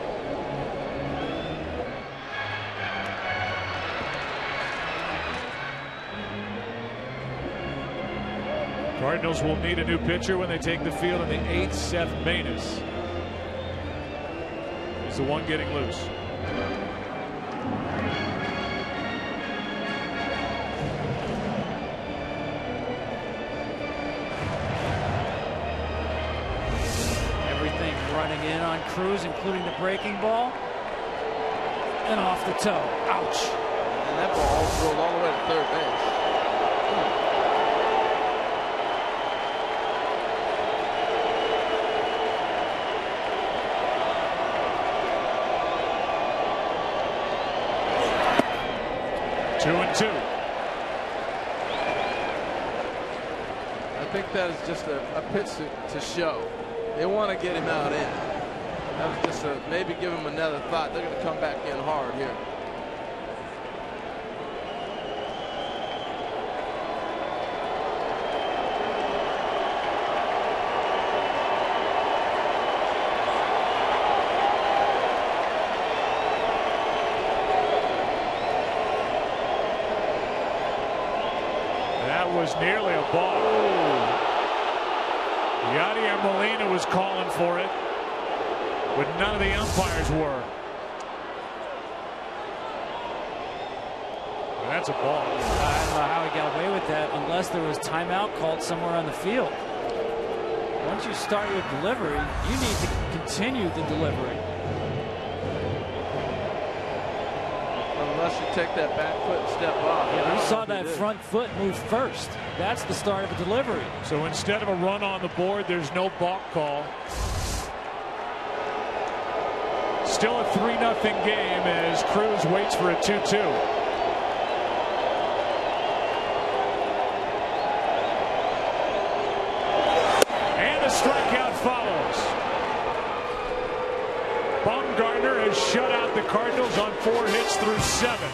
Cardinals will need a new pitcher when they take the field in the 8th. Seth Maness is the one getting loose. Everything running in on Cruz, including the breaking ball. And off the toe. Ouch. And that ball rolled all the way to third base. 2-2. I think that is just a pitch to show. They want to get him out in. That was just maybe give him another thought. They're going to come back in hard here. That was nearly a ball. Yadier Molina was calling for it, but none of the umpires were. That's a ball. I don't know how he got away with that unless there was timeout called somewhere on the field. Once you start your delivery, you need to continue the delivery. Unless you take that back foot and step off. Yeah, we saw that front foot move first. That's the start of a delivery. So instead of a run on the board, there's no balk call. Still a 3-0 game as Cruz waits for a 2-2. And a strikeout follows. Bumgarner has shut out the Cardinals on 4 hits through 7.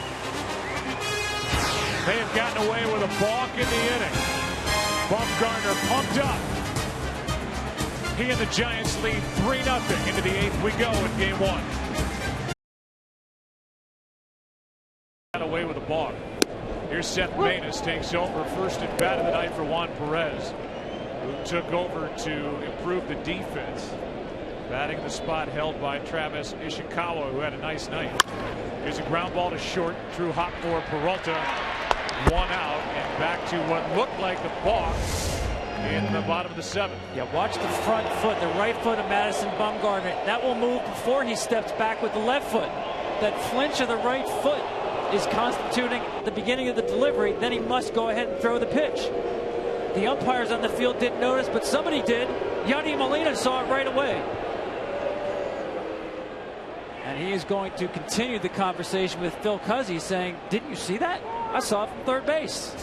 They have gotten away with a balk in the inning. Bumgarner pumped up. He and the Giants lead 3-0 into the 8th. We go in game 1. Got away with a balk. Here's Seth Maness, takes over first at bat of the night for Juan Perez, who took over to improve the defense. Batting the spot held by Travis Ishikawa, who had a nice night. Here's a ground ball to short, through hot for Peralta. 1 out, and back to what looked like the balk in the bottom of the 7th. Yeah, watch the front foot, the right foot of Madison Bumgarner. That will move before he steps back with the left foot. That flinch of the right foot is constituting the beginning of the delivery. Then he must go ahead and throw the pitch. The umpires on the field didn't notice, but somebody did. Yadier Molina saw it right away. And he is going to continue the conversation with Phil Cuzzy, saying, didn't you see that? I saw it from third base.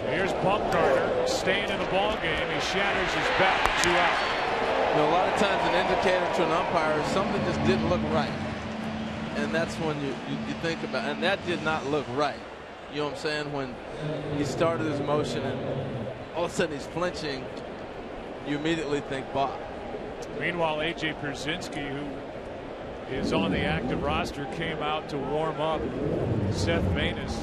Here's Bumgarner staying in the ball game. He shatters his bat. 2 out. You know, a lot of times an indicator to an umpire is something just didn't look right. And that's when you think about it. And that did not look right. You know what I'm saying? When he started his motion and all of a sudden he's flinching, you immediately think balk. Meanwhile, A.J. Pierzynski, who is on the active roster, came out to warm up Seth Maness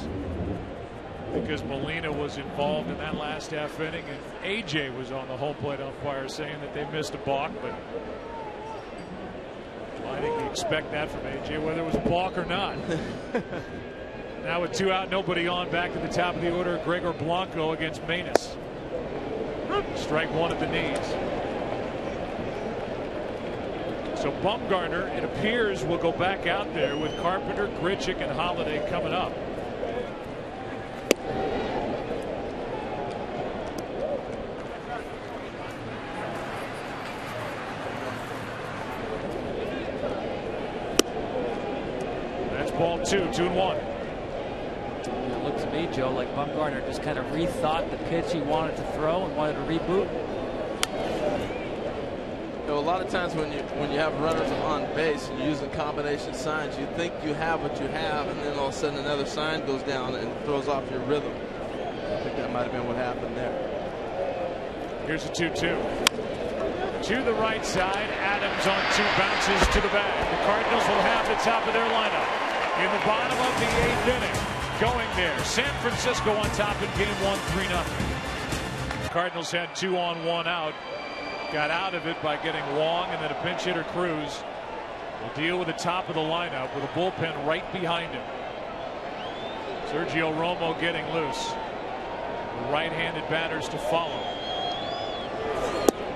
because Molina was involved in that last half inning, and A.J. was on the home plate umpire saying that they missed a balk, but I think you expect that from A.J. whether it was a balk or not. Now with 2 out, nobody on, back to the top of the order, Gregor Blanco against Maness. Strike 1 at the knees. So Bumgarner, it appears, will go back out there with Carpenter, Grichuk, and Holiday coming up. That's ball 2, 2-1. It looks to me, Joe, like Bumgarner just kind of rethought the pitch he wanted to throw and wanted to reboot. You know, a lot of times when you have runners on base and you're using combination signs, you think you have what you have, and then all of a sudden another sign goes down and throws off your rhythm. I think that might have been what happened there. Here's a 2-2. To the right side, Adams on 2 bounces to the bag. The Cardinals will have the top of their lineup in the bottom of the 8th inning. going there. San Francisco on top in game 1, 3-0. Cardinals had 2 on, 1 out. Got out of it by getting Wong and then a pinch hitter Cruz. Will deal with the top of the lineup with a bullpen right behind him. Sergio Romo getting loose. Right-handed batters to follow.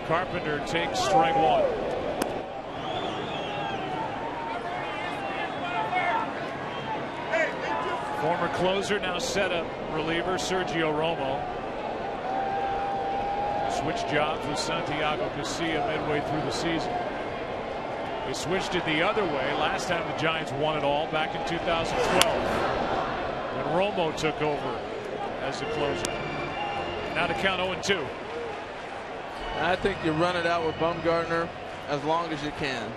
Carpenter takes strike 1. Former closer, now setup reliever Sergio Romo. Switched jobs with Santiago Casilla midway through the season. They switched it the other way last time the Giants won it all back in 2012 when Romo took over as the closer. Now to count 0-2. I think you run it out with Bumgarner as long as you can.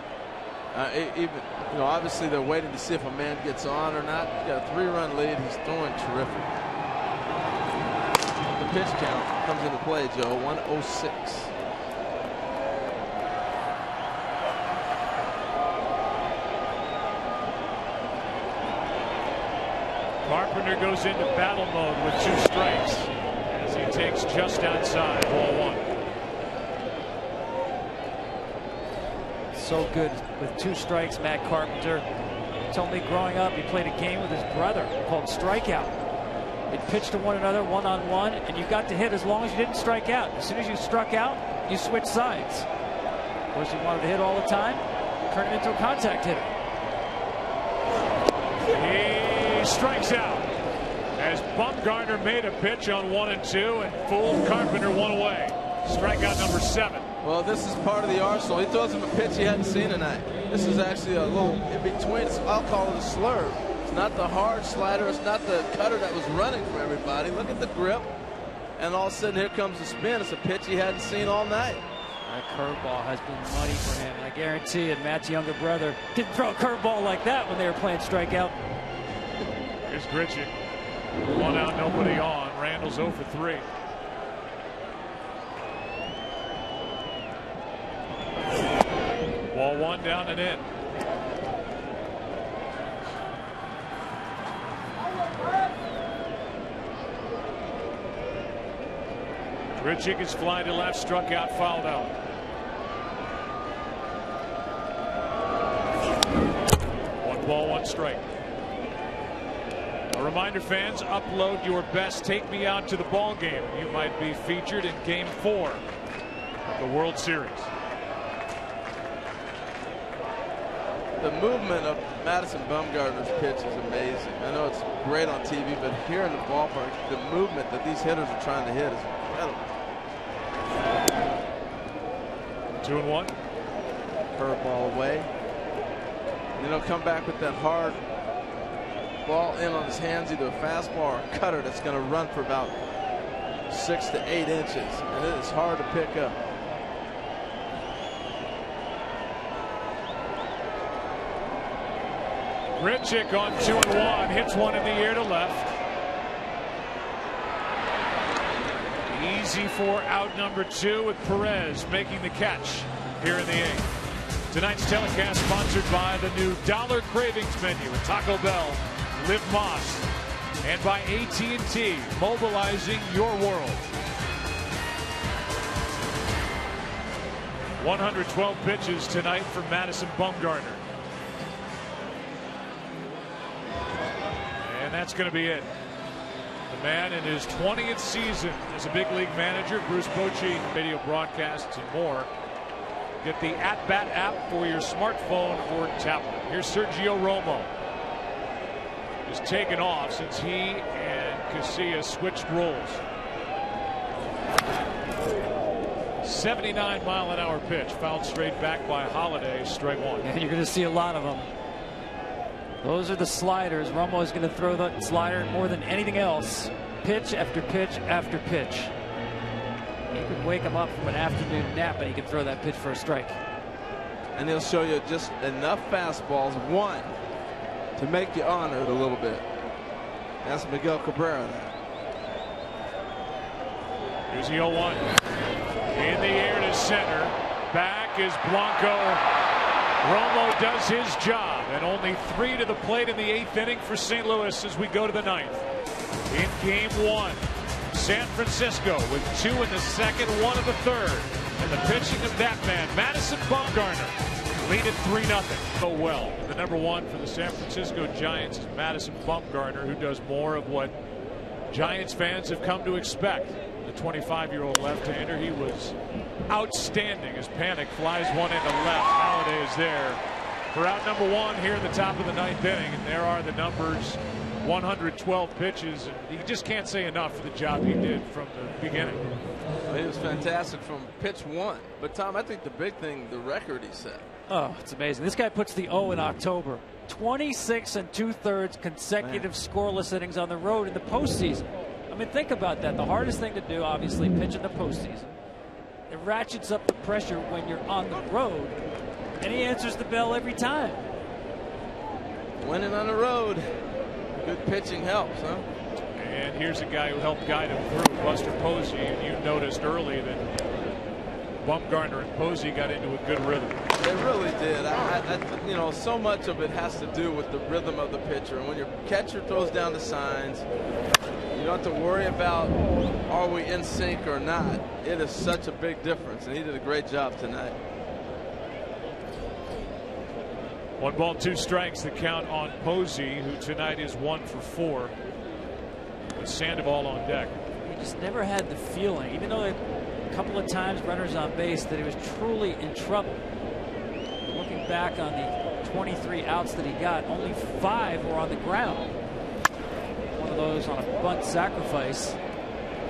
Even, obviously they're waiting to see if a man gets on or not. He's got a 3-run lead. He's throwing terrific. The pitch count comes into play, Joe. 106. Carpenter goes into battle mode with 2 strikes as he takes just outside ball 1. So good with 2 strikes, Matt Carpenter. He told me growing up he played a game with his brother called Strikeout. They'd pitch to one another 1-on-1, and you got to hit as long as you didn't strike out. As soon as you struck out, you switched sides. Of course, he wanted to hit all the time, turn it into a contact hitter. He strikes out as Bumgarner made a pitch on 1-2 and fooled Carpenter 1 away. Strikeout number 7. Well, this is part of the arsenal. He throws him a pitch he hadn't seen tonight. This is actually a little in between. I'll call it a slurve. It's not the hard slider. It's not the cutter that was running for everybody. Look at the grip. And all of a sudden, here comes the spin. It's a pitch he hadn't seen all night. That curveball has been money for him. And I guarantee you, Matt's younger brother didn't throw a curveball like that when they were playing strikeout. Here's Grichuk. 1 out, nobody on. Randall's 0 for 3. Ball 1 down and in. Grichuk is fly to left, struck out, fouled out. 1 ball, 1 strike. A reminder, fans, upload your best Take Me Out to the Ball Game. You might be featured in Game 4 of the World Series. The movement of Madison Bumgarner's pitch is amazing. I know it's great on TV, but here in the ballpark, the movement that these hitters are trying to hit is incredible. 2-1. Curveball away. And then he'll come back with that hard ball in on his hands, either a fastball or a cutter that's going to run for about 6 to 8 inches. And it is hard to pick up. Grichuk on 2-1, hits one in the air to left. Easy for out number 2 with Perez making the catch here in the 8th. Tonight's telecast sponsored by the new Dollar Cravings menu at Taco Bell, Live Moss, and by AT&T, mobilizing your world. 112 pitches tonight for Madison Bumgarner. And that's going to be it. The man in his 20th season as a big league manager. Bruce Bochy, video broadcasts and more. Get the At Bat app for your smartphone or tablet. Here's Sergio Romo. Just taken off since he and Casilla switched roles. 79-mile-an-hour pitch, fouled straight back by Holiday, strike 1. And you're going to see a lot of them. Those are the sliders. Romo is going to throw that slider more than anything else. Pitch after pitch after pitch. He could wake him up from an afternoon nap and he could throw that pitch for a strike. And he'll show you just enough fastballs, one, to make you honor it a little bit. That's Miguel Cabrera. Here's the 0-1. In the air to center. Back is Blanco. Romo does his job and only 3 to the plate in the 8th inning for St. Louis as we go to the 9th. In game 1, San Francisco with 2 in the 2nd, 1 in the 3rd. And the pitching of that man, Madison Bumgarner, lead it 3-0. So well. The number 1 for the San Francisco Giants is Madison Bumgarner, who does more of what Giants fans have come to expect. The 25-year-old left-hander, he was outstanding as Panic flies one into left. Holiday is there for out number 1 here in the top of the 9th inning. And there are the numbers, 112 pitches. And you just can't say enough for the job he did from the beginning. Well, he was fantastic from pitch 1. But, Tom, I think the big thing, the record he set. Oh, it's amazing. This guy puts the O in October. 26 2/3 consecutive scoreless innings on the road in the postseason. I mean, think about that. The hardest thing to do, obviously, pitch in the postseason. It ratchets up the pressure when you're on the road, and he answers the bell every time. Winning on the road. Good pitching helps, huh? And here's a guy who helped guide him through, Buster Posey. And you noticed early that Bumgarner and Posey got into a good rhythm. They really did. You know, so much of it has to do with the rhythm of the pitcher. And when your catcher throws down the signs, you don't have to worry about are we in sync or not. It is such a big difference, and he did a great job tonight. 1 ball, 2 strikes, the count on Posey, who tonight is 1 for 4 with Sandoval on deck. He just never had the feeling, even though a couple of times runners on base, that he was truly in trouble. Looking back on the 23 outs that he got, only 5 were on the ground. One of those on a bunt sacrifice.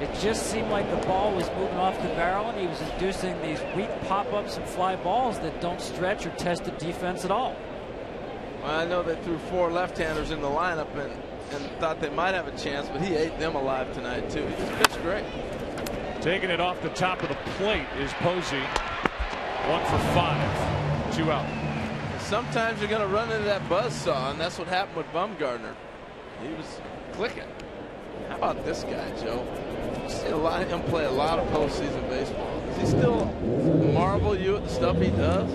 It just seemed like the ball was moving off the barrel, and he was inducing these weak pop-ups and fly balls that don't stretch or test the defense at all. Well, I know they threw 4 left-handers in the lineup and thought they might have a chance, but he ate them alive tonight, too. He just pitched great. Taking it off the top of the plate is Posey. 1 for 5, 2 out. Sometimes you're going to run into that buzzsaw, and that's what happened with Bumgarner. He was clicking. How about this guy, Joe? You see him play a lot of postseason baseball. Does he still marvel you at the stuff he does?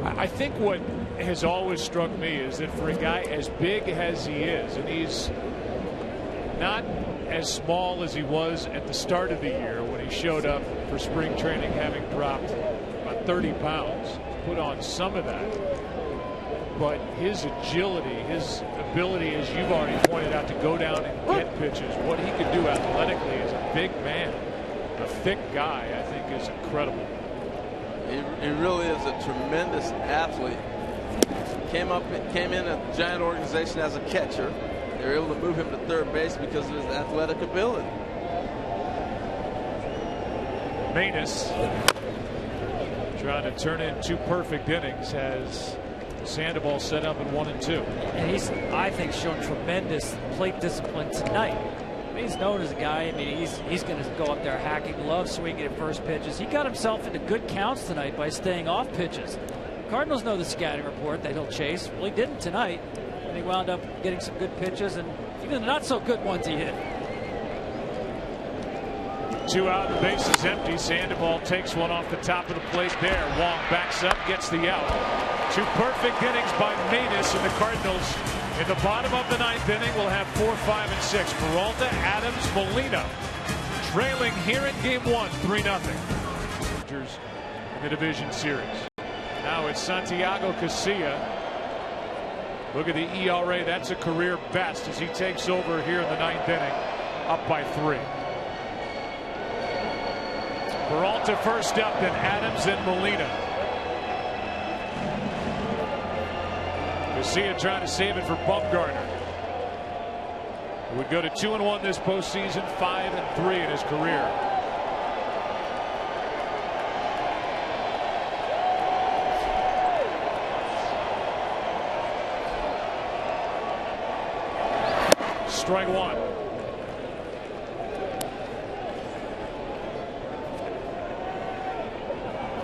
I think what has always struck me is that for a guy as big as he is, and he's not as small as he was at the start of the year when he showed up for spring training, having dropped about 30 pounds, put on some of that. But his agility, his ability, as you've already pointed out, to go down and get pitches, what he could do athletically as a big man, a thick guy, I think is incredible. He really is a tremendous athlete. Came in a Giant organization as a catcher. They were able to move him to third base because of his athletic ability. Manus trying to turn in 2 perfect innings, has Sandoval set up at 1 and 2. And he's, I think, shown tremendous plate discipline tonight. I mean, he's known as a guy, I mean, he's going to go up there hacking, loves swinging at first pitches. He got himself into good counts tonight by staying off pitches. Cardinals know the scouting report that he'll chase. Well, he didn't tonight, and he wound up getting some good pitches, and even the not so good ones he hit. 2 out, the base is empty. Sandoval takes one off the top of the plate there. Wong backs up, gets the out. 2 perfect innings by Manus, and the Cardinals in the bottom of the 9th inning will have 4, 5, and 6. Peralta, Adams, Molina trailing here in game 1, 3-0. In the division series. Now it's Santiago Casilla. Look at the ERA. That's a career best as he takes over here in the 9th inning, up by 3. Peralta first up, then Adams, then Molina. Casilla trying to save it for Bumgarner. He would go to 2-1 this postseason, 5-3 in his career. Strike 1.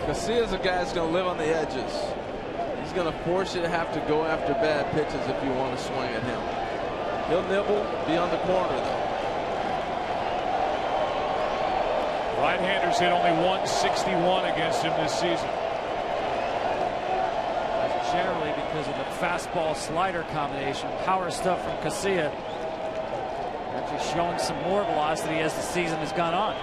Casilla's a guy that's going to live on the edges. He's going to force you to have to go after bad pitches if you want to swing at him. He'll nibble, be on the corner though. Right-handers hit only 161 against him this season. That's generally because of the fastball-slider combination. Power stuff from Casilla. Actually showing some more velocity as the season has gone on.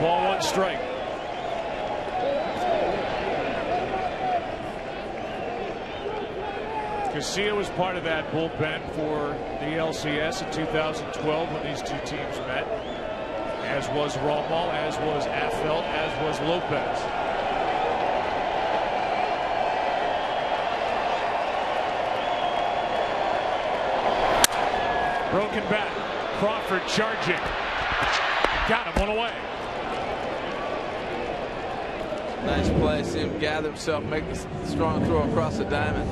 Ball, 1 strike. Casilla was part of that bullpen for the LCS in 2012 when these two teams met, as was Romo, as was Affeldt, as was Lopez. Broken bat. Crawford charging. Got him, 1 away. Nice play. See him gather himself, make the strong throw across the diamond.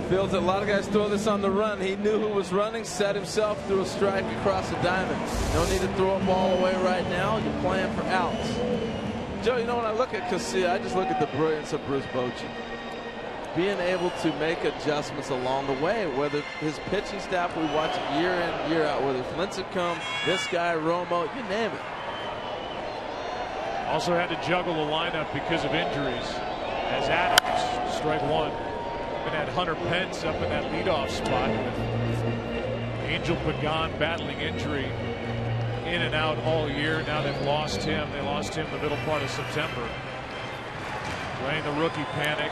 Feels that a lot of guys throw this on the run. He knew who was running, set himself, threw a strike across the diamond. No need to throw a ball away right now. You're playing for outs. Joe, you know, when I look at Casilla, I just look at the brilliance of Bruce Bochy. Being able to make adjustments along the way, whether his pitching staff, we watch it year in, year out, whether it's Lincecum, this guy, Romo, you name it. Also had to juggle the lineup because of injuries. As Adams, strike 1. And had Hunter Pence up in that leadoff spot with Angel Pagan battling injury in and out all year. Now they've lost him. They lost him the middle part of September. Playing the rookie panic.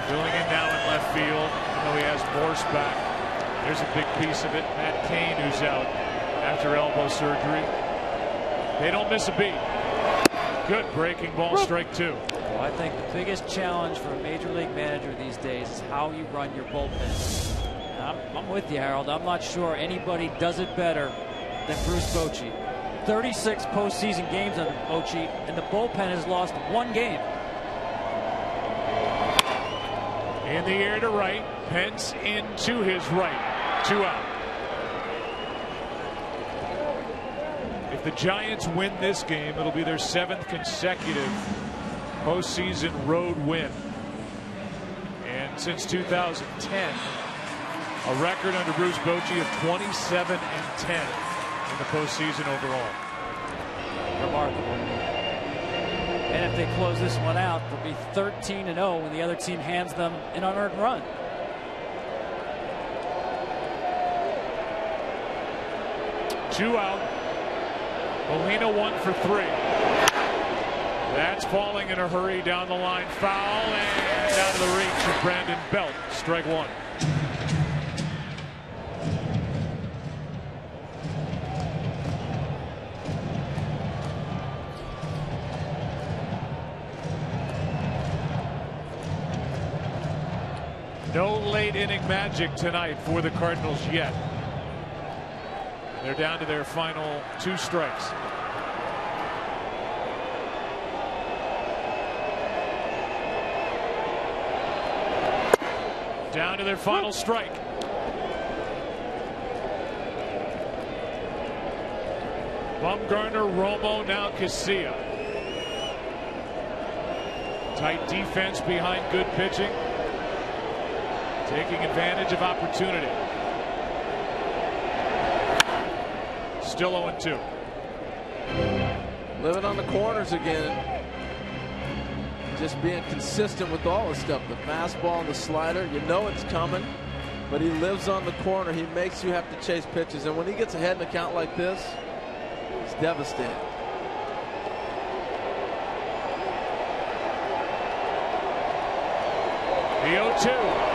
Filling in now in left field. Even though he has Morse back. There's a big piece of it. Matt Cain, who's out after elbow surgery. They don't miss a beat. Good breaking ball, strike 2. Well, I think the biggest challenge for a major league manager these days is how you run your bullpen. I'm with you, Harold. I'm not sure anybody does it better than Bruce Bochy. 36 postseason games under Bochy, and the bullpen has lost 1 game. In the air to right, Pence into his right. 2 out. If the Giants win this game, it'll be their 7th consecutive postseason road win. And since 2010, a record under Bruce Bochy of 27-10 in the postseason overall. Remarkable. And if they close this one out, they'll be 13-0 when the other team hands them an unearned run. Two out. Molina 1 for 3. That's falling in a hurry down the line. Foul and out of the reach of Brandon Belt. Strike 1. No late inning magic tonight for the Cardinals yet. They're down to their final 2 strikes. Down to their final strike. Bumgarner, Romo, now Casilla. Tight defense behind good pitching. Taking advantage of opportunity. Still 0-2. Living on the corners again. Just being consistent with all his stuff. The fastball and the slider. You know it's coming. But he lives on the corner. He makes you have to chase pitches. And when he gets ahead in the count like this, it's devastating. The 0-2.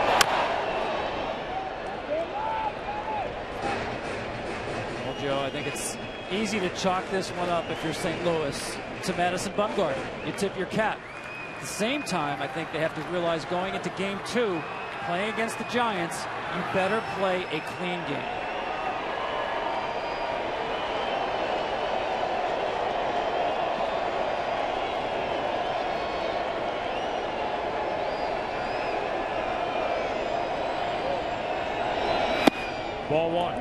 Joe, I think it's easy to chalk this one up if you're St. Louis to Madison Bumgarner. You tip your cap. At the same time, I think they have to realize going into game 2, playing against the Giants, you better play a clean game. Ball 1.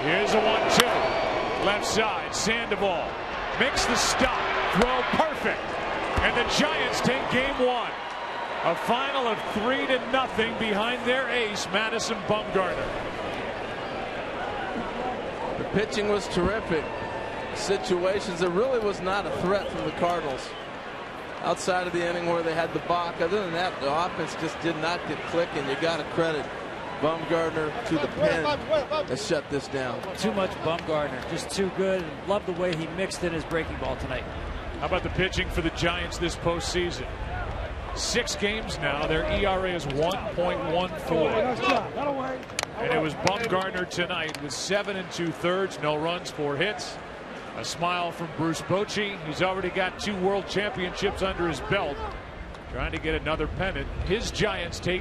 Here's a 1-2. Left side, Sandoval makes the stop. Throw perfect. And the Giants take game one. A final of 3-0 behind their ace, Madison Bumgarner. The pitching was terrific. Situations, there really was not a threat from the Cardinals. Outside of the inning where they had the balk, other than that, the offense just did not get clicking. You got to credit Bumgarner to the pen and shut this down. Too much Bumgarner, just too good. Love the way he mixed in his breaking ball tonight. How about the pitching for the Giants this postseason? 6 games now. Their ERA is 1.14. And it was Bumgarner tonight with 7 2/3, no runs, 4 hits. A smile from Bruce Bochy. He's already got 2 world championships under his belt. Trying to get another pennant. His Giants take